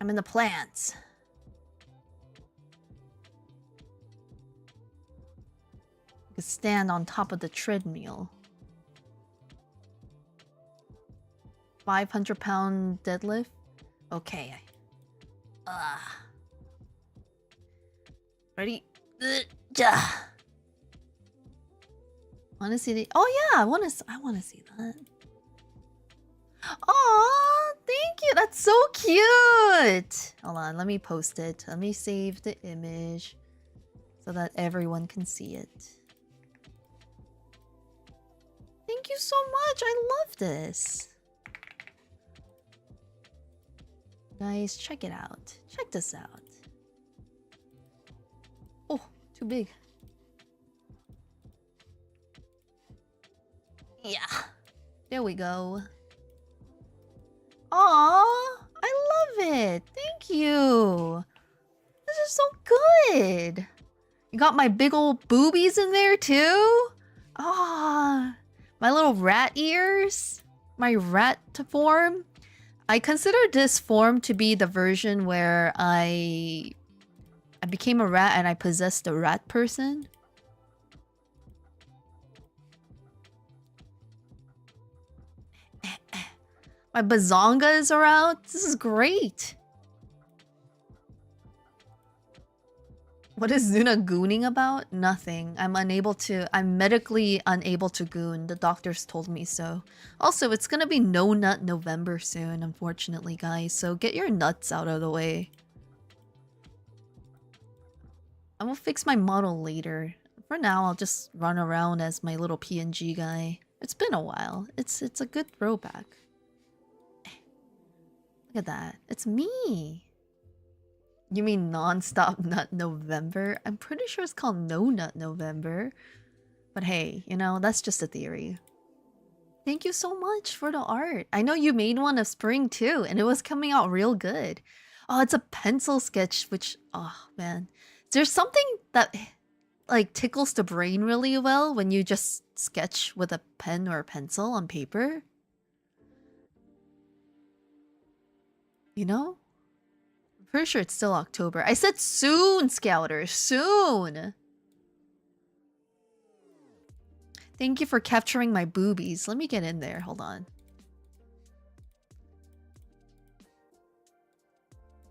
I'm in the plants. I can stand on top of the treadmill. 500-pound deadlift. Okay. Ready? Wanna see the? Oh yeah, I wanna see that. Oh, thank you. That's so cute. Hold on, let me post it. Let me save the image so that everyone can see it. Thank you so much. I love this. Guys, check it out. Check this out. Oh, too big. Yeah. There we go. Aww, I love it. Thank you. This is so good. You got my big old boobies in there too? Ah, my little rat ears. My rat form. I consider this form to be the version where I became a rat and I possessed a rat person. My bazongas are out. This is great. What is Zuna gooning about? Nothing. I'm medically unable to goon. The doctors told me so. Also, it's gonna be No Nut November soon, unfortunately, guys. So get your nuts out of the way. I will fix my model later. For now, I'll just run around as my little PNG guy. It's been a while. It's a good throwback. Look at that. It's me. You mean non-stop Nut November? I'm pretty sure it's called No Nut November. But hey, you know, that's just a theory. Thank you so much for the art. I know you made one of spring too, and it was coming out real good. Oh, it's a pencil sketch, which, oh man. There's something that like tickles the brain really well when you just sketch with a pen or a pencil on paper. You know? Pretty sure it's still October. I said soon, Scouter. Soon. Thank you for capturing my boobies. Let me get in there. Hold on.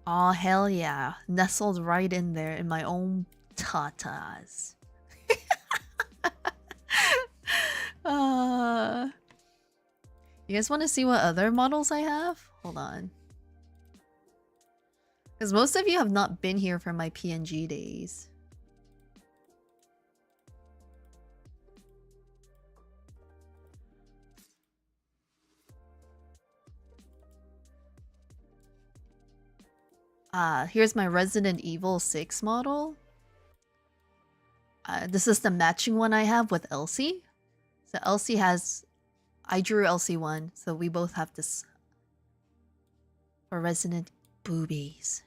Aw, hell yeah. Nestled right in there in my own tatas. You guys want to see what other models I have? Hold on. Because most of you have not been here for my PNG days. Here's my Resident Evil 6 model. This is the matching one I have with Elsie. So Elsie has... I drew Elsie one, so we both have this for Resident Boobies.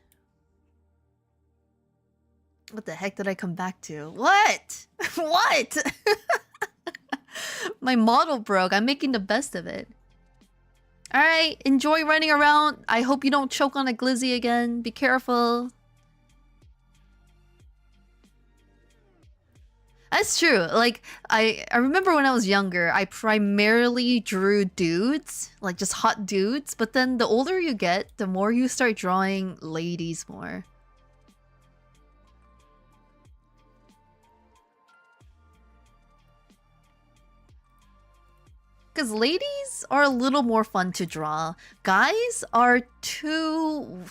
What the heck did I come back to? What? What? My model broke. I'm making the best of it. Alright, enjoy running around. I hope you don't choke on a glizzy again. Be careful. That's true. Like, I remember when I was younger, I primarily drew dudes. Like, just hot dudes. But then the older you get, the more you start drawing ladies more. Because ladies are a little more fun to draw. Guys are too...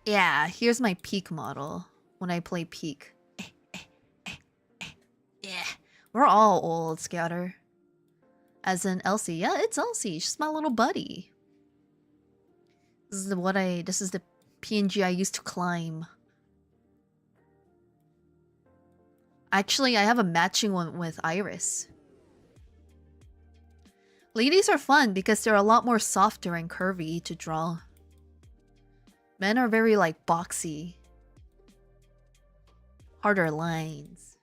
Yeah, here's my peak model when I play peak. Yeah, we're all old, Scouter. As in Elsie. Yeah, it's Elsie. She's my little buddy. This is the PNG I used to climb. Actually, I have a matching one with Iris. Ladies are fun because they're a lot more softer and curvy to draw. Men are very, like, boxy. Harder lines.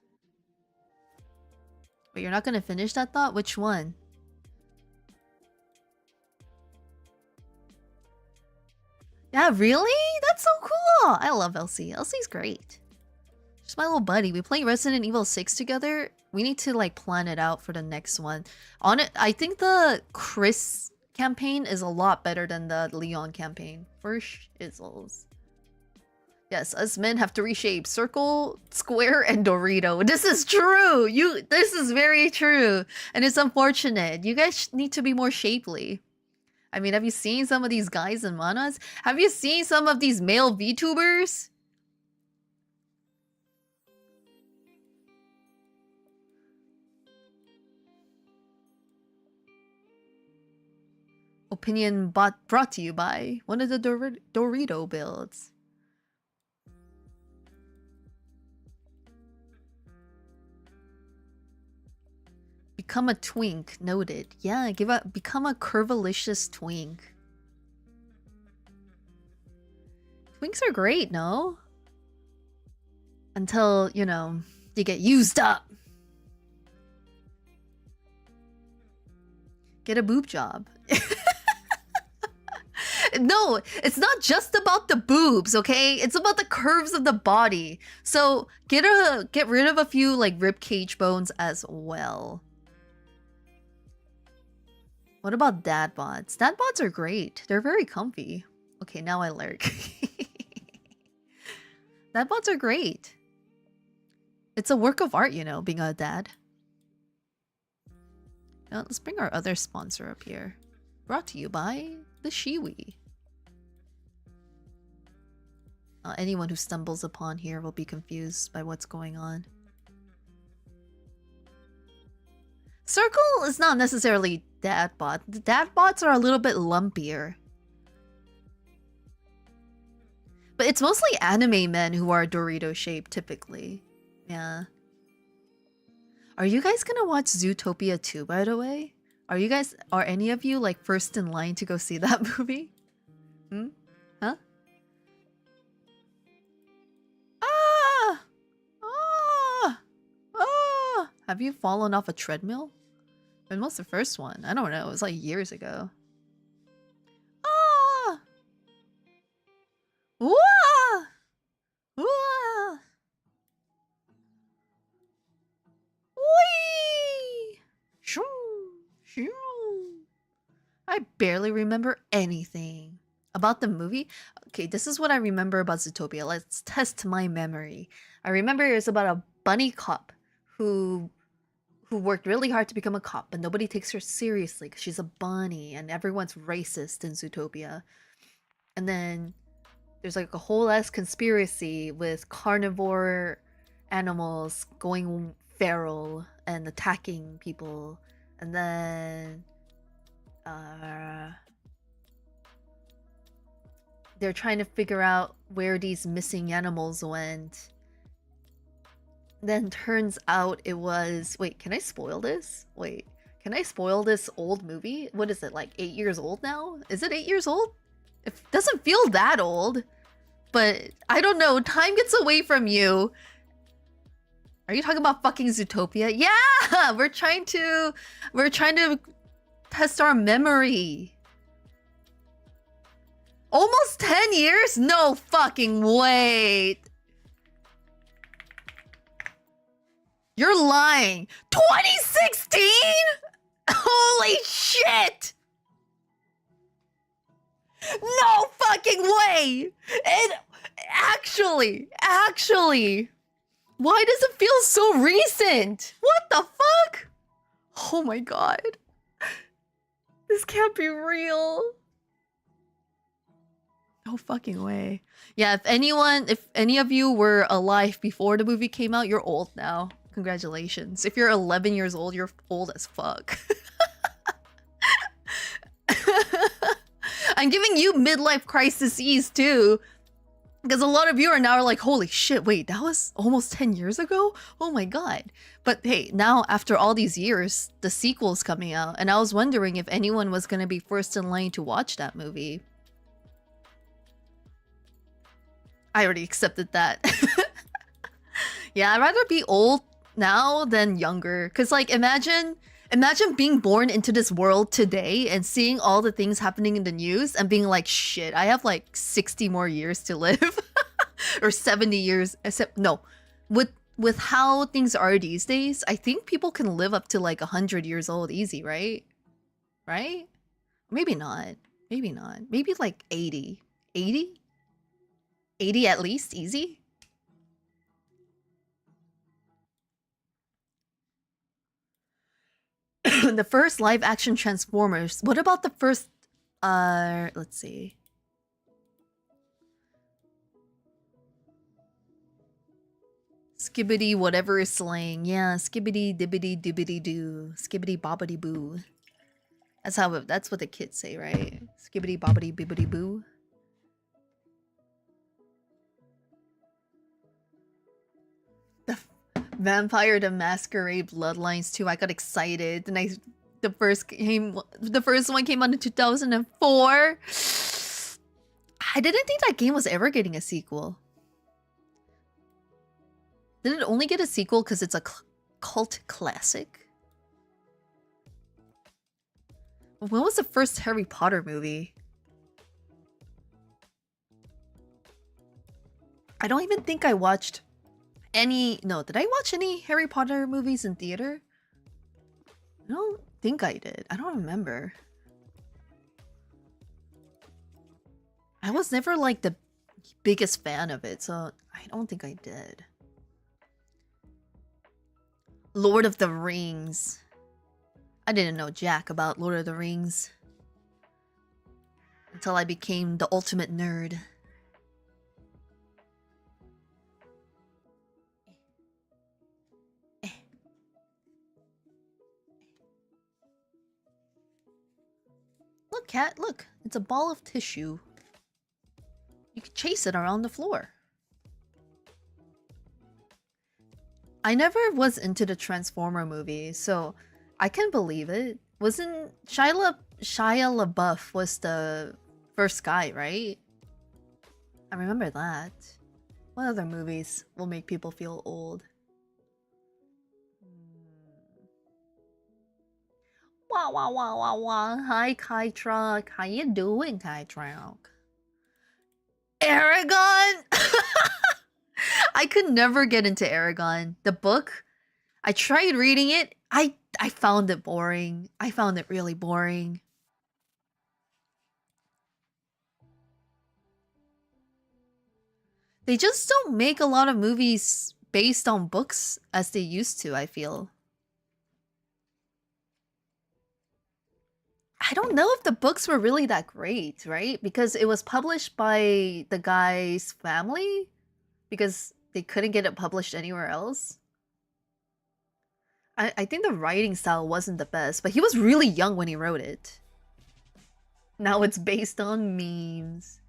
Wait, you're not gonna finish that thought? Which one? Yeah, really? That's so cool! I love Elsie. Elsie's great. She's my little buddy. We play Resident Evil 6 together. We need to like plan it out for the next one. On it, I think the Chris campaign is a lot better than the Leon campaign. For shizzles. Yes, us men have 3 shapes: circle, square, and Dorito. This is true. This is very true. And it's unfortunate. You guys need to be more shapely. I mean, have you seen some of these guys in manas? Have you seen some of these male VTubers? Opinion brought to you by one of the Dorito builds. Become a twink. Noted. Yeah, become a curvilicious twink. Twinks are great, no? Until, you know, they get used up. Get a boob job. No, it's not just about the boobs, okay? It's about the curves of the body. So get rid of a few like rib cage bones as well. What about dad bods? Dad bods are great. They're very comfy. Okay, now I lurk. Dad bods are great. It's a work of art, you know, being a dad. Now, let's bring our other sponsor up here. Brought to you by the Shiwi. Anyone who stumbles upon here will be confused by what's going on. Circle is not necessarily dad bod. The dad bods are a little bit lumpier. But it's mostly anime men who are Dorito shaped typically. Yeah. Are you guys gonna watch Zootopia 2, by the way? Are any of you like first in line to go see that movie? Hmm? Huh? Ah! Ah! Ah! Have you fallen off a treadmill? When was the first one? I don't know. It was like years ago. Ah! Wah! Wah! Whee! Shoo! Shoo! I barely remember anything. About the movie? Okay, this is what I remember about Zootopia. Let's test my memory. I remember it was about a bunny cop who worked really hard to become a cop, but nobody takes her seriously because she's a bunny and everyone's racist in Zootopia. And then there's like a whole ass conspiracy with carnivore animals going feral and attacking people. And then they're trying to figure out where these missing animals went. Then turns out it was... Wait, can I spoil this? Wait, can I spoil this old movie? What is it, like 8 years old now? Is it 8 years old? It doesn't feel that old. But I don't know, time gets away from you. Are you talking about fucking Zootopia? Yeah! We're trying to test our memory. Almost 10 years? No fucking way. You're lying. 2016? Holy shit! No fucking way! And actually, why does it feel so recent? What the fuck? Oh my god. This can't be real. No fucking way. Yeah, if any of you were alive before the movie came out, you're old now. Congratulations. If you're 11 years old, you're old as fuck. I'm giving you midlife crises too. Because a lot of you are now like, holy shit, wait, that was almost 10 years ago? Oh my god. But hey, now after all these years, the sequel's coming out. And I was wondering if anyone was going to be first in line to watch that movie. I already accepted that. Yeah, I'd rather be old now than younger. Because like, imagine being born into this world today and seeing all the things happening in the news and being like, shit, I have like 60 more years to live. Or 70 years. No, with how things are these days, I think people can live up to like 100 years old easy, right? Right? Maybe not. Maybe not. Maybe like 80. 80? 80 at least easy? The first live action Transformers. What about the first let's see. Skibbity whatever is slang. Yeah, skibbity dibbity dibbity doo. Skibbity bobbity boo. That's what the kids say, right? Skibbity bobbity bibbity boo. The Vampire the Masquerade Bloodlines 2. I got excited and the first one came out in 2004. I didn't think that game was ever getting a sequel. Did it only get a sequel because it's a cult classic? When was the first Harry Potter movie? I don't even think I watched any... No, did I watch any Harry Potter movies in theater? I don't think I did. I don't remember. I was never like the biggest fan of it, so I don't think I did. Lord of the Rings. I didn't know jack about Lord of the Rings until I became the ultimate nerd. Look, cat, look. It's a ball of tissue. You can chase it around the floor. I never was into the Transformer movies, so I can believe it. Wasn't Shia LaBeouf was the first guy, right? I remember that. What other movies will make people feel old? Wah wah wah wah wah. Hi Kai Truck. How you doing, Kai Truck? Aragon! I could never get into Aragon. The book, I tried reading it. I found it boring. I found it really boring. They just don't make a lot of movies based on books as they used to, I feel. I don't know if the books were really that great, right? Because it was published by the guy's family. Because they couldn't get it published anywhere else. I think the writing style wasn't the best, but he was really young when he wrote it. Now it's based on memes.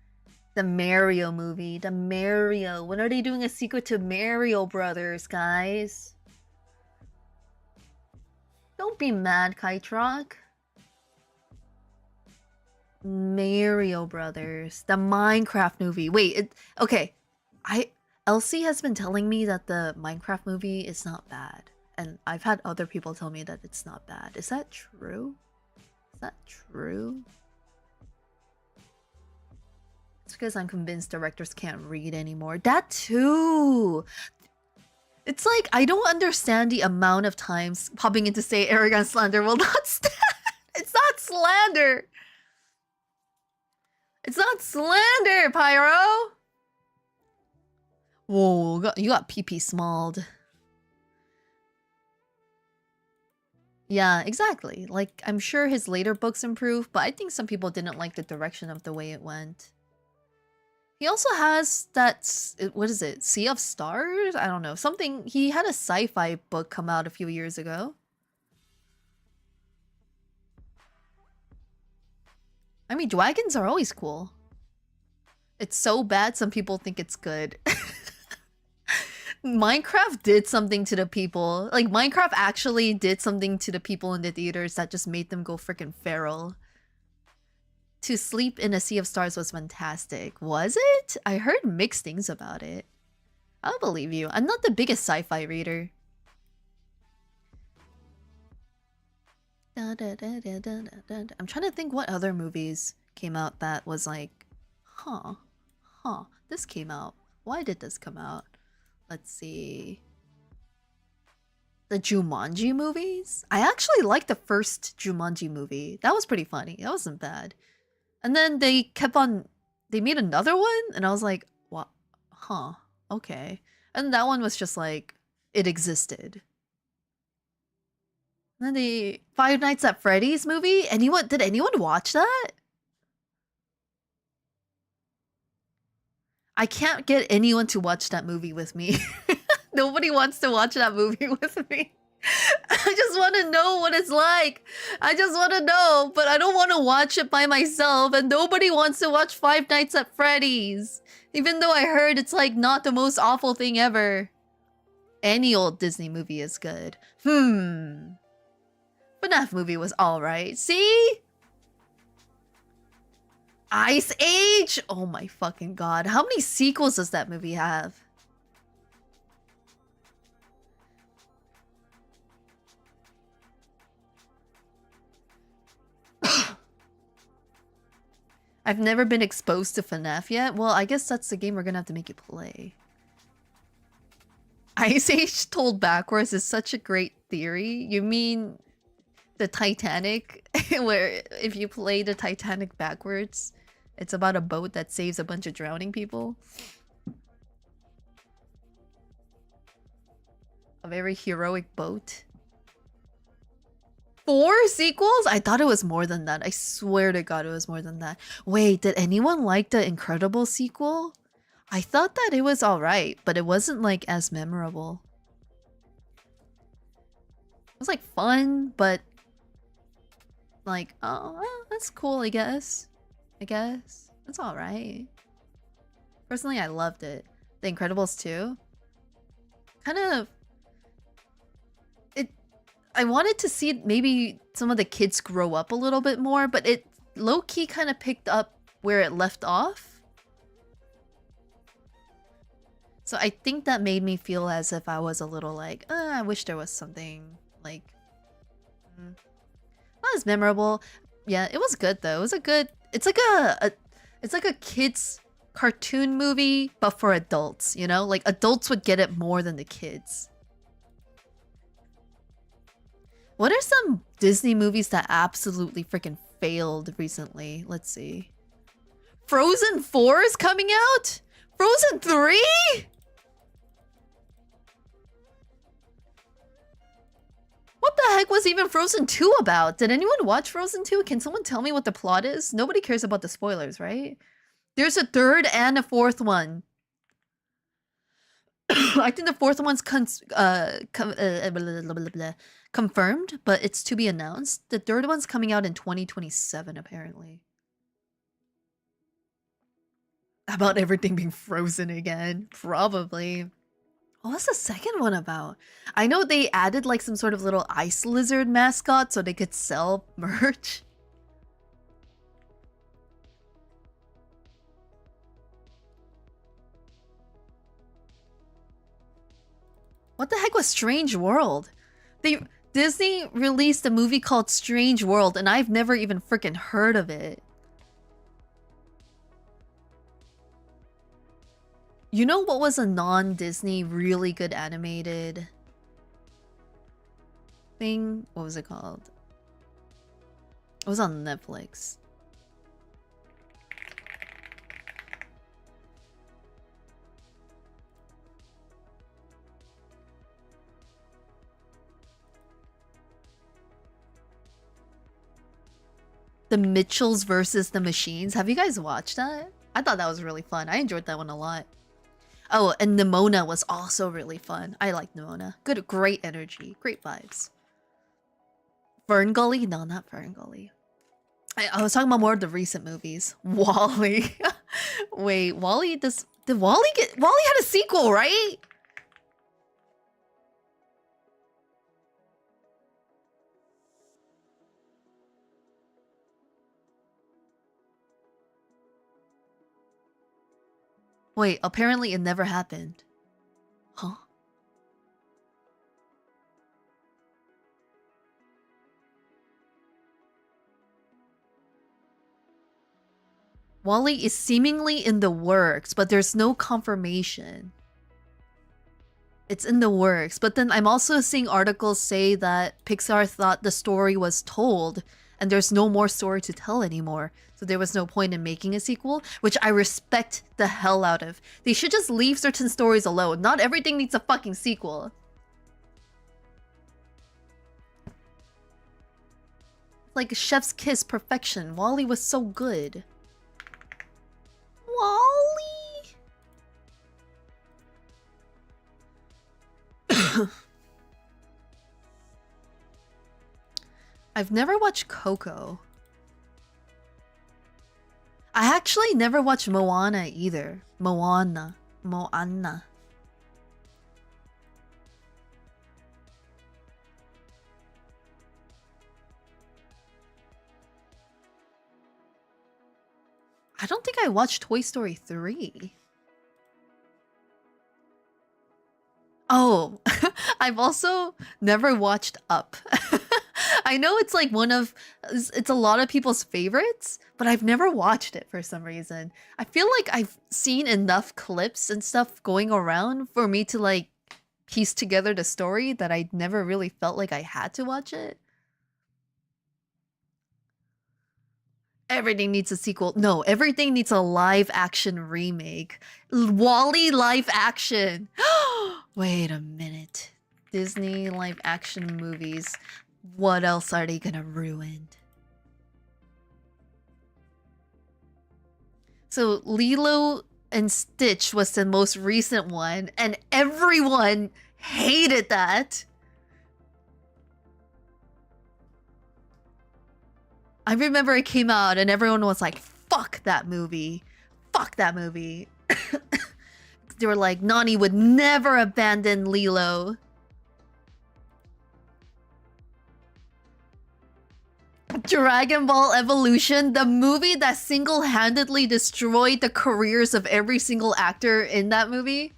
The Mario movie. The Mario. When are they doing a sequel to Mario Brothers, guys? Don't be mad, Kaitrock. Mario Brothers. The Minecraft movie. Wait, okay. Elsie has been telling me that the Minecraft movie is not bad. And I've had other people tell me that it's not bad. Is that true? Is that true? It's because I'm convinced directors can't read anymore. That too! It's like, I don't understand the amount of times popping in to say Aragon slander will not stand. It's not slander! It's not slander, Pyro! Whoa, you got PP smalled. Yeah, exactly. Like, I'm sure his later books improved, but I think some people didn't like the direction of the way it went. He also has that, what is it, Sea of Stars? I don't know, something, he had a sci-fi book come out a few years ago. I mean, dragons are always cool. It's so bad, some people think it's good. Minecraft did something to the people. Like, Minecraft actually did something to the people in the theaters that just made them go freaking feral. To sleep in a Sea of Stars was fantastic. Was it? I heard mixed things about it. I'll believe you. I'm not the biggest sci-fi reader. I'm trying to think what other movies came out that was like, huh, this came out. Why did this come out? Let's see. The Jumanji movies? I actually liked the first Jumanji movie. That was pretty funny. That wasn't bad. And then they kept on... They made another one? And I was like, what? Huh. Okay. And that one was just like, it existed. And then the Five Nights at Freddy's movie? Did anyone watch that? I can't get anyone to watch that movie with me. Nobody wants to watch that movie with me. I just want to know what it's like. I just want to know, but I don't want to watch it by myself, and nobody wants to watch Five Nights at Freddy's. Even though I heard it's like not the most awful thing ever. Any old Disney movie is good. FNAF movie was alright. See? Ice Age? Oh my fucking god. How many sequels does that movie have? I've never been exposed to FNAF yet. Well, I guess that's the game we're gonna have to make you play. Ice Age told backwards is such a great theory. You mean the Titanic? Where if you play the Titanic backwards, it's about a boat that saves a bunch of drowning people? A very heroic boat. 4 sequels? I thought it was more than that. I swear to god it was more than that. Wait, did anyone like the Incredible sequel? I thought that it was alright, but it wasn't like as memorable. It was like fun, but like, oh, well, that's cool, I guess. It's alright. Personally, I loved it. The Incredibles 2. Kind of... I wanted to see maybe some of the kids grow up a little bit more, but it low-key kind of picked up where it left off. So I think that made me feel as if I was a little like, I wish there was something like... not as memorable. Yeah, it was good though. It was a good... It's like a kid's cartoon movie, but for adults, you know? Like, adults would get it more than the kids. What are some Disney movies that absolutely freaking failed recently? Let's see. Frozen 4 is coming out? Frozen 3? What the heck was even Frozen 2 about? Did anyone watch Frozen 2? Can someone tell me what the plot is? Nobody cares about the spoilers, right? There's a third and a fourth one. I think the fourth one's confirmed, but it's to be announced. The third one's coming out in 2027, apparently. About everything being frozen again. Probably. What's the second one about? I know they added like some sort of little ice lizard mascot so they could sell merch. What the heck was Strange World? Disney released a movie called Strange World, and I've never even freaking heard of it. You know what was a non-Disney really good animated thing? What was it called? It was on Netflix. The Mitchells versus the Machines. Have you guys watched that? I thought that was really fun. I enjoyed that one a lot. Oh, and Nimona was also really fun. I like Nimona. Great energy. Great vibes. Fern Gully? No, not Fern Gully. I was talking about more of the recent movies. Wall-E. Wait, Wall-E did Wall-E get... Wall-E had a sequel, right? Wait, apparently it never happened. Huh? Wall-E is seemingly in the works, but there's no confirmation. It's in the works. But then I'm also seeing articles say that Pixar thought the story was told and there's no more story to tell anymore. So there was no point in making a sequel, which I respect the hell out of. They should just leave certain stories alone. Not everything needs a fucking sequel. Like Chef's Kiss perfection. WALL-E was so good. WALL-E? I've never watched Coco. I actually never watched Moana either. Moana. I don't think I watched Toy Story 3. Oh, I've also never watched Up. I know it's like it's a lot of people's favorites, but I've never watched it for some reason. I feel like I've seen enough clips and stuff going around for me to like piece together the story that I never really felt like I had to watch it. Everything needs a sequel. No, everything needs a live action remake. WALL-E live action. Wait a minute. Disney live action movies. What else are they gonna ruin? So Lilo and Stitch was the most recent one, and everyone hated that. I remember it came out and everyone was like, fuck that movie. Fuck that movie. They were like, Nani would never abandon Lilo. Dragon Ball Evolution, the movie that single-handedly destroyed the careers of every single actor in that movie.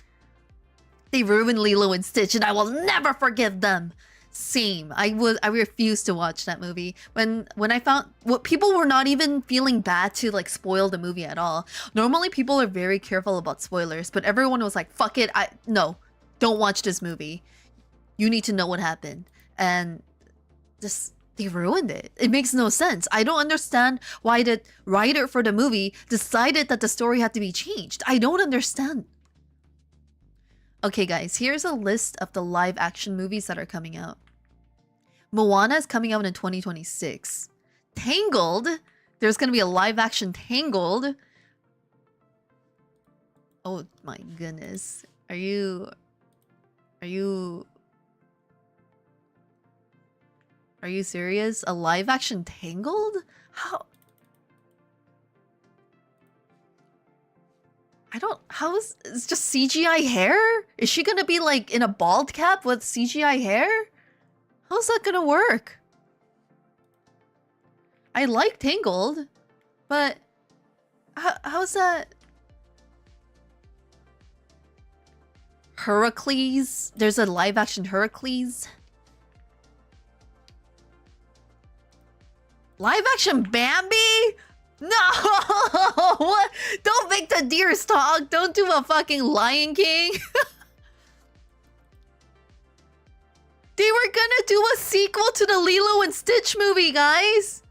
They ruined Lilo and Stitch and I will never forgive them. Same. I refused to watch that movie. When I found people were not even feeling bad to like spoil the movie at all. Normally people are very careful about spoilers, but everyone was like, fuck it, no, don't watch this movie. You need to know what happened. And just they ruined it. It makes no sense. I don't understand why the writer for the movie decided that the story had to be changed. I don't understand. Okay guys, here's a list of the live action movies that are coming out. Moana is coming out in 2026. Tangled, there's gonna be a live action Tangled. Oh my goodness. Are you serious? A live action Tangled? How it's just CGI hair? Is she gonna be like in a bald cap with CGI hair? How's that gonna work? I like Tangled, but how's that? Heracles? There's a live action Heracles. Live action Bambi? No! What? Don't make the deers talk. Don't do a fucking Lion King. They were gonna do a sequel to the Lilo and Stitch movie, guys.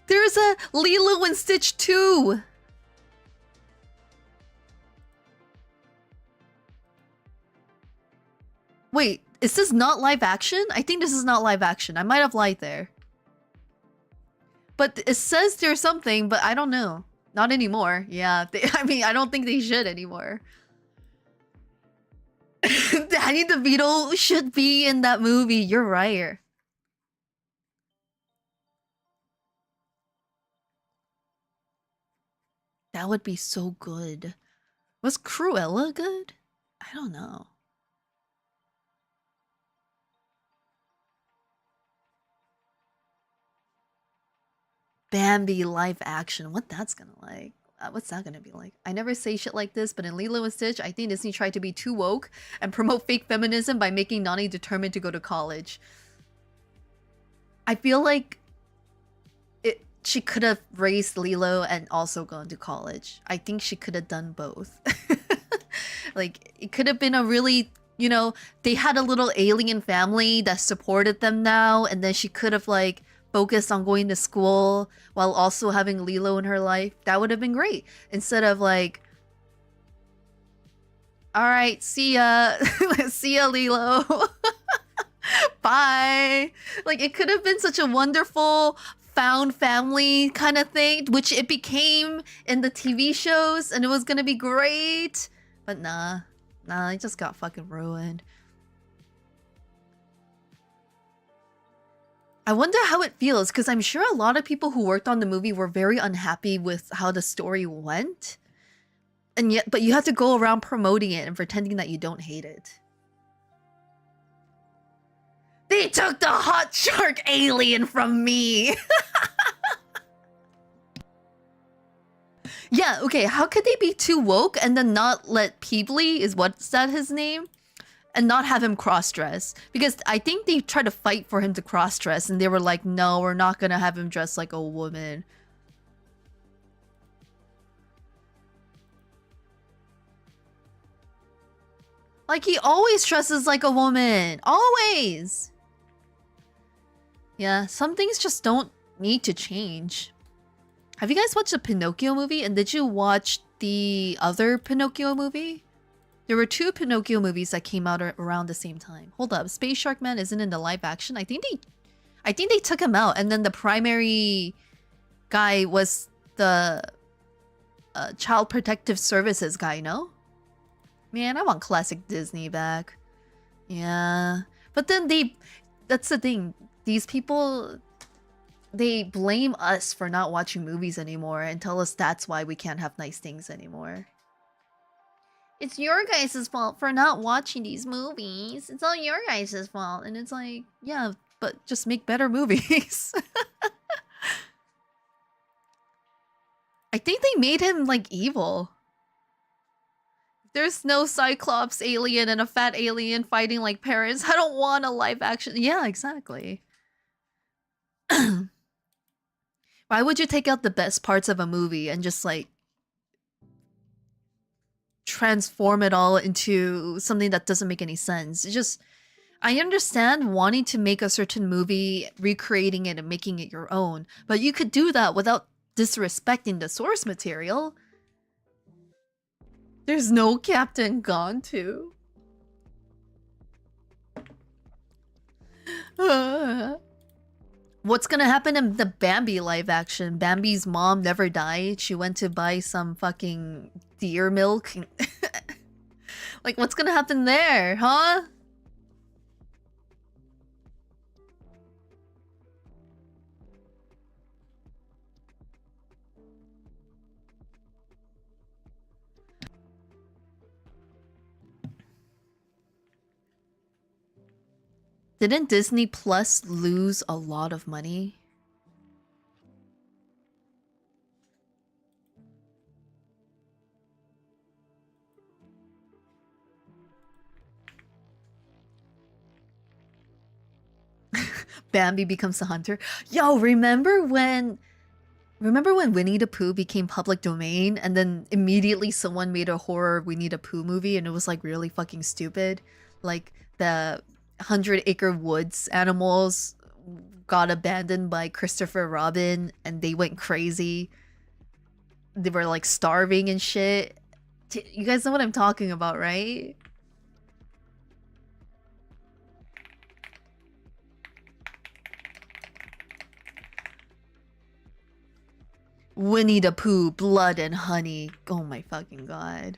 There's a Lilo and Stitch 2. Wait. Is this not live action? I think this is not live action. I might have lied there. But it says there's something, but I don't know. Not anymore. Yeah, I mean, I don't think they should anymore. Danny DeVito should be in that movie. You're right. That would be so good. Was Cruella good? I don't know. Bambi live action. What that's gonna like? What's that gonna be like? I never say shit like this, but in Lilo and Stitch, I think Disney tried to be too woke and promote fake feminism by making Nani determined to go to college. I feel like she could have raised Lilo and also gone to college. I think she could have done both. Like, it could have been a really, you know, they had a little alien family that supported them now, and then she could have, like, focused on going to school while also having Lilo in her life. That would have been great. Instead of, like, alright, see ya. See ya, Lilo. Bye. Like, it could have been such a wonderful found family kind of thing, which it became in the TV shows, and it was gonna be great. But nah, it just got fucking ruined. I wonder how it feels, because I'm sure a lot of people who worked on the movie were very unhappy with how the story went. And yet, but you have to go around promoting it and pretending that you don't hate it. They took the hot shark alien from me! Yeah, okay, how could they be too woke and then not let Peebly, is what's that his name? And not have him cross-dress? Because I think they tried to fight for him to cross-dress and they were like, no, we're not gonna have him dress like a woman. Like, he always dresses like a woman. Always! Yeah, some things just don't need to change. Have you guys watched the Pinocchio movie? And did you watch the other Pinocchio movie? There were 2 Pinocchio movies that came out around the same time. Hold up, Space Shark Man isn't in the live action. I think they took him out, and then the primary guy was the Child Protective Services guy, no? Man, I want classic Disney back. Yeah. But then that's the thing. These people, they blame us for not watching movies anymore and tell us that's why we can't have nice things anymore. It's your guys' fault for not watching these movies. It's all your guys' fault. And it's like, yeah, but just make better movies. I think they made him, like, evil. There's no Cyclops alien and a fat alien fighting like parents. I don't want a live action. Yeah, exactly. Why would you take out the best parts of a movie and just, like, transform it all into something that doesn't make any sense? It's just, I understand wanting to make a certain movie, recreating it and making it your own, but you could do that without disrespecting the source material. There's no Captain Gontu. What's gonna happen in the Bambi live action? Bambi's mom never died. She went to buy some fucking deer milk. Like, what's gonna happen there, huh? Didn't Disney Plus lose a lot of money? Bambi becomes the hunter. Yo, remember when Winnie the Pooh became public domain and then immediately someone made a horror Winnie the Pooh movie and it was like really fucking stupid? Like the 100-acre woods animals got abandoned by Christopher Robin and they went crazy. They were like starving and shit. You guys know what I'm talking about, right? Winnie the Pooh, Blood and Honey. Oh my fucking god.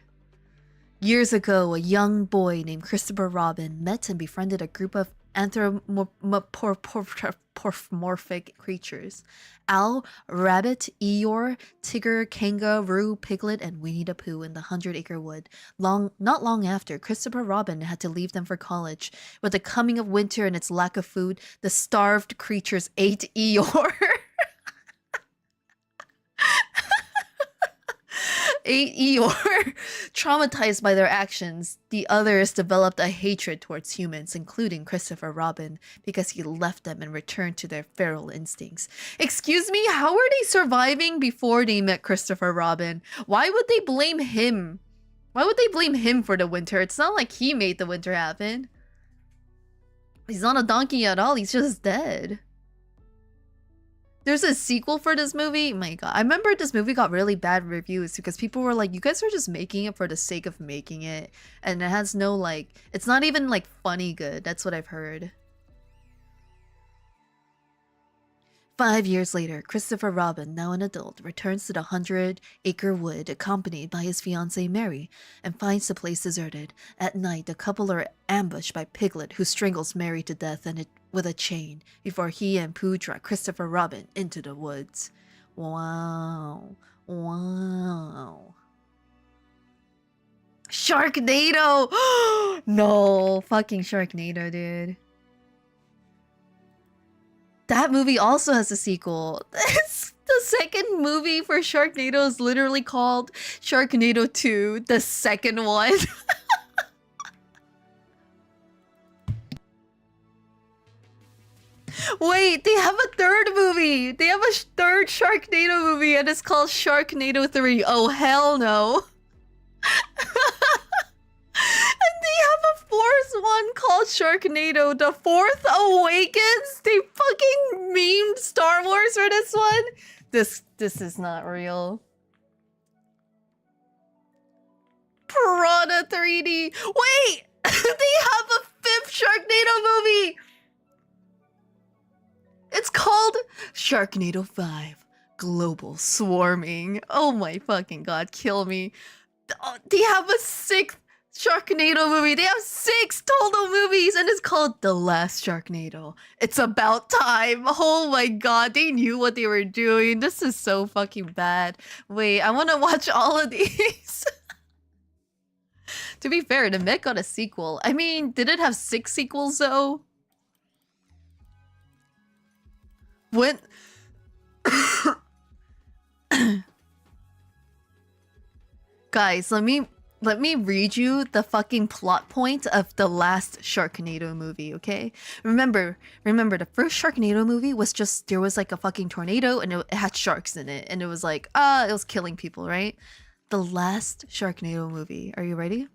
Years ago, a young boy named Christopher Robin met and befriended a group of anthropomorphic creatures. Owl, Rabbit, Eeyore, Tigger, Kangaroo, Piglet, and Winnie the Pooh in the 100-acre wood. Not long after, Christopher Robin had to leave them for college. With the coming of winter and its lack of food, the starved creatures ate Eeyore. Eeyore, traumatized by their actions, the others developed a hatred towards humans, including Christopher Robin, because he left them and returned to their feral instincts. Excuse me, how were they surviving before they met Christopher Robin? Why would they blame him? Why would they blame him for the winter? It's not like he made the winter happen. He's not a donkey at all, he's just dead. There's a sequel for this movie. My god. I remember this movie got really bad reviews because people were like, you guys are just making it for the sake of making it. And it has no like, it's not even like funny good. That's what I've heard. 5 years later, Christopher Robin, now an adult, returns to the 100-acre wood accompanied by his fiancée Mary and finds the place deserted. At night, the couple are ambushed by Piglet, who strangles Mary to death with a chain before he and Pooh drag Christopher Robin into the woods. Wow. Wow. Sharknado! No, fucking Sharknado, dude. That movie also has a sequel. The second movie for Sharknado is literally called Sharknado 2, the second one. Wait, they have a third movie. They have a third Sharknado movie and it's called Sharknado 3. Oh, hell no. And they have a fourth one called Sharknado. The Fourth Awakens. They fucking memed Star Wars for this one. This is not real. Piranha 3D. Wait, they have a fifth Sharknado movie. It's called Sharknado 5. Global Swarming. Oh my fucking god, kill me. They have a sixth Sharknado movie. They have 6 total movies and it's called The Last Sharknado. It's about time. Oh my god, they knew what they were doing. This is so fucking bad. Wait, I want to watch all of these. To be fair, the Met got a sequel. I mean, did it have 6 sequels though? When... Guys, let me read you the fucking plot point of the last Sharknado movie, okay? Remember, the first Sharknado movie was just, there was like a fucking tornado and it had sharks in it. And it was like, it was killing people, right? The last Sharknado movie, are you ready?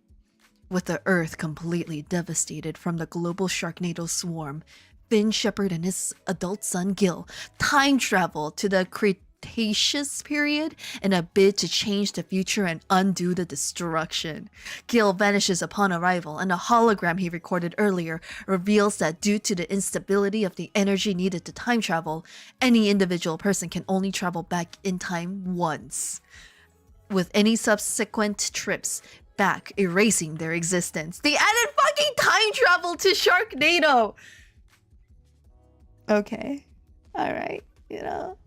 With the Earth completely devastated from the global Sharknado swarm, Finn Shepard and his adult son Gil time travel to the Cretaceous period in a bid to change the future and undo the destruction. Gil vanishes upon arrival, and a hologram he recorded earlier reveals that due to the instability of the energy needed to time travel, any individual person can only travel back in time once, with any subsequent trips back erasing their existence. They added fucking time travel to Sharknado! Okay. Alright, you know.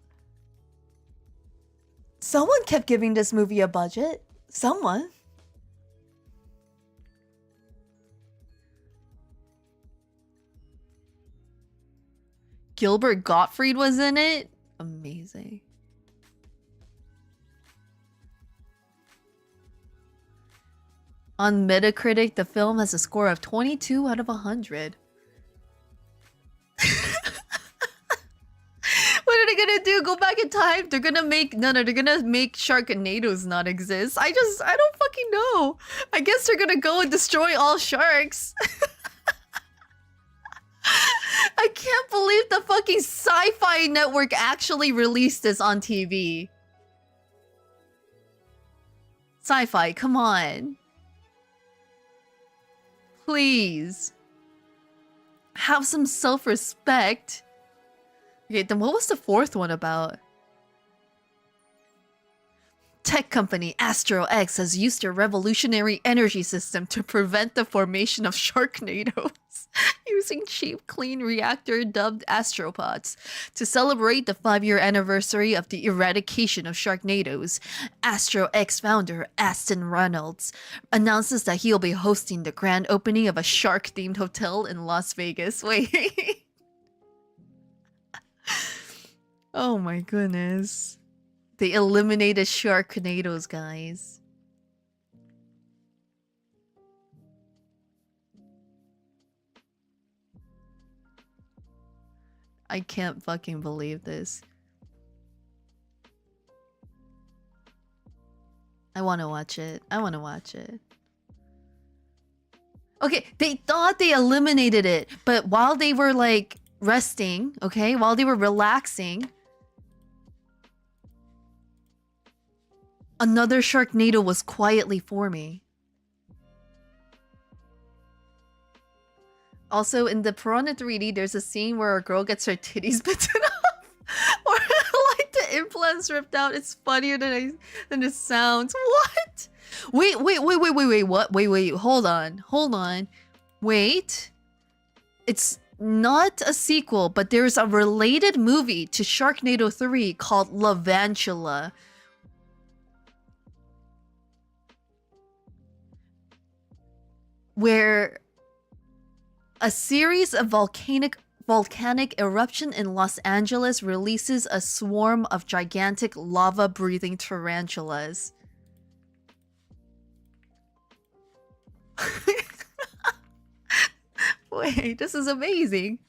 Someone kept giving this movie a budget. Someone. Gilbert Gottfried was in it? Amazing. On Metacritic, the film has a score of 22 out of 100. What are they gonna do? Go back in time? They're gonna make they're gonna make Sharknadoes not exist. I don't fucking know. I guess they're gonna go and destroy all sharks. I can't believe the fucking Sci-Fi Network actually released this on TV. Sci-Fi, come on. Please. Have some self-respect. Okay, then what was the fourth one about? Tech company Astro X has used their revolutionary energy system to prevent the formation of Sharknadoes using cheap, clean reactor dubbed Astropods. To celebrate the 5-year anniversary of the eradication of Sharknadoes, Astro X founder Aston Reynolds announces that he'll be hosting the grand opening of a shark-themed hotel in Las Vegas. Wait. Oh my goodness. They eliminated Sharknadoes, guys. I can't fucking believe this. I want to watch it. I want to watch it. Okay, they thought they eliminated it, but while they were like resting, okay, while they were relaxing, another Sharknado was quietly forming. Also, in the Piranha 3D, there's a scene where a girl gets her titties bitten off, or like the implants ripped out. It's funnier than it sounds. What? Wait, what? Wait, hold on. Wait. It's not a sequel, but there's a related movie to Sharknado 3 called Lavantula. Where a series of volcanic eruption in Los Angeles releases a swarm of gigantic lava-breathing tarantulas. Wait, this is amazing.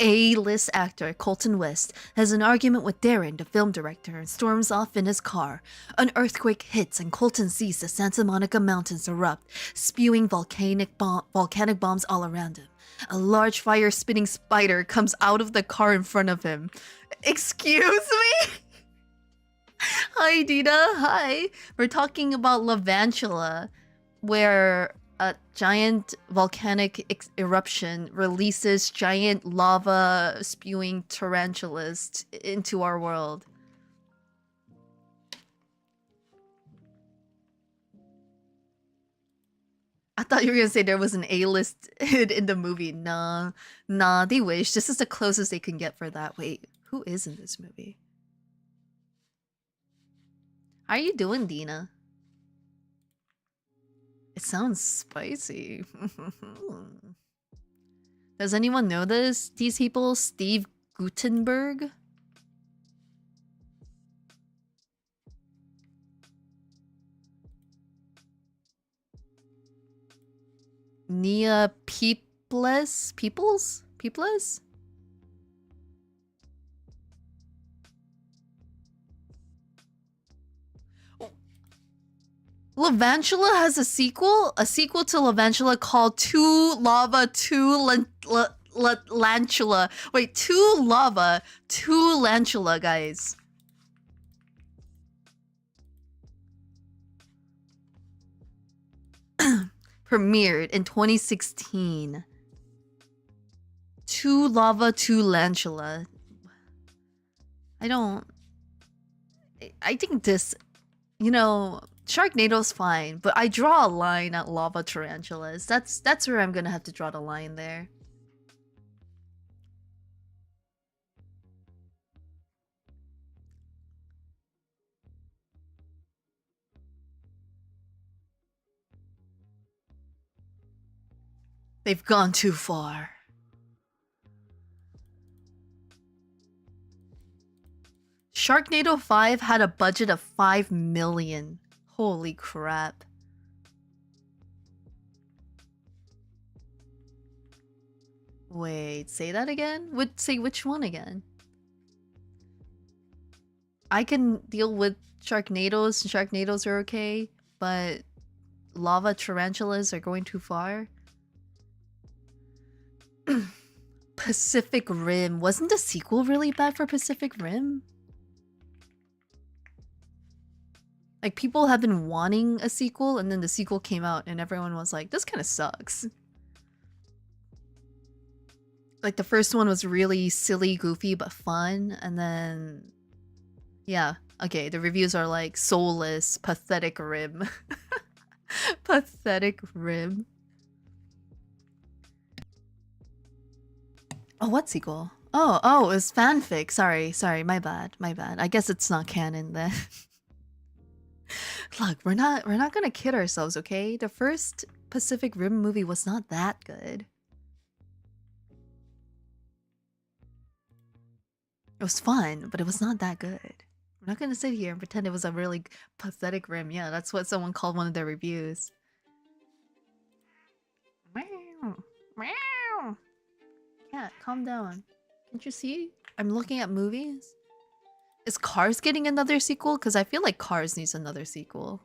A-list actor Colton West has an argument with Darren, the film director, and storms off in his car. An earthquake hits and Colton sees the Santa Monica Mountains erupt, spewing volcanic bombs all around him. A large fire-spitting spider comes out of the car in front of him. Excuse me? Hi, Dina. Hi. We're talking about Lavantula, where a giant volcanic eruption releases giant lava spewing tarantulas into our world. I thought you were gonna say there was an A-list in the movie. Nah, they wish. This is the closest they can get for that. Wait, who is in this movie? How are you doing, Dina? It sounds spicy. Does anyone know this? These people? Steve Guttenberg? Nia Peoples? Lavantula has a sequel? A sequel to Lavantula called Two Lava, Two Lantula. Wait, Two Lava, Two Lantula, guys. Premiered in 2016. Two Lava, Two Lantula. I think this, you know, Sharknado's fine, but I draw a line at lava tarantulas. That's where I'm gonna have to draw the line there. They've gone too far. Sharknado 5 had a budget of 5 million. Holy crap. Wait, say that again? Say which one again? I can deal with Sharknadoes. Sharknadoes are okay, but lava tarantulas are going too far. Pacific Rim. Wasn't the sequel really bad for Pacific Rim? Like, people have been wanting a sequel, and then the sequel came out, and everyone was like, this kind of sucks. Like, the first one was really silly, goofy, but fun, and then... yeah, okay, the reviews are like, soulless, pathetic Rim. Pathetic Rim. Oh, what sequel? Oh, it was fanfic. Sorry, my bad. I guess it's not canon then. Look, we're not gonna kid ourselves, okay? The first Pacific Rim movie was not that good. It was fun, but it was not that good. I'm not gonna sit here and pretend it was a really pathetic rim. Yeah, that's what someone called one of their reviews. Meow. Meow. Cat, calm down. Can't you see? I'm looking at movies. Is Cars getting another sequel? Because I feel like Cars needs another sequel.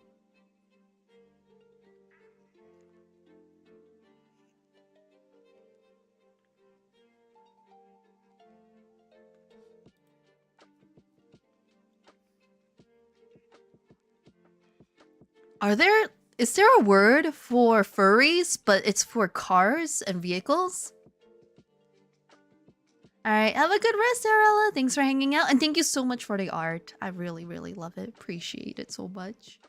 Is there a word for furries, but it's for cars and vehicles? Alright, have a good rest, Arella. Thanks for hanging out. And thank you so much for the art. I really, really love it. Appreciate it so much.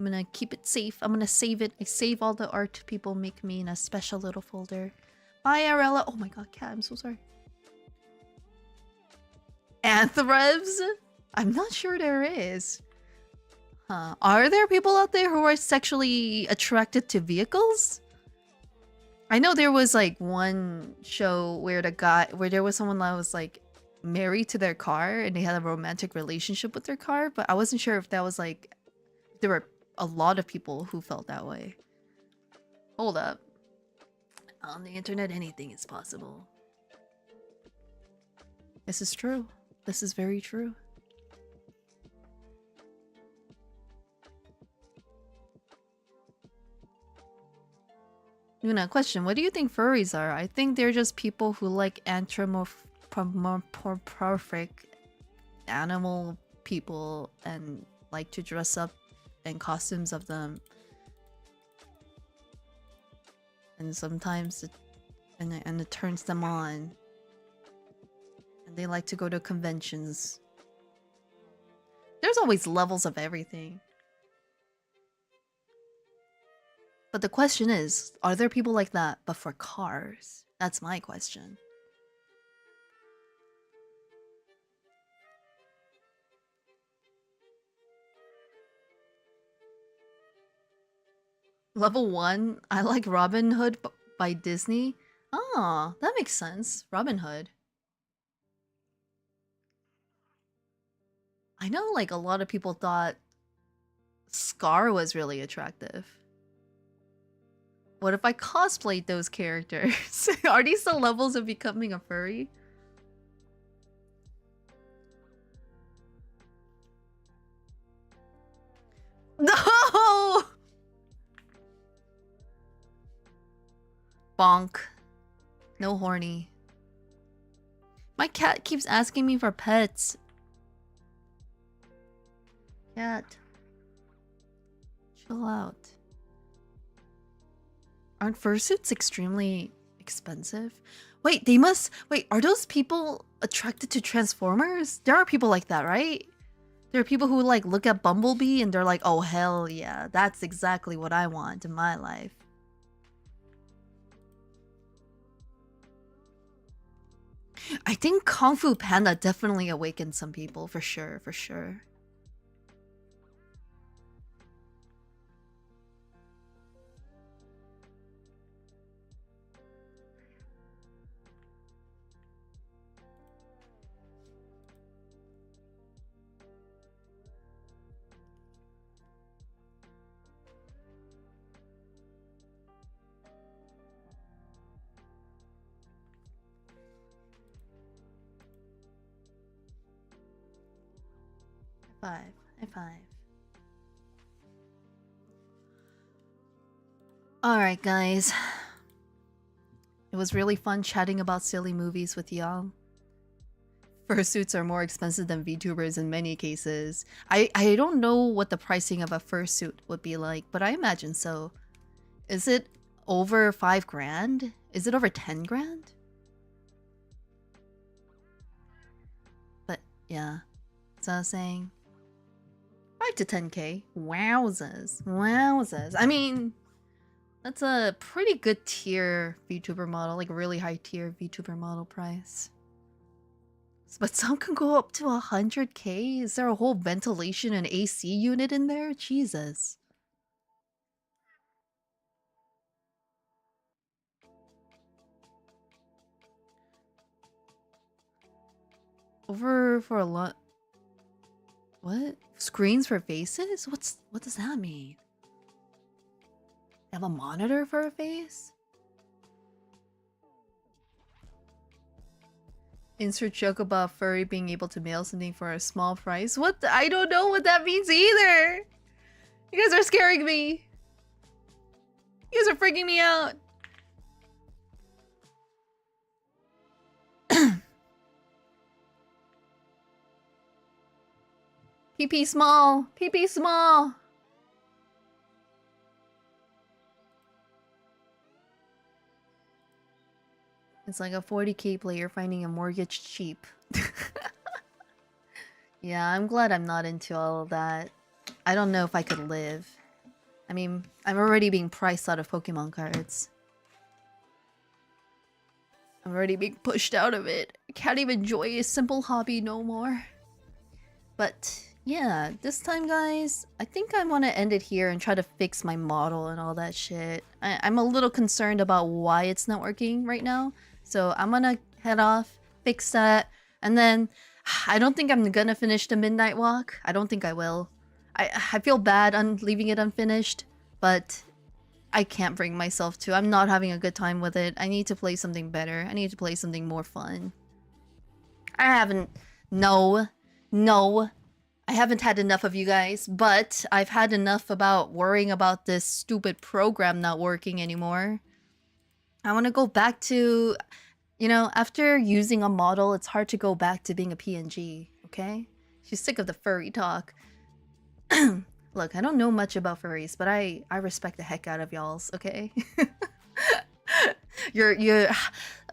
I'm gonna keep it safe. I'm gonna save it. I save all the art people make me in a special little folder. Bye, Arella. Oh my god, Cat, I'm so sorry. Anthrebs? I'm not sure there is. Huh. Are there people out there who are sexually attracted to vehicles? I know there was like one show where there was someone that was like married to their car and they had a romantic relationship with their car, but I wasn't sure if that was like there were a lot of people who felt that way. Hold up. On the internet, anything is possible. This is true. This is very true. Luna, question. What do you think furries are? I think they're just people who like anthropomorphic animal people and like to dress up in costumes of them. And sometimes it turns them on. And they like to go to conventions. There's always levels of everything. But the question is, are there people like that, but for cars? That's my question. Level 1, I like Robin Hood by Disney. Oh, that makes sense. Robin Hood. I know like a lot of people thought Scar was really attractive. What if I cosplayed those characters? Are these the levels of becoming a furry? No! Bonk. No horny. My cat keeps asking me for pets. Cat. Chill out. Aren't fursuits extremely expensive? Wait, are those people attracted to Transformers? There are people like that, right? There are people who like look at Bumblebee and they're like, oh hell yeah, that's exactly what I want in my life. I think Kung Fu Panda definitely awakened some people, for sure, for sure. High five. Alright, guys. It was really fun chatting about silly movies with y'all. Fursuits are more expensive than VTubers in many cases. I don't know what the pricing of a fursuit would be like, but I imagine so. Is it over 5 grand? Is it over 10 grand? But yeah, that's what I was saying. 5 to 10k. Wowzers. Wowzers. I mean, that's a pretty good tier VTuber model, like a really high tier VTuber model price. But some can go up to 100k. Is there a whole ventilation and AC unit in there? Jesus. Over for a lot. What? Screens for faces? What does that mean? They have a monitor for a face? Insert joke about furry being able to mail something for a small price. What? I don't know what that means either. You guys are scaring me. You guys are freaking me out. PP small. PP small. It's like a 40k player finding a mortgage cheap. Yeah, I'm glad I'm not into all of that. I don't know if I could live. I mean, I'm already being priced out of Pokemon cards. I'm already being pushed out of it. I can't even enjoy a simple hobby no more. But yeah, this time guys, I think I want to end it here and try to fix my model and all that shit. I'm a little concerned about why it's not working right now. So I'm gonna head off, fix that, and then I don't think I'm gonna finish the midnight walk. I don't think I will. I feel bad on leaving it unfinished, but I can't bring myself to. I'm not having a good time with it. I need to play something better. I need to play something more fun. I haven't... No. I haven't had enough of you guys, but I've had enough about worrying about this stupid program not working anymore. I want to go back to... You know, after using a model, it's hard to go back to being a PNG, okay? She's sick of the furry talk. Look, I don't know much about furries, but I respect the heck out of y'alls, okay? your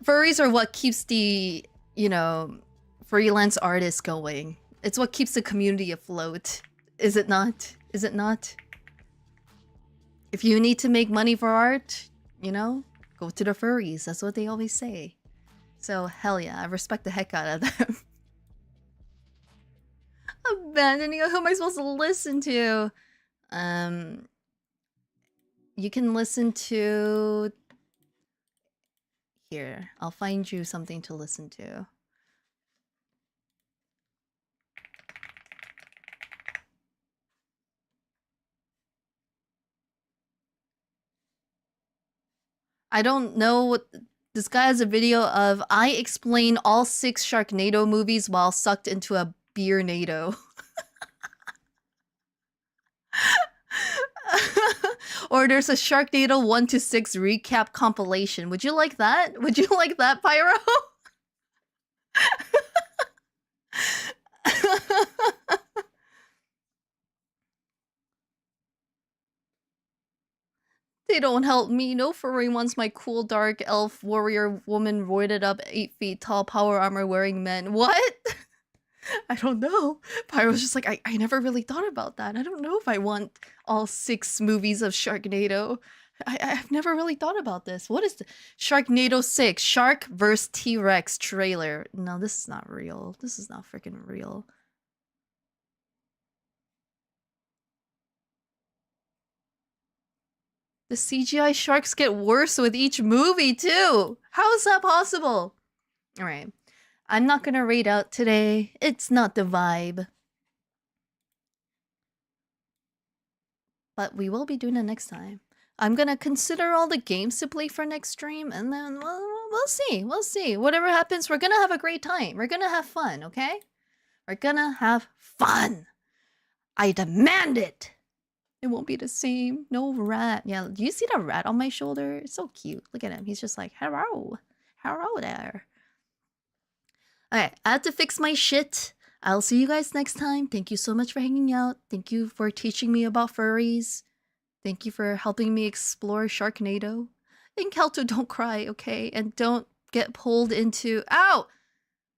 furries are what keeps the, you know, freelance artists going. It's what keeps the community afloat. Is it not? Is it not? If you need to make money for art, you know, go to the furries. That's what they always say. So, hell yeah, I respect the heck out of them. Abandoning, who am I supposed to listen to? You can listen to... Here, I'll find you something to listen to. I don't know what... This guy has a video of I explain all 6 Sharknado movies while sucked into a beer-nado. Or there's a Sharknado 1 to 6 recap compilation. Would you like that? Would you like that, Pyro? They don't help me. No furry wants my cool dark elf warrior woman roided up 8 feet tall power armor wearing men. What? I don't know. Pyro's just like, I never really thought about that. I don't know if I want all 6 movies of Sharknado. I've never really thought about this. What is the Sharknado 6? Shark vs. T-Rex trailer. No, this is not real. This is not freaking real. The CGI sharks get worse with each movie, too! How is that possible? Alright. I'm not gonna raid out today. It's not the vibe. But we will be doing it next time. I'm gonna consider all the games to play for next stream, and then we'll see. We'll see. Whatever happens, we're gonna have a great time. We're gonna have fun, okay? We're gonna have fun! I demand it! It won't be the same. No rat. Yeah, do you see the rat on my shoulder? It's so cute. Look at him. He's just like, hello. Hello there. Okay, I have to fix my shit. I'll see you guys next time. Thank you so much for hanging out. Thank you for teaching me about furries. Thank you for helping me explore Sharknado. And Kelto, don't cry, okay? And don't get pulled into... Ow!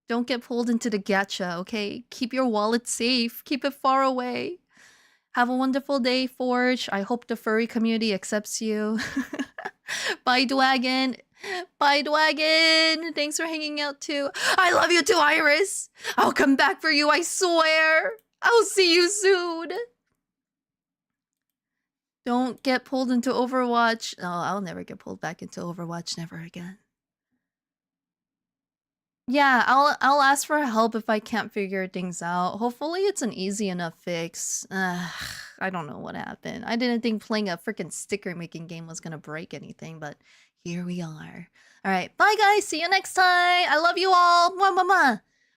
Don't get pulled into the gacha, okay? Keep your wallet safe. Keep it far away. Have a wonderful day, Forge. I hope the furry community accepts you. Bye, Dwagon. Bye, Dwagon. Thanks for hanging out, too. I love you, too, Iris. I'll come back for you, I swear. I'll see you soon. Don't get pulled into Overwatch. No, I'll never get pulled back into Overwatch. Never again. Yeah, I'll ask for help if I can't figure things out. Hopefully it's an easy enough fix. I don't know what happened. I didn't think playing a freaking sticker making game was gonna break anything, but here we are. All right, bye guys. See you next time. I love you all. Mwah, mwah, mwah.